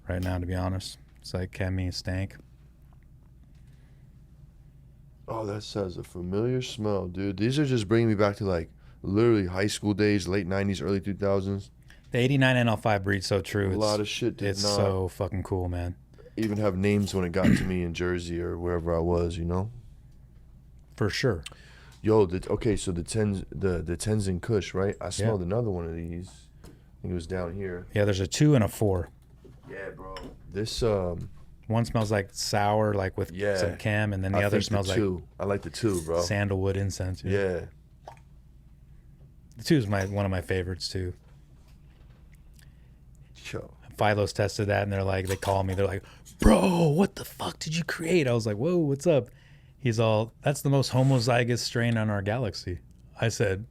[SPEAKER 4] right now, to be honest, It's like chemi stank.
[SPEAKER 3] Oh, that has a familiar smell, dude. These are just bringing me back to like literally high school days, late 90s, early 2000s.
[SPEAKER 4] The 89 NL5 breed's so true.
[SPEAKER 3] A lot of shit did
[SPEAKER 4] it's
[SPEAKER 3] not
[SPEAKER 4] so fucking cool, man.
[SPEAKER 3] even have names when it got to me in Jersey or wherever I was, you know?
[SPEAKER 4] For sure.
[SPEAKER 3] Yo, okay, so the Tenzin Kush, right? I smelled another one of these. I think it was down here.
[SPEAKER 4] Yeah, there's a 2 and a 4.
[SPEAKER 3] Yeah, bro. This
[SPEAKER 4] one smells like sour, like with some chem, and then the other smells like
[SPEAKER 3] I like the 2, bro.
[SPEAKER 4] Sandalwood incense.
[SPEAKER 3] Yeah.
[SPEAKER 4] The 2 is one of my favorites too.
[SPEAKER 3] Yo.
[SPEAKER 4] Philo's tested that, and they call me. They're like, "Bro, what the fuck did you create?" I was like, "Whoa, what's up?" He's all, "That's the most homozygous strain on our galaxy." I said,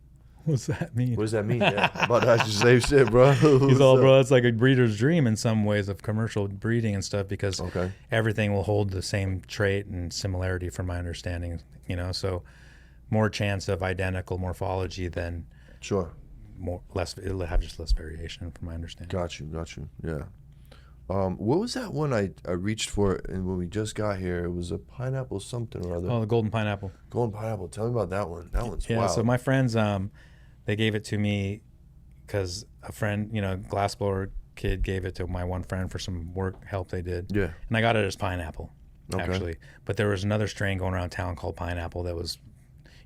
[SPEAKER 4] "What's that mean?"
[SPEAKER 3] What does that mean? Yeah, about to ask you the same shit, bro.
[SPEAKER 4] He's all, "Bro, it's like a breeder's dream in some ways of commercial breeding and stuff because everything will hold the same trait and similarity from my understanding, you know, so more chance of identical morphology than it'll have just less variation from my understanding."
[SPEAKER 3] Got you. Yeah. What was that one I reached for and when we just got here? It was a pineapple something or other.
[SPEAKER 4] Oh, the golden pineapple.
[SPEAKER 3] Golden pineapple. Tell me about that one. That one's wild.
[SPEAKER 4] So my friends, they gave it to me because a friend, you know, glassblower kid gave it to my one friend for some work help they did.
[SPEAKER 3] Yeah.
[SPEAKER 4] And I got it as pineapple, actually. But there was another strain going around town called pineapple that was,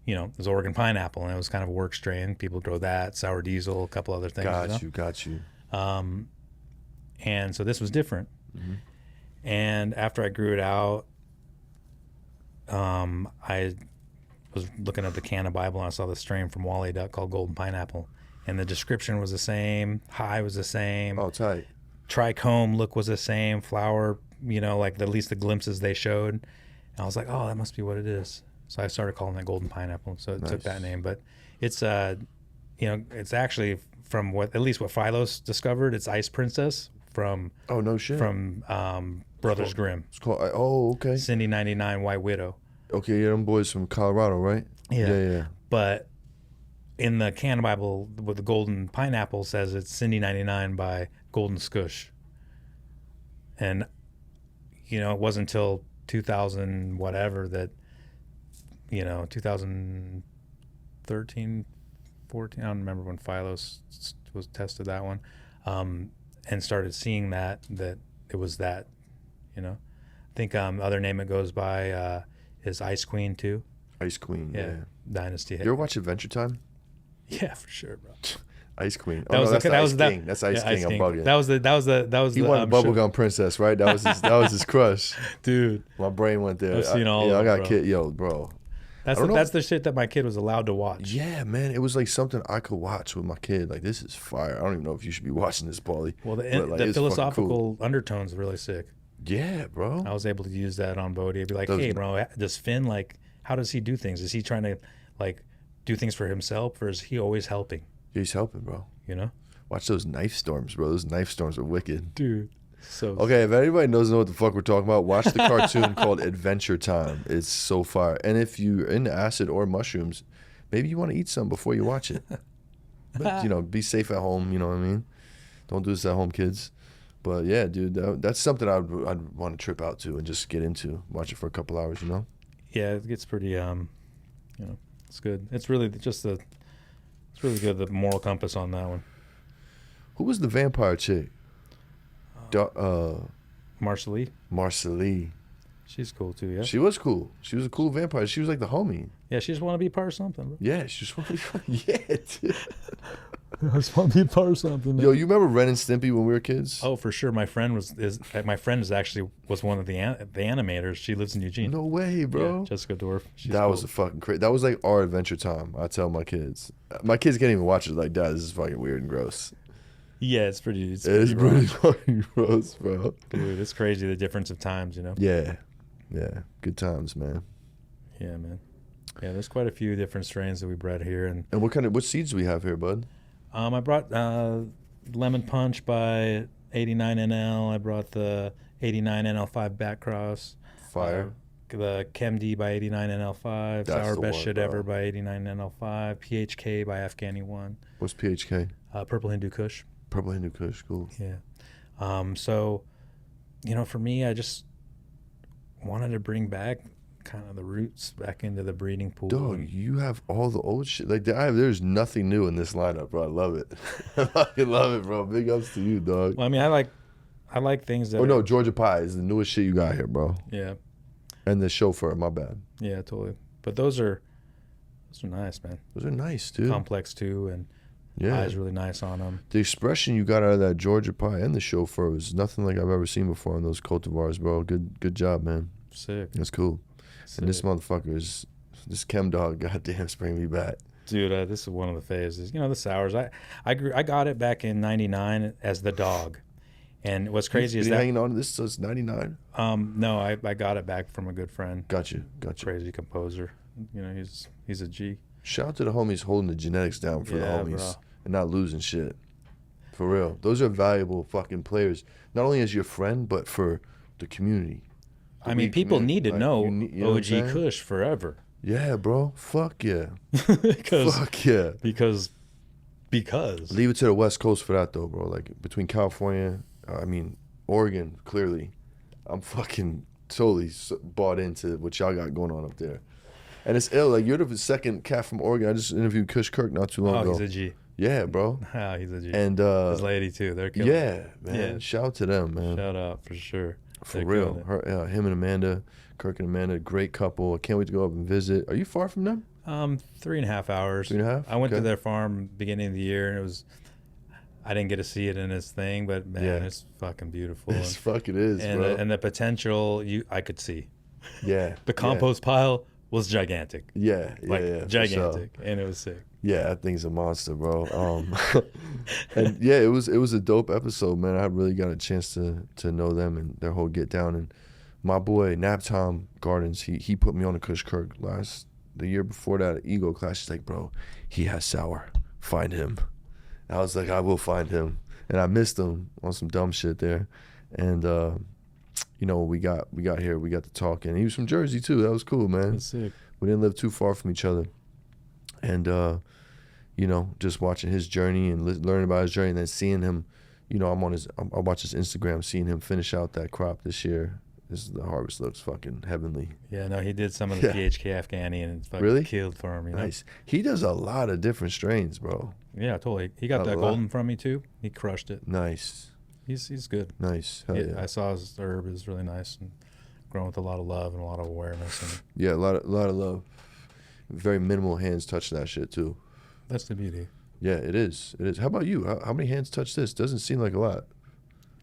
[SPEAKER 4] you know, it was Oregon pineapple, and it was kind of a work strain. People grow that, sour diesel, a couple other things.
[SPEAKER 3] Got you.
[SPEAKER 4] And so this was different. Mm-hmm. And after I grew it out, I was looking at the Canna Bible and I saw the strain from Wally Duck called Golden Pineapple. And the description was the same. High was the same.
[SPEAKER 3] Oh, tight.
[SPEAKER 4] Trichome look was the same. Flower, you know, like at least the glimpses they showed. And I was like, oh, that must be what it is. So I started calling it Golden Pineapple. So it took that name. But it's, you know, it's actually from what Philo's discovered. It's Ice Princess from Brothers Grimm.
[SPEAKER 3] It's called okay.
[SPEAKER 4] Cindy 99 White Widow.
[SPEAKER 3] Okay, yeah, them boys from Colorado, right? Yeah.
[SPEAKER 4] But in the Canna Bible with the Golden Pineapple says it's Cindy 99 by Golden Skush. And you know, it wasn't until 2000 whatever that, you know, 2013, 14, I don't remember when Philos was tested that one. And started seeing that it was that, you know. I think other name it goes by is Ice Queen too.
[SPEAKER 3] Ice Queen, yeah.
[SPEAKER 4] Dynasty.
[SPEAKER 3] You ever watch Adventure Time?
[SPEAKER 4] Yeah, for sure, bro.
[SPEAKER 3] Ice Queen. That's Ice King. That's Ice King. I'm bugging.
[SPEAKER 4] That was
[SPEAKER 3] He wanted Bubblegum Princess, right? That was his crush.
[SPEAKER 4] Dude.
[SPEAKER 3] My brain went there.
[SPEAKER 4] I've seen all of
[SPEAKER 3] it. I got
[SPEAKER 4] bro.
[SPEAKER 3] kid, bro.
[SPEAKER 4] That's the shit that my kid was allowed to watch.
[SPEAKER 3] Yeah, man. It was like something I could watch with my kid. Like, this is fire. I don't even know if you should be watching this, Paulie.
[SPEAKER 4] Well, the philosophical undertones are really sick.
[SPEAKER 3] Yeah, bro.
[SPEAKER 4] I was able to use that on Bodhi. I'd be like, hey, bro, does Finn, like, how does he do things? Is he trying to, like, do things for himself, or is he always helping?
[SPEAKER 3] He's helping, bro.
[SPEAKER 4] You know?
[SPEAKER 3] Watch those knife storms, bro. Those knife storms are wicked.
[SPEAKER 4] Dude. So
[SPEAKER 3] okay, if anybody doesn't know what the fuck we're talking about, watch the cartoon called Adventure Time. It's so fire. And if you're into acid or mushrooms, maybe you want to eat some before you watch it. But, you know, be safe at home, you know what I mean? Don't do this at home, kids. But yeah, dude, that's something I'd want to trip out to and just get into. Watch it for a couple hours, you know?
[SPEAKER 4] Yeah, it gets pretty, you know, it's good. It's really just it's really good, the moral compass on that one.
[SPEAKER 3] Who was the vampire chick?
[SPEAKER 4] Marcelie. She's cool too, yeah.
[SPEAKER 3] She was cool. She was a cool vampire. She was like the homie.
[SPEAKER 4] Yeah, she just want to be part of something, bro.
[SPEAKER 3] Yeah, she just want to be dude.
[SPEAKER 4] I just want to be part of something. Man.
[SPEAKER 3] Yo, you remember Ren and Stimpy when we were kids?
[SPEAKER 4] Oh, for sure. My friend was actually one of the animators. She lives in Eugene.
[SPEAKER 3] No way, bro.
[SPEAKER 4] Yeah, Jessica Dorff.
[SPEAKER 3] That was a fucking crazy. That was like our Adventure Time. I tell my kids. My kids can't even watch it. Like, Dad, this is fucking weird and gross.
[SPEAKER 4] Yeah, it's pretty
[SPEAKER 3] fucking gross, bro.
[SPEAKER 4] Dude, it's crazy the difference of times, you know?
[SPEAKER 3] Yeah. Good times, man.
[SPEAKER 4] Yeah, man. Yeah, there's quite a few different strains that we bred here. And
[SPEAKER 3] what seeds do we have here, bud?
[SPEAKER 4] I brought Lemon Punch by 89NL. I brought the 89NL5 back cross.
[SPEAKER 3] Fire.
[SPEAKER 4] The Chem Dog by 89NL5. Sour Best Shit Ever by 89NL5. PHK by Afghani 1.
[SPEAKER 3] What's PHK?
[SPEAKER 4] Purple Hindu Kush.
[SPEAKER 3] Purple Hindu Kush, cool.
[SPEAKER 4] Yeah. So For me, I just wanted to bring back kind of the roots back into the breeding pool.
[SPEAKER 3] Dog, you have all the old shit. Like, there's nothing new in this lineup, bro. I love it. I fucking love it, bro. Big ups to you, dog.
[SPEAKER 4] Well, I mean, I like things that.
[SPEAKER 3] Oh no, Georgia Pie is the newest shit you got here, bro.
[SPEAKER 4] Yeah.
[SPEAKER 3] And the chauffeur, my bad.
[SPEAKER 4] Yeah, totally. But those are nice, man.
[SPEAKER 3] Those are nice, dude.
[SPEAKER 4] Complex too, and eyes really nice on them.
[SPEAKER 3] The expression you got out of that Georgia Pie and the chauffeur was nothing like I've ever seen before on those cultivars, bro. Good job, man.
[SPEAKER 4] Sick.
[SPEAKER 3] That's cool.
[SPEAKER 4] Sick.
[SPEAKER 3] And this motherfucker is this Chem Dog. Goddamn, bring me back,
[SPEAKER 4] dude. This is one of the phases. The sours. I got it back in '99 as the dog, and what's crazy is that
[SPEAKER 3] hanging on to this since '99.
[SPEAKER 4] No, I got it back from a good friend.
[SPEAKER 3] Gotcha.
[SPEAKER 4] Crazy composer. He's a G.
[SPEAKER 3] Shout out to the homies holding the genetics down for the homies, bro. And not losing shit. For real, those are valuable fucking players. Not only as your friend, but for the community.
[SPEAKER 4] I mean, people need to know OG Kush forever.
[SPEAKER 3] Yeah, bro. Fuck yeah. Fuck yeah.
[SPEAKER 4] Because.
[SPEAKER 3] Leave it to the West Coast for that, though, bro. Like, between California, Oregon, clearly. I'm fucking totally bought into what y'all got going on up there. And it's ill. Like, you're the second cat from Oregon. I just interviewed Kush Kirk not too long ago.
[SPEAKER 4] He's a G.
[SPEAKER 3] Yeah, bro.
[SPEAKER 4] He's a G.
[SPEAKER 3] And
[SPEAKER 4] his lady, too. They're killing
[SPEAKER 3] it. Man. Yeah. Shout out to them, man.
[SPEAKER 4] Shout out, for sure.
[SPEAKER 3] For real. Him and Amanda, Kirk and Amanda, great couple. I can't wait to go up and visit. Are you far from them?
[SPEAKER 4] 3.5 hours.
[SPEAKER 3] 3.5?
[SPEAKER 4] I went to their farm beginning of the year, and I didn't get to see it in its thing, but man, it's fucking beautiful.
[SPEAKER 3] It fucking is, bro.
[SPEAKER 4] And the potential I could see.
[SPEAKER 3] Yeah.
[SPEAKER 4] The compost pile was gigantic.
[SPEAKER 3] Yeah.
[SPEAKER 4] Gigantic. And it was sick.
[SPEAKER 3] Yeah, that thing's a monster, bro. And yeah, it was a dope episode, man. I really got a chance to know them and their whole get down. And my boy Naptom Gardens, he put me on a Kush Kirk the year before that at Ego class. He's like, bro, he has sour. Find him. I was like, I will find him. And I missed him on some dumb shit there. And we got here, we got to talk, and he was from Jersey too. That was cool, man.
[SPEAKER 4] That's sick.
[SPEAKER 3] We didn't live too far from each other. And just watching his journey and learning about his journey, and then seeing him, I watch his Instagram, seeing him finish out that crop this year. The harvest looks fucking heavenly.
[SPEAKER 4] Yeah, no, he did some of the PHK Afghani, and it's fucking
[SPEAKER 3] really
[SPEAKER 4] killed for him.
[SPEAKER 3] Nice. He does a lot of different strains, bro.
[SPEAKER 4] Yeah, totally. He got that golden from me too. He crushed it.
[SPEAKER 3] Nice.
[SPEAKER 4] He's good.
[SPEAKER 3] Nice. Hell yeah.
[SPEAKER 4] I saw his herb is really nice and grown with a lot of love and a lot of awareness. And
[SPEAKER 3] yeah, a lot of love. Very minimal hands touch that shit too.
[SPEAKER 4] That's the beauty.
[SPEAKER 3] Yeah, it is. It is. How about you? How many hands touch this? Doesn't seem like a lot.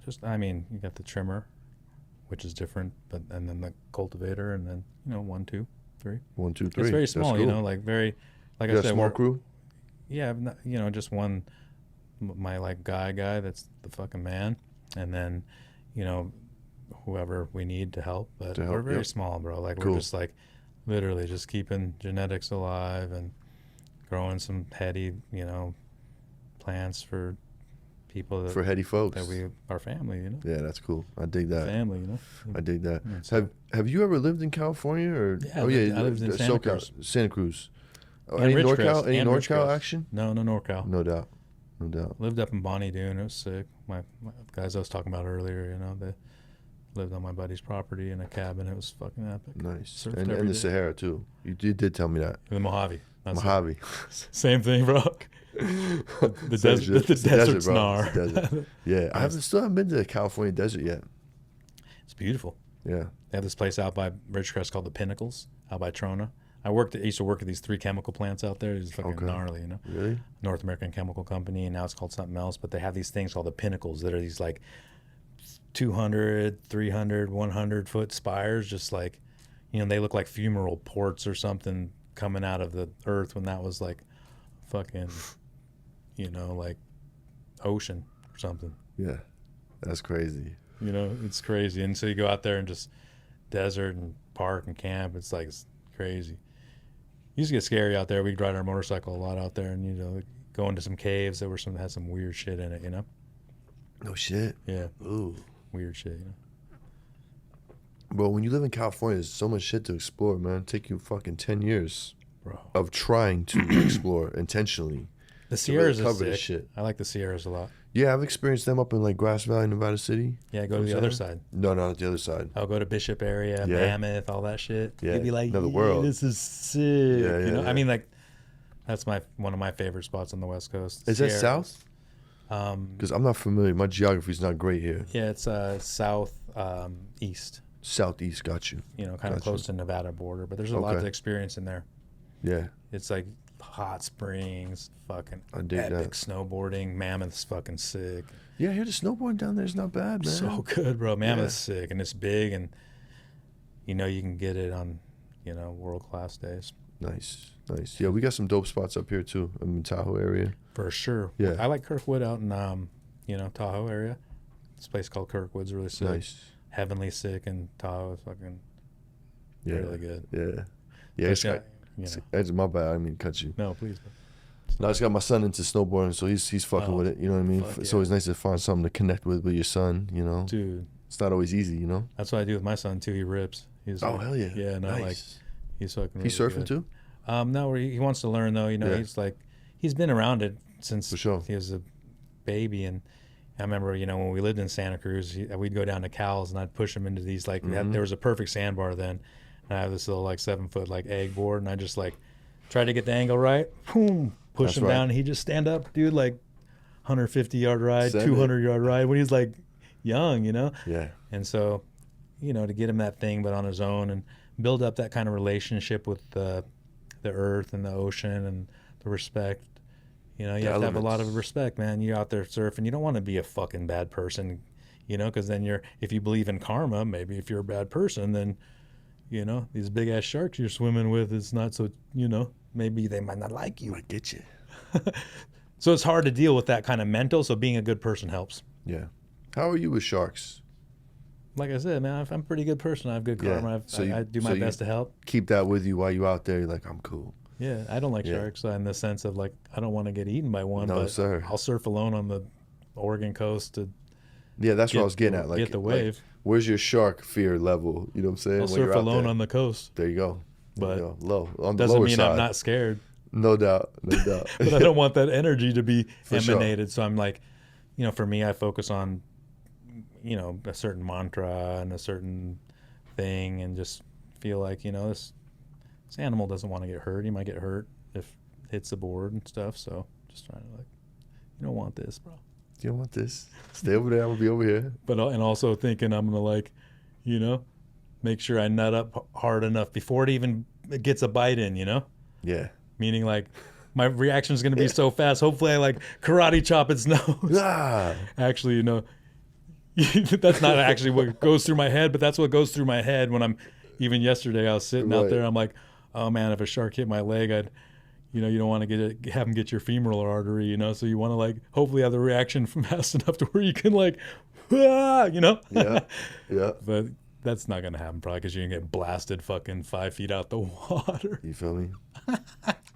[SPEAKER 4] You got the trimmer, which is different, and then the cultivator, and then 1, 2, 3.
[SPEAKER 3] 1, 2, 3.
[SPEAKER 4] It's very small,
[SPEAKER 3] cool.
[SPEAKER 4] like very, like
[SPEAKER 3] you
[SPEAKER 4] I said,
[SPEAKER 3] small crew.
[SPEAKER 4] Yeah, just one. My guy that's the fucking man, and then whoever we need to help. But we're very small, bro. Like cool. We're just like literally just keeping genetics alive and growing some heady, plants for people
[SPEAKER 3] for heady folks
[SPEAKER 4] that our family,
[SPEAKER 3] Yeah, that's cool. I dig that.
[SPEAKER 4] Family,
[SPEAKER 3] I dig that. Have you ever lived in California or?
[SPEAKER 4] Yeah, I lived in Santa Cruz.
[SPEAKER 3] Santa Cruz.
[SPEAKER 4] Any
[SPEAKER 3] NorCal? Any NorCal action?
[SPEAKER 4] No NorCal.
[SPEAKER 3] No doubt.
[SPEAKER 4] Lived up in Bonnie Doon. It was sick. My guys I was talking about earlier, they lived on my buddy's property in a cabin. It was fucking epic.
[SPEAKER 3] Nice. And the Sahara too. You did tell me that.
[SPEAKER 4] The Mojave.
[SPEAKER 3] Mojave.
[SPEAKER 4] Same thing, bro. The desert's gnar.
[SPEAKER 3] Yeah, I still haven't been to the California desert yet.
[SPEAKER 4] It's beautiful.
[SPEAKER 3] Yeah.
[SPEAKER 4] They have this place out by Ridgecrest called the Pinnacles, out by Trona. I used to work at these 3 chemical plants out there. It's fucking gnarly,
[SPEAKER 3] Really?
[SPEAKER 4] North American Chemical Company, and now it's called something else. But they have these things called the Pinnacles that are these like 200, 300, 100-foot spires, just like, they look like fumarole ports or something coming out of the earth when that was like fucking, like ocean or something.
[SPEAKER 3] Yeah, that's crazy.
[SPEAKER 4] It's crazy. And so you go out there and just desert and park and camp. It's like crazy. It used to get scary out there. We'd ride our motorcycle a lot out there and, go into some caves that had some weird shit in it,
[SPEAKER 3] No shit.
[SPEAKER 4] Yeah.
[SPEAKER 3] Ooh.
[SPEAKER 4] Weird shit,
[SPEAKER 3] Bro, when you live in California, there's so much shit to explore, man. It'll take you fucking 10 years
[SPEAKER 4] bro,
[SPEAKER 3] of trying to explore intentionally.
[SPEAKER 4] The
[SPEAKER 3] to really
[SPEAKER 4] Sierras is
[SPEAKER 3] cover this
[SPEAKER 4] sick.
[SPEAKER 3] shit.
[SPEAKER 4] I like the Sierras a lot.
[SPEAKER 3] Yeah, I've experienced them up in like Grass Valley, Nevada City.
[SPEAKER 4] Yeah, go to the other side.
[SPEAKER 3] No, not the other side.
[SPEAKER 4] I'll go to Bishop area,
[SPEAKER 3] Yeah.
[SPEAKER 4] Mammoth, all that shit.
[SPEAKER 3] Yeah,
[SPEAKER 4] You'd be like,
[SPEAKER 3] another world.
[SPEAKER 4] this is sick.
[SPEAKER 3] Yeah,
[SPEAKER 4] you know,
[SPEAKER 3] yeah.
[SPEAKER 4] I mean, like, that's one of my favorite spots on the West Coast.
[SPEAKER 3] Is that
[SPEAKER 4] Sierras.
[SPEAKER 3] south?
[SPEAKER 4] Um,
[SPEAKER 3] Because I'm not familiar. My geography's not great here.
[SPEAKER 4] yeah, it's south east.
[SPEAKER 3] Southeast, got you.
[SPEAKER 4] You know, kind of
[SPEAKER 3] Gotcha.
[SPEAKER 4] close to Nevada border, but there's a lot
[SPEAKER 3] Okay.
[SPEAKER 4] to experience in there.
[SPEAKER 3] Yeah,
[SPEAKER 4] It's like hot springs, fucking
[SPEAKER 3] I dig
[SPEAKER 4] epic
[SPEAKER 3] that.
[SPEAKER 4] snowboarding. Mammoth's fucking sick.
[SPEAKER 3] yeah. Here, the snowboarding down there is not bad, man.
[SPEAKER 4] So good, bro. Mammoth's sick, and it's big, and you know you can get it on, you know, world class days
[SPEAKER 3] Nice, nice. Yeah, we got some dope spots up here too, in the Tahoe area.
[SPEAKER 4] for sure.
[SPEAKER 3] Yeah.
[SPEAKER 4] I like Kirkwood out in you know, Tahoe area. This place called Kirkwood's really sick.
[SPEAKER 3] Nice.
[SPEAKER 4] Heavenly sick, and Tahoe is fucking
[SPEAKER 3] Yeah,
[SPEAKER 4] really good.
[SPEAKER 3] yeah, yeah.
[SPEAKER 4] But
[SPEAKER 3] It's,
[SPEAKER 4] yeah, you know.
[SPEAKER 3] it's my bad. I didn't mean to cut you.
[SPEAKER 4] No, please. Bro.
[SPEAKER 3] No, I just got my son into snowboarding, so he's fucking
[SPEAKER 4] Oh,
[SPEAKER 3] with it. You know what I mean?
[SPEAKER 4] fuck
[SPEAKER 3] It's
[SPEAKER 4] yeah.
[SPEAKER 3] always nice to find something to connect with your son. You know,
[SPEAKER 4] Dude,
[SPEAKER 3] it's not always easy. You know.
[SPEAKER 4] that's what I do with my son too. He rips. He's
[SPEAKER 3] Oh
[SPEAKER 4] like,
[SPEAKER 3] hell yeah!
[SPEAKER 4] Yeah, no,
[SPEAKER 3] nice.
[SPEAKER 4] like he's fucking.
[SPEAKER 3] He's
[SPEAKER 4] really
[SPEAKER 3] surfing
[SPEAKER 4] good.
[SPEAKER 3] too.
[SPEAKER 4] No, he wants to learn though. You know,
[SPEAKER 3] Yeah.
[SPEAKER 4] he's like he's been around it since
[SPEAKER 3] For sure.
[SPEAKER 4] he was a baby, and I remember, you know, when we lived in Santa Cruz, we'd go down to Cal's and I'd push him into these like there was a perfect sandbar then, and I have this little like 7-foot like egg board, and I just like try to get the angle right, boom, push
[SPEAKER 3] That's
[SPEAKER 4] him
[SPEAKER 3] right.
[SPEAKER 4] down, and he just stand up, dude, like 150 yard ride,
[SPEAKER 3] Send it.
[SPEAKER 4] 200 yard ride when he's like young, you know.
[SPEAKER 3] Yeah.
[SPEAKER 4] And so, you know, to get him that thing, but on his own, and build up that kind of relationship with the earth and the ocean and the respect. You know, you have to have a lot of respect, man. You're out there surfing. You don't want to be a fucking bad person, you know, because then if you believe in karma, maybe if you're a bad person, then, you know, these big ass sharks you're swimming with, it's not so, you know, maybe they might not like you.
[SPEAKER 3] I get you.
[SPEAKER 4] So it's hard to deal with that kind of mental. So being a good person helps.
[SPEAKER 3] Yeah. How are you with sharks?
[SPEAKER 4] Like I said, man, I'm a pretty good person. I have good
[SPEAKER 3] Yeah.
[SPEAKER 4] karma.
[SPEAKER 3] So
[SPEAKER 4] I do my best to help.
[SPEAKER 3] Keep that with you while you out there. You're like, I'm cool.
[SPEAKER 4] Yeah, I don't like
[SPEAKER 3] Yeah.
[SPEAKER 4] sharks in the sense of like I don't want to get eaten by one.
[SPEAKER 3] No,
[SPEAKER 4] but
[SPEAKER 3] sir.
[SPEAKER 4] I'll surf alone on the Oregon coast to
[SPEAKER 3] Yeah, that's what I
[SPEAKER 4] Get-
[SPEAKER 3] was getting at. Like,
[SPEAKER 4] get the wave.
[SPEAKER 3] where's your shark fear level? You know what I'm saying?
[SPEAKER 4] I'll
[SPEAKER 3] When
[SPEAKER 4] surf
[SPEAKER 3] you're out
[SPEAKER 4] alone
[SPEAKER 3] there.
[SPEAKER 4] on the coast.
[SPEAKER 3] There you go. There
[SPEAKER 4] But
[SPEAKER 3] you go. Low on the
[SPEAKER 4] Doesn't
[SPEAKER 3] lower
[SPEAKER 4] mean
[SPEAKER 3] side.
[SPEAKER 4] I'm not scared,
[SPEAKER 3] No doubt. No doubt.
[SPEAKER 4] but I don't want that energy to be
[SPEAKER 3] For sure.
[SPEAKER 4] emanated. So I'm like, you know, for me, I focus on, you know, a certain mantra and a certain thing, and just feel like, you know, this animal doesn't want to get hurt. He might get hurt if it hits the board and stuff. So just trying to like, you don't want this, bro.
[SPEAKER 3] You don't want this. Stay over there. I'm gonna be over here.
[SPEAKER 4] But and also thinking I'm gonna like, you know, make sure I nut up hard enough before it even gets a bite in, you know,
[SPEAKER 3] Yeah.
[SPEAKER 4] meaning like my reaction is gonna be so fast. Hopefully I like karate chop its nose.
[SPEAKER 3] Ah.
[SPEAKER 4] Actually, you know, that's not actually what goes through my head, but that's what goes through my head when I'm. Even yesterday I was sitting out
[SPEAKER 3] Right.
[SPEAKER 4] there. I'm like, oh man, if a shark hit my leg, I'd. You know, you don't want to have them get your femoral artery, you know, so you want to like hopefully have the reaction fast enough to where you can like, ah, you know.
[SPEAKER 3] Yeah. Yeah.
[SPEAKER 4] But that's not gonna happen probably because you're gonna get blasted fucking 5 feet out the water.
[SPEAKER 3] You feel me?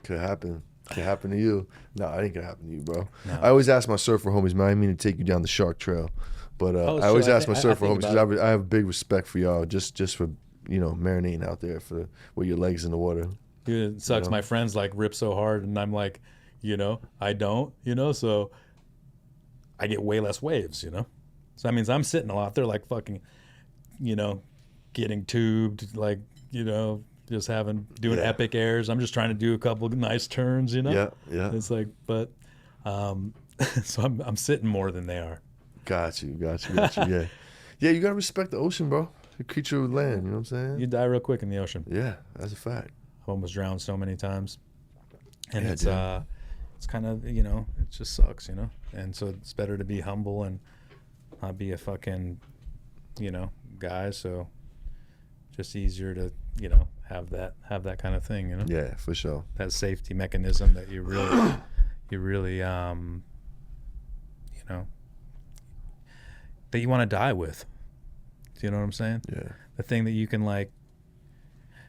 [SPEAKER 3] Could happen. Could happen to you. No, it ain't gonna happen to you, bro.
[SPEAKER 4] No.
[SPEAKER 3] I always ask my surfer homies, man. I didn't mean to take you down the shark trail, but
[SPEAKER 4] Oh,
[SPEAKER 3] I always
[SPEAKER 4] sure.
[SPEAKER 3] ask my surfer
[SPEAKER 4] think
[SPEAKER 3] homies
[SPEAKER 4] about
[SPEAKER 3] because I have big respect for y'all, just for marinating out there with your legs in the water.
[SPEAKER 4] Dude, it sucks.
[SPEAKER 3] know?
[SPEAKER 4] My friends like rip so hard, and I'm like, you know, I don't, you know, so I get way less waves, you know. So that means I'm sitting a lot. They're like fucking, you know, getting tubed, like, you know, just doing
[SPEAKER 3] Yeah.
[SPEAKER 4] epic airs. I'm just trying to do a couple of nice turns, you know.
[SPEAKER 3] Yeah, yeah.
[SPEAKER 4] It's like, but, so I'm sitting more than they are.
[SPEAKER 3] Got you. Yeah, yeah. You gotta respect the ocean, bro. A creature of land. You know what I'm saying?
[SPEAKER 4] You die real quick in the ocean.
[SPEAKER 3] Yeah, that's a fact.
[SPEAKER 4] I've almost drowned so many times, and
[SPEAKER 3] Yeah,
[SPEAKER 4] it's kind of, you know, it just sucks, you know. And so it's better to be humble and not be a fucking, you know, guy. So just easier to, you know, have that kind of thing, you know.
[SPEAKER 3] Yeah, for sure.
[SPEAKER 4] That safety mechanism that you really you know, that you want to die with. Do you know what I'm saying?
[SPEAKER 3] Yeah.
[SPEAKER 4] The thing that you can like,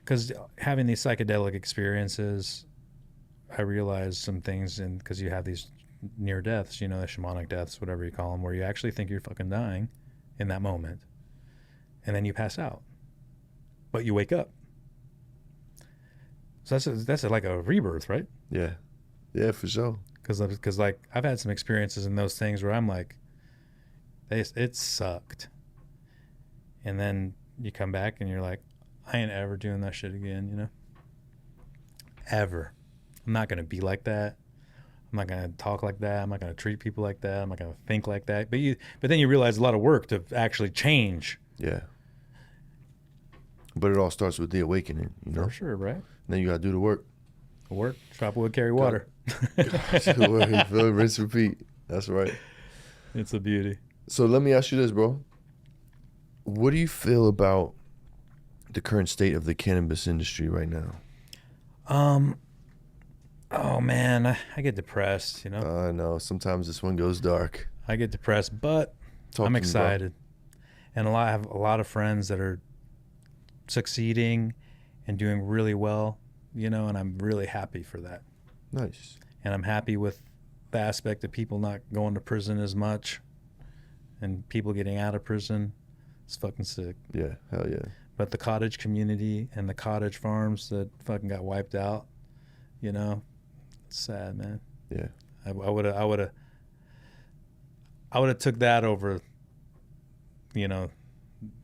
[SPEAKER 4] because having these psychedelic experiences, I realized some things, and because you have these near deaths, you know, the shamanic deaths, whatever you call them, where you actually think you're fucking dying in that moment, and then you pass out, but you wake up. So that's like a rebirth, right?
[SPEAKER 3] Yeah. Yeah, for sure.
[SPEAKER 4] Because like I've had some experiences in those things where I'm like, it sucked. And then you come back and you're like, I ain't ever doing that shit again, you know? Ever. I'm not going to be like that. I'm not going to talk like that. I'm not going to treat people like that. I'm not going to think like that. But then you realize a lot of work to actually change.
[SPEAKER 3] Yeah. But it all starts with the awakening, you know?
[SPEAKER 4] For sure, right?
[SPEAKER 3] And then you got to do the work.
[SPEAKER 4] Work, chop wood, carry water.
[SPEAKER 3] Rinse, repeat. That's right.
[SPEAKER 4] It's a beauty.
[SPEAKER 3] So let me ask you this, bro. What do you feel about the current state of the cannabis industry right now?
[SPEAKER 4] Oh man, I get depressed, you know?
[SPEAKER 3] I know. Sometimes this one goes dark.
[SPEAKER 4] I get depressed, but I'm excited. And I have a lot of friends that are succeeding and doing really well, you know, and I'm really happy for that.
[SPEAKER 3] Nice.
[SPEAKER 4] And I'm happy with the aspect of people not going to prison as much and people getting out of prison. It's fucking sick.
[SPEAKER 3] Yeah, hell yeah.
[SPEAKER 4] But the cottage community and the cottage farms that fucking got wiped out, you know, it's sad, man.
[SPEAKER 3] Yeah.
[SPEAKER 4] I would have took that over, you know,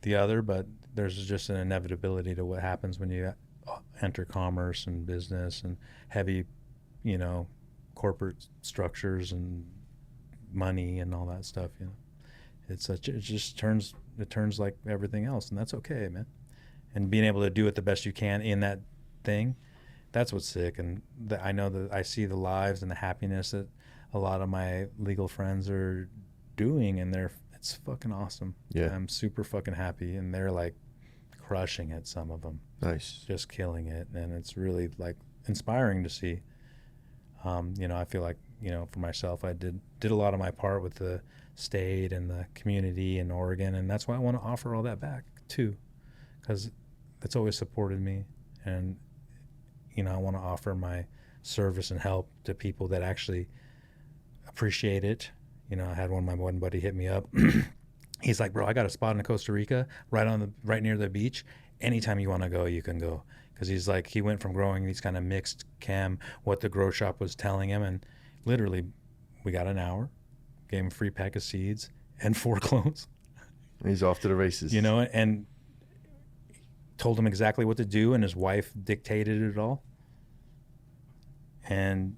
[SPEAKER 4] the other, but there's just an inevitability to what happens when you enter commerce and business and heavy, you know, corporate structures and money and all that stuff, you know. It just turns like everything else, and that's okay, man. And being able to do it the best you can in that thing, that's what's sick. And I know that I see the lives and the happiness that a lot of my legal friends are doing, and it's fucking awesome.
[SPEAKER 3] Yeah.
[SPEAKER 4] I'm super fucking happy, and they're like crushing it, some of them.
[SPEAKER 3] Nice.
[SPEAKER 4] Just killing it, and it's really like inspiring to see. You know, I feel like, you know, for myself, I did a lot of my part with the state and the community in Oregon, and that's why I want to offer all that back too, because it's always supported me, and you know, I want to offer my service and help to people that actually appreciate it. You know, I had one buddy hit me up. He's like, bro, I got a spot in Costa Rica right near the beach. Anytime you want to go, you can go. Because he's like, he went from growing these kind of mixed chem, what the grow shop was telling him, and literally we got an hour, gave him a free pack of seeds and 4 clones.
[SPEAKER 3] And he's off to the races.
[SPEAKER 4] You know, and told him exactly what to do, and his wife dictated it all. And,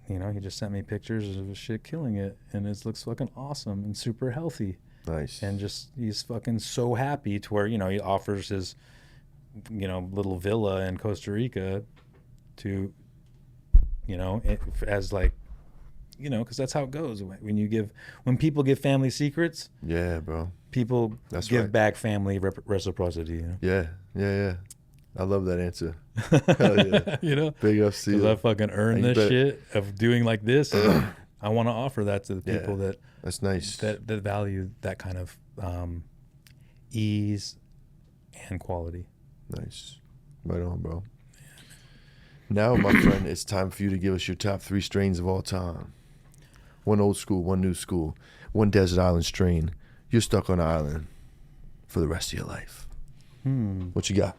[SPEAKER 4] you know, he just sent me pictures of his shit killing it, and it looks fucking awesome and super healthy.
[SPEAKER 3] Nice.
[SPEAKER 4] And just, he's fucking so happy to where, you know, he offers his, you know, little villa in Costa Rica to, you know, as like, you know, because that's how it goes. When people give family secrets,
[SPEAKER 3] yeah, bro,
[SPEAKER 4] people give back family reciprocity. You know?
[SPEAKER 3] Yeah. I love that answer. Hell yeah.
[SPEAKER 4] You know,
[SPEAKER 3] big ups to you.
[SPEAKER 4] I fucking earned this shit of doing like this, and I want to offer that to the people
[SPEAKER 3] that's nice,
[SPEAKER 4] that value that kind of ease and quality.
[SPEAKER 3] Nice. Right on, bro. Now, my friend, it's time for you to give us your top 3 strains of all time. One old school, one new school, one desert island strain. You're stuck on an island for the rest of your life. What you got?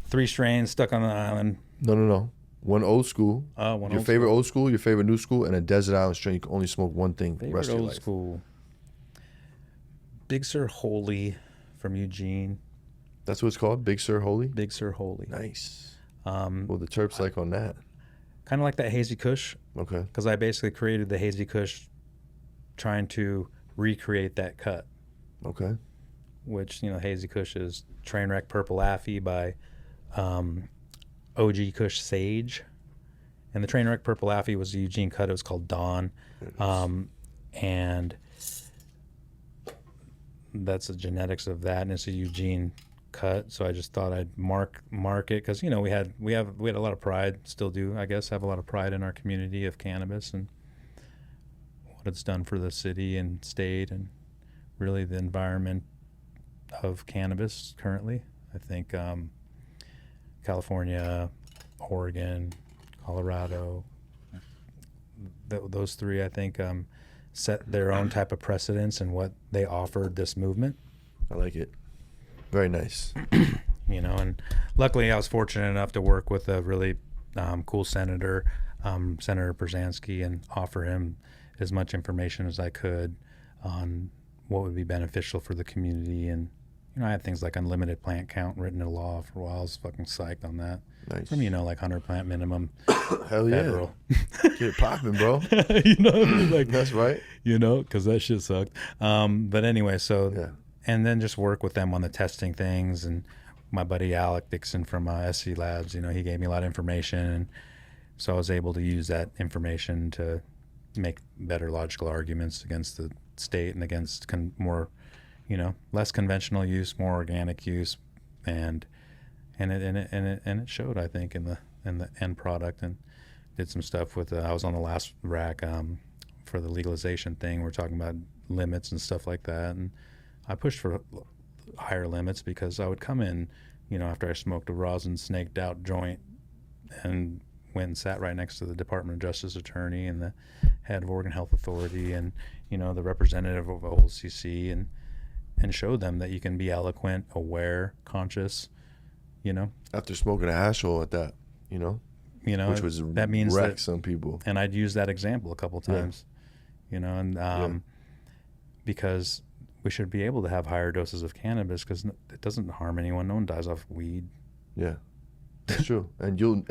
[SPEAKER 4] 3 strains stuck on the island.
[SPEAKER 3] No. One old school.
[SPEAKER 4] Your
[SPEAKER 3] favorite old school, your favorite new school, and a desert island strain. You can only smoke one thing the rest of your life.
[SPEAKER 4] Old school. Big Sur Holy from Eugene.
[SPEAKER 3] That's what it's called? Big Sur Holy?
[SPEAKER 4] Big Sur Holy.
[SPEAKER 3] Nice. What the terps like on that?
[SPEAKER 4] Kind of like that Hazy Kush.
[SPEAKER 3] Okay.
[SPEAKER 4] Because I basically created the Hazy Kush trying to recreate that cut.
[SPEAKER 3] Okay.
[SPEAKER 4] Which, you know, Hazy Kush is Trainwreck Purple Affy by OG Kush Sage. And the Trainwreck Purple Affy was the Eugene cut. It was called Dawn. And that's the genetics of that, and it's a Eugene cut. So I just thought I'd mark it, because, you know, we had a lot of pride, still do, I guess, have a lot of pride in our community of cannabis and what it's done for the city and state and really the environment of cannabis currently. I think California, Oregon, Colorado, those 3, I think, set their own type of precedence in what they offered this movement.
[SPEAKER 3] I like it. Very nice.
[SPEAKER 4] You know, and luckily I was fortunate enough to work with a really cool senator, Senator Brzezinski and offer him as much information as I could on what would be beneficial for the community. And I had things like unlimited plant count written into law for a while. I was fucking psyched on that.
[SPEAKER 3] Nice.
[SPEAKER 4] From, like 100 plant minimum.
[SPEAKER 3] Hell yeah.
[SPEAKER 4] Federal.
[SPEAKER 3] Get it popping, bro.
[SPEAKER 4] Like,
[SPEAKER 3] that's right.
[SPEAKER 4] Because that shit sucked. But anyway, so,
[SPEAKER 3] Yeah.
[SPEAKER 4] and then just work with them on the testing things. And my buddy Alec Dixon from SC Labs, he gave me a lot of information. And so I was able to use that information to make better logical arguments against the state and against more, less conventional use, more organic use, and it showed, I think, in the end product. And did some stuff with I was on the last rack for the legalization thing. We're talking about limits and stuff like that, and I pushed for higher limits because I would come in, after I smoked a rosin snaked out joint, and went and sat right next to the Department of Justice attorney and the head of Oregon Health Authority and the representative of OLCC, and showed them that you can be eloquent, aware, conscious,
[SPEAKER 3] After smoking a hash hole at that, which was
[SPEAKER 4] that means
[SPEAKER 3] wreck
[SPEAKER 4] that
[SPEAKER 3] some people.
[SPEAKER 4] And I'd use that example a couple times, because we should be able to have higher doses of cannabis because it doesn't harm anyone. No one dies off weed.
[SPEAKER 3] Yeah, that's true. And you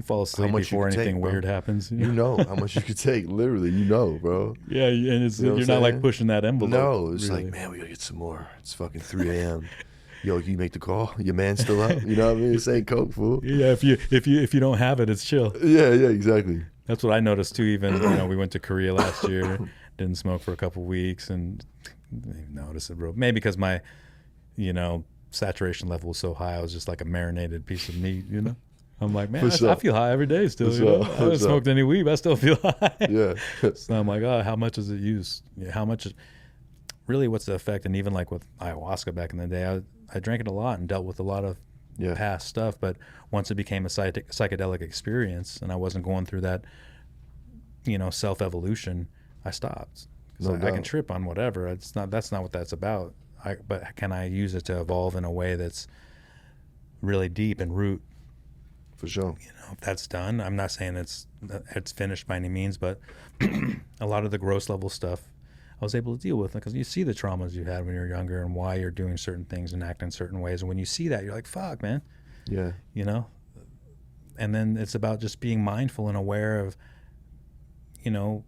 [SPEAKER 4] fall asleep before anything weird happens.
[SPEAKER 3] You know how much you could take. Literally, bro.
[SPEAKER 4] Yeah, and you're not like pushing that envelope.
[SPEAKER 3] No, it's
[SPEAKER 4] really.
[SPEAKER 3] like, man, we gotta get some more. It's fucking 3 a.m. Yo, you make the call. Your man's still up. You know what I mean? This ain't coke, fool.
[SPEAKER 4] Yeah, if you don't have it, it's chill.
[SPEAKER 3] Yeah, exactly.
[SPEAKER 4] That's what I noticed too. Even we went to Korea last year, didn't smoke for a couple weeks, and didn't even notice it, bro. Maybe because my, saturation level was so high, I was just like a marinated piece of meat. I'm like, man, I feel high every day still. I haven't smoked any weed, but I still feel high.
[SPEAKER 3] Yeah.
[SPEAKER 4] So I'm like, oh, how much is it used? How much is really what's the effect? And even like with ayahuasca back in the day, I drank it a lot and dealt with a lot of past stuff. But once it became a psychedelic experience and I wasn't going through that, self-evolution, I stopped. I can trip on whatever. That's not what that's about. But can I use it to evolve in a way that's really deep and root?
[SPEAKER 3] For sure.
[SPEAKER 4] If that's done, I'm not saying it's finished by any means, but a lot of the gross level stuff I was able to deal with because you see the traumas you had when you were younger and why you're doing certain things and acting certain ways. And when you see that, you're like, fuck, man.
[SPEAKER 3] Yeah.
[SPEAKER 4] And then it's about just being mindful and aware of, and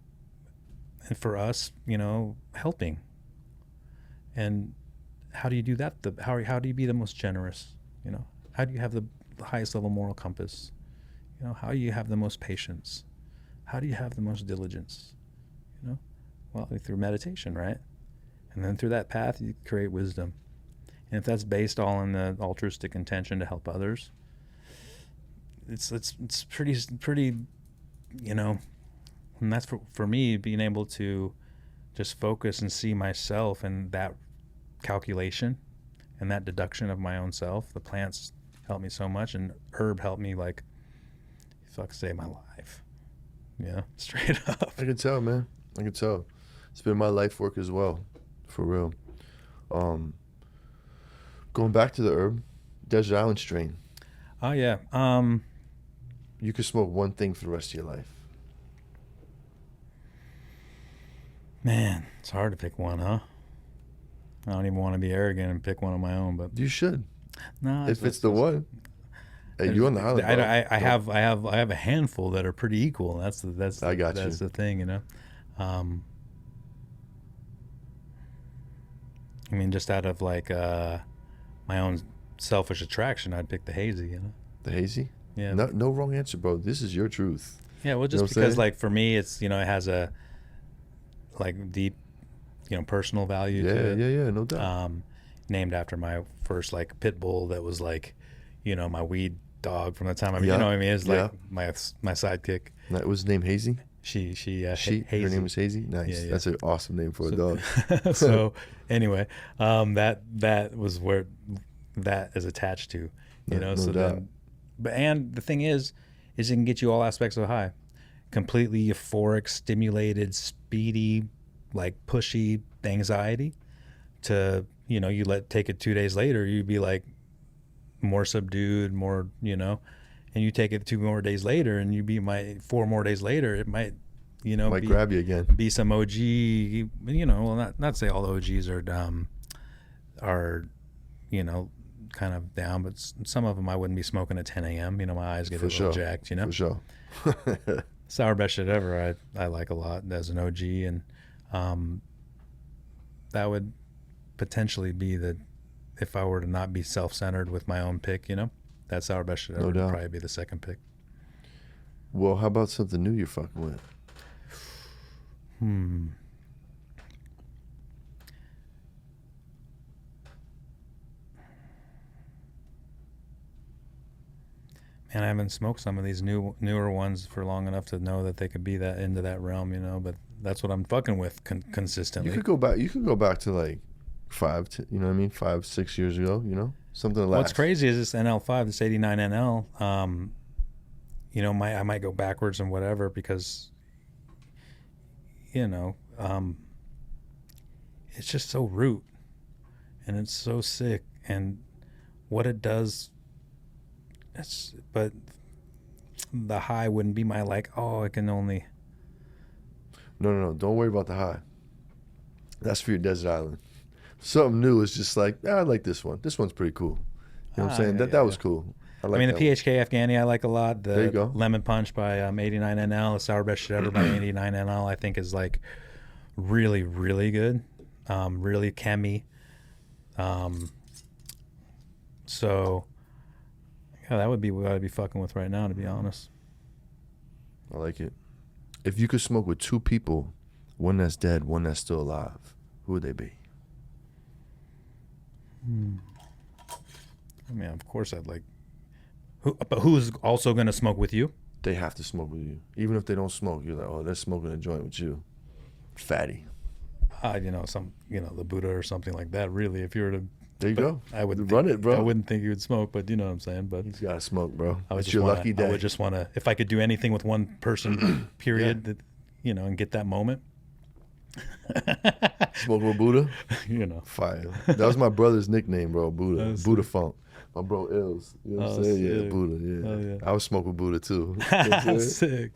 [SPEAKER 4] for us, helping. And how do you do that? How do you be the most generous? How do you have the highest level moral compass? How do you have the most patience? How do you have the most diligence? Well, through meditation, right? And then through that path, you create wisdom. And if that's based all in the altruistic intention to help others, it's pretty, and that's for me, being able to just focus and see myself and that calculation and that deduction of my own self. The plants helped me so much, and herb helped me save my life. Yeah, straight up.
[SPEAKER 3] I can tell, man. I can tell. It's been my life work as well, for real. Going back to the herb, Desert Island strain.
[SPEAKER 4] Oh yeah.
[SPEAKER 3] You could smoke one thing for the rest of your life.
[SPEAKER 4] Man, it's hard to pick one, huh? I don't even want to be arrogant and pick one of my own, but
[SPEAKER 3] You should.
[SPEAKER 4] no.
[SPEAKER 3] If it's the one. Hey, you on the island, bro.
[SPEAKER 4] I have a handful that are pretty equal. That's
[SPEAKER 3] I got
[SPEAKER 4] that's
[SPEAKER 3] you.
[SPEAKER 4] the thing, I mean, just out of my own selfish attraction, I'd pick the hazy.
[SPEAKER 3] The hazy?
[SPEAKER 4] Yeah.
[SPEAKER 3] No wrong answer, bro. This is your truth.
[SPEAKER 4] Yeah. Well, just
[SPEAKER 3] You know what I'm
[SPEAKER 4] because for me, it's it has a deep, personal value to it.
[SPEAKER 3] Yeah, no doubt.
[SPEAKER 4] Named after my first pit bull that was my weed dog from the time I
[SPEAKER 3] Yeah.
[SPEAKER 4] you know what I mean? It's
[SPEAKER 3] Yeah.
[SPEAKER 4] my sidekick.
[SPEAKER 3] That was his name Hazy?
[SPEAKER 4] She
[SPEAKER 3] Hazy. Her name was Hazy? Nice.
[SPEAKER 4] Yeah.
[SPEAKER 3] That's an awesome name for a dog.
[SPEAKER 4] So anyway, that was where that is attached to,
[SPEAKER 3] No
[SPEAKER 4] so
[SPEAKER 3] doubt.
[SPEAKER 4] then, and the thing is it can get you all aspects of high, completely euphoric, stimulated, speedy, pushy anxiety to, take it 2 days later, you'd be more subdued, more, and you take it 2 more days later, and you be 4 more days later, it might,
[SPEAKER 3] Might grab you again.
[SPEAKER 4] Be some OG, well, not say all OGs are kind of down, but some of them I wouldn't be smoking at 10 a.m. My eyes get a little jacked,
[SPEAKER 3] For sure.
[SPEAKER 4] Sour best shit ever. I like a lot as an OG, and that would potentially be if I were to not be self-centered with my own pick, that sour best shit ever would probably be the second pick.
[SPEAKER 3] Well, how about something new you're fucking with?
[SPEAKER 4] Man, I haven't smoked some of these newer ones for long enough to know that they could be that into that realm, but that's what I'm fucking with consistently.
[SPEAKER 3] You could go back to like 5, 6 years ago, something like that.
[SPEAKER 4] What's crazy is this NL5, this 89 NL, I might go backwards and whatever because, it's just so root and it's so sick, and what it does, but the high wouldn't be my I can only.
[SPEAKER 3] No. Don't worry about the high. That's for your desert island. Something new is just like, I like this one. This one's pretty cool. You know what I'm saying? That was cool.
[SPEAKER 4] The PHK Afghani I like a lot.
[SPEAKER 3] There you go.
[SPEAKER 4] Lemon Punch by 89 NL, the Sour Best Shit Ever by 89 NL, I think is really, really good. Really chemi. So that would be what I'd be fucking with right now, to be honest.
[SPEAKER 3] I like it. If you could smoke with 2 people, one that's dead, one that's still alive, who would they be?
[SPEAKER 4] Of course I'd like. But who's also going to smoke with you?
[SPEAKER 3] They have to smoke with you. Even if they don't smoke, you're like, they're smoking a joint with you. Fatty.
[SPEAKER 4] The Buddha or something like that, really. If you were to.
[SPEAKER 3] There you go.
[SPEAKER 4] I would
[SPEAKER 3] run it, bro.
[SPEAKER 4] I wouldn't think you would smoke, but you know what I'm saying. But
[SPEAKER 3] he's got to smoke, bro.
[SPEAKER 4] It's your lucky day. I would just want to, if I could do anything with one person, period, and get that moment.
[SPEAKER 3] Smoke with Buddha?
[SPEAKER 4] Fire.
[SPEAKER 3] That was my brother's nickname, bro, Buddha. Buddha Funk. My bro Ills. You know what I'm saying? Yeah, Buddha, yeah. Oh, yeah. I would smoke with Buddha, too.
[SPEAKER 4] Sick.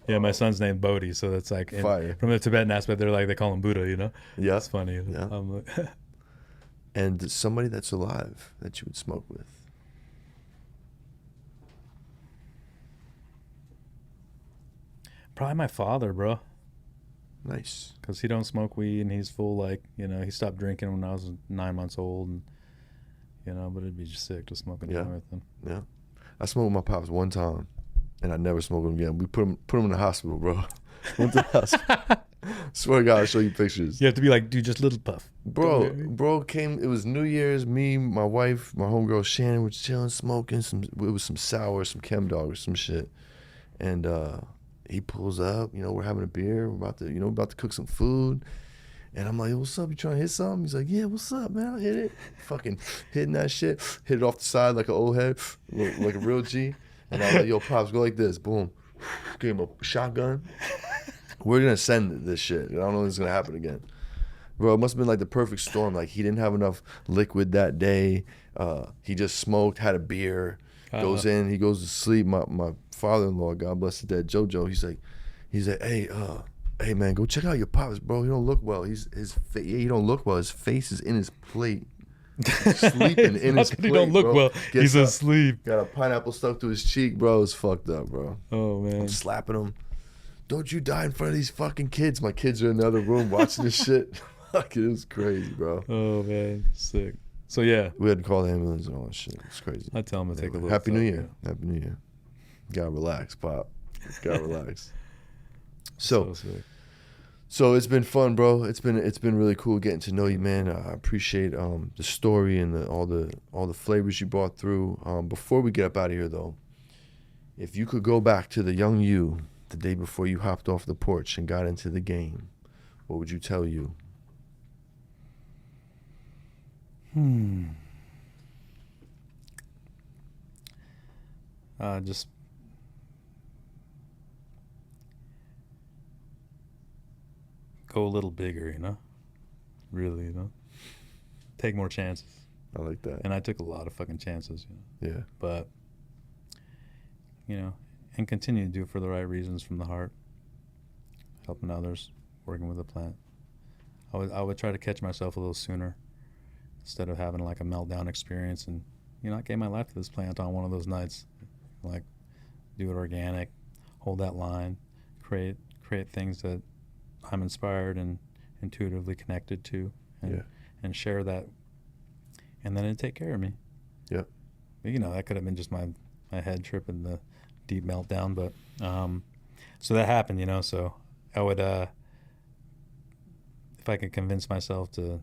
[SPEAKER 4] Yeah, my son's named Bodhi, so that's
[SPEAKER 3] fire.
[SPEAKER 4] From the Tibetan aspect, they call him Buddha,
[SPEAKER 3] Yeah.
[SPEAKER 4] It's funny.
[SPEAKER 3] Yeah. And somebody that's alive that you would smoke with.
[SPEAKER 4] Probably my father, bro.
[SPEAKER 3] Nice.
[SPEAKER 4] Because he don't smoke weed, and he's full, he stopped drinking when I was 9 months old, and, but it'd be just sick to smoke with him.
[SPEAKER 3] Yeah. I smoked with my pops one time, and I never smoked with him again. We put him in the hospital, bro. Went to the hospital. Swear to God, I'll show you pictures.
[SPEAKER 4] You have to be like, dude, just little puff.
[SPEAKER 3] Bro came, it was New Year's, me, my wife, my homegirl Shannon were chilling, smoking, it was some sour, some Chem Dog or some shit. And he pulls up, we're having a beer, we're about to cook some food. And I'm like, what's up, you trying to hit something? He's like, yeah, what's up, man, I'll hit it. Fucking hitting that shit, hit it off the side like an old head, like a real G. And I was like, yo, Pops, go like this, boom. Gave him a shotgun. We're going to send this shit. I don't know if it's going to happen again. Bro, it must have been the perfect storm. He didn't have enough liquid that day. He just smoked, had a beer, goes in, he goes to sleep. My father-in-law, God bless the dead, JoJo, he's like, hey man, go check out your pops, bro. He don't look well. He don't look well. His face is in his plate. Sleeping in his plate,
[SPEAKER 4] he don't look well. He's asleep.
[SPEAKER 3] Got a pineapple stuck to his cheek, bro. It's fucked up, bro.
[SPEAKER 4] Oh, man.
[SPEAKER 3] I'm slapping him. Don't you die in front of these fucking kids. My kids are in the other room watching this shit. It was crazy, bro.
[SPEAKER 4] Oh, man. Sick. So, yeah.
[SPEAKER 3] We had to call the ambulance and all that shit. It's crazy.
[SPEAKER 4] I tell him to take a look.
[SPEAKER 3] Happy New Year. Yeah. Happy New Year. Gotta relax, Pop. Gotta relax. So it's been fun, bro. It's been really cool getting to know you, man. I appreciate the story and all the flavors you brought through. Before we get up out of here, though, if you could go back to the young you, the day before you hopped off the porch and got into the game, what would you tell you?
[SPEAKER 4] Just go a little bigger, really, take more chances.
[SPEAKER 3] I like that.
[SPEAKER 4] And I took a lot of fucking chances,
[SPEAKER 3] Yeah.
[SPEAKER 4] But you know, and continue to do it for the right reasons from the heart, helping others, working with the plant. I would try to catch myself a little sooner instead of having like a meltdown experience. And, you know, I gave my life to this plant on one of those nights. Like, do it organic, hold that line, create things that I'm inspired and intuitively connected to, and share that. And then it'd take care of me.
[SPEAKER 3] Yeah.
[SPEAKER 4] But, you know, that could have been just my head trip and the deep meltdown. But so that happened, you know. So I would, if I could convince myself to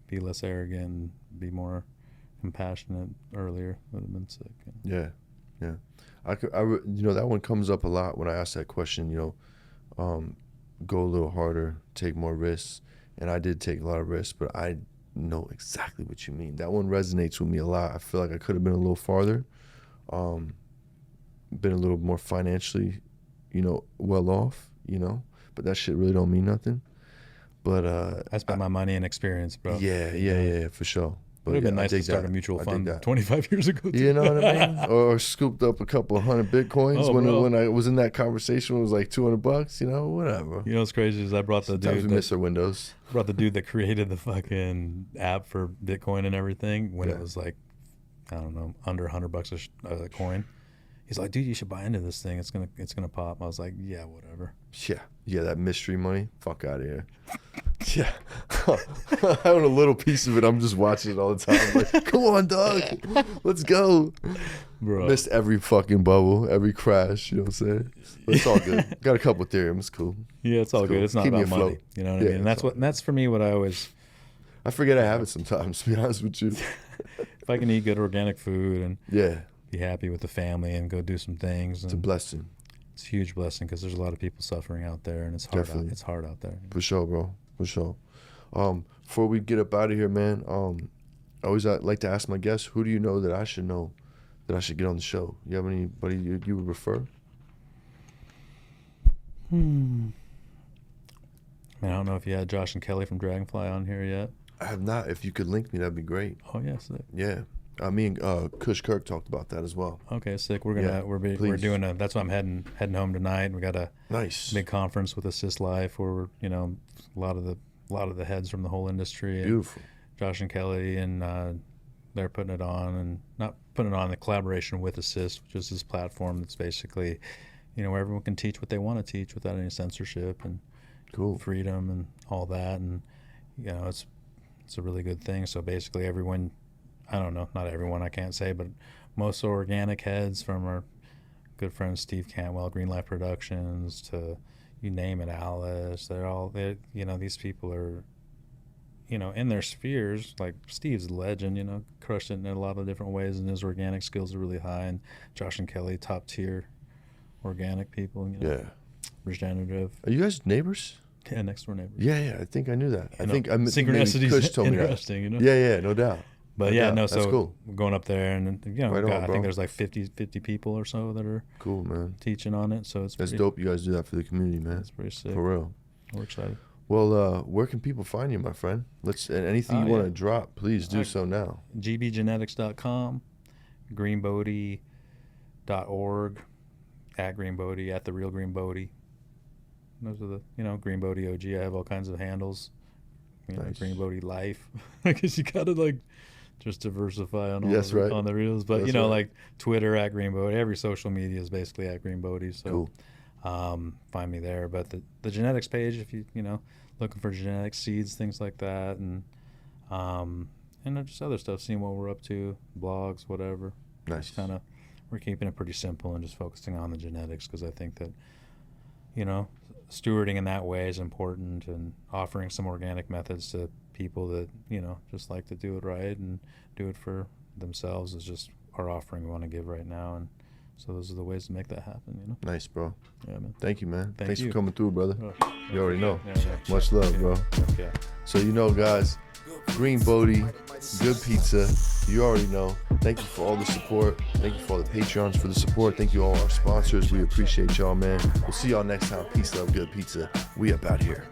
[SPEAKER 4] be less arrogant and be more compassionate earlier, would have been sick.
[SPEAKER 3] Yeah. You know, that one comes up a lot when I ask that question, you know, go a little harder, take more risks. And I did take a lot of risks, but I know exactly what you mean. That one resonates with me a lot. I feel like I could have been a little farther, been a little more financially, you know, well off, you know, but that shit really don't mean nothing. But
[SPEAKER 4] I spent my money and experience, bro.
[SPEAKER 3] Yeah, for sure.
[SPEAKER 4] But it would have been nice to start a mutual fund 25 years ago.
[SPEAKER 3] You know what I mean? Or scooped up a couple $100 Bitcoins when I was in that conversation. It was like $200, you know, whatever.
[SPEAKER 4] You know what's crazy is I brought the
[SPEAKER 3] Sometimes we miss our windows.
[SPEAKER 4] Brought the dude that created the fucking app for Bitcoin and everything when it was like, I don't know, under $100 a coin. He's like, dude, you should buy into this thing. It's gonna pop. I was like, yeah, whatever.
[SPEAKER 3] Yeah, that mystery money. Fuck out of here. Yeah, I own a little piece of it. I'm just watching it all the time. Like, come on, dog, let's go. Bro, missed every fucking bubble, every crash. You know what I'm saying? But it's all good. Got a couple Ethereum. It's cool.
[SPEAKER 4] Yeah, it's all good. It's not about money. You know what I mean? And that's for me what I always.
[SPEAKER 3] I forget I have it sometimes. To be honest with you.
[SPEAKER 4] If I can eat good organic food and be happy with the family and go do some things.
[SPEAKER 3] It's a blessing.
[SPEAKER 4] It's a huge blessing because there's a lot of people suffering out there, and it's hard. It's hard out there.
[SPEAKER 3] For sure, bro. For sure. Before we get up out of here, man, I always like to ask my guests, who do you know that I should know, that I should get on the show? You have anybody you would refer?
[SPEAKER 4] I mean, I don't know if you had Josh and Kelly from Dragonfly on here yet.
[SPEAKER 3] I have not. If you could link me, that'd be great.
[SPEAKER 4] Oh yeah, sick.
[SPEAKER 3] Yeah. Me and Kush Kirk talked about that as well.
[SPEAKER 4] Okay, sick. We're doing that's why I'm heading home tonight. We got a big conference with Assist Life where we're, you know, a lot of the heads from the whole industry.
[SPEAKER 3] Beautiful.
[SPEAKER 4] Josh and Kelly, and they're putting it on, and not putting it on, the collaboration with Assist, which is this platform that's basically, you know, where everyone can teach what they want to teach without any censorship and freedom and all that. And, you know, it's a really good thing. So basically everyone, I don't know, not everyone, I can't say, but most organic heads from our good friend Steve Cantwell, Green Life Productions, to you name it, Alice, you know, these people are, you know, in their spheres. Like Steve's a legend, you know, crushed it in a lot of different ways, and his organic skills are really high. And Josh and Kelly, top tier organic people, you know, regenerative.
[SPEAKER 3] Are you guys neighbors?
[SPEAKER 4] Yeah, next door neighbors.
[SPEAKER 3] Yeah, I think I knew that. I think
[SPEAKER 4] synchronicities
[SPEAKER 3] Kush told me that.
[SPEAKER 4] Interesting, you know.
[SPEAKER 3] Yeah, no doubt.
[SPEAKER 4] But so
[SPEAKER 3] that's cool.
[SPEAKER 4] We're going up there, and you know,
[SPEAKER 3] I
[SPEAKER 4] think there's like 50 people or so that are
[SPEAKER 3] cool, man,
[SPEAKER 4] teaching on it. So that's
[SPEAKER 3] dope. You guys do that for the community, man.
[SPEAKER 4] It's pretty sick.
[SPEAKER 3] For real.
[SPEAKER 4] We're excited.
[SPEAKER 3] Well, where can people find you, my friend? Anything you want to drop, please do so now.
[SPEAKER 4] gbgenetics.com, greenbodhi.org, at Green Bodhi, at the real Green Bodhi. Those are the, you know, Green Bodhi OG. I have all kinds of handles. You know, Green Bodhi Life. I guess you gotta like just diversify on on the reels. But you know, like Twitter at Green Bodhi. Every social media is basically at Green Bodhi. So find me there. But the genetics page, if you know, looking for genetic seeds, things like that, and just other stuff, seeing what we're up to, blogs, whatever.
[SPEAKER 3] Nice.
[SPEAKER 4] We're keeping it pretty simple and just focusing on the genetics, because I think that, you know, stewarding in that way is important, and offering some organic methods to people that, you know, just like to do it right and do it for themselves is just our offering we want to give right now. And so those are the ways to make that happen, you know.
[SPEAKER 3] Nice, bro.
[SPEAKER 4] Yeah, man.
[SPEAKER 3] Thanks, man. Thanks
[SPEAKER 4] you
[SPEAKER 3] for coming through, brother.
[SPEAKER 4] Oh.
[SPEAKER 3] You already know.
[SPEAKER 4] Yeah.
[SPEAKER 3] Much love, bro.
[SPEAKER 4] Yeah.
[SPEAKER 3] So, you know, guys, Green Bodhi, good pizza. You already know. Thank you for all the support. Thank you for all the Patreons for the support. Thank you all our sponsors. We appreciate y'all, man. We'll see y'all next time. Peace, love, good pizza. We up out here.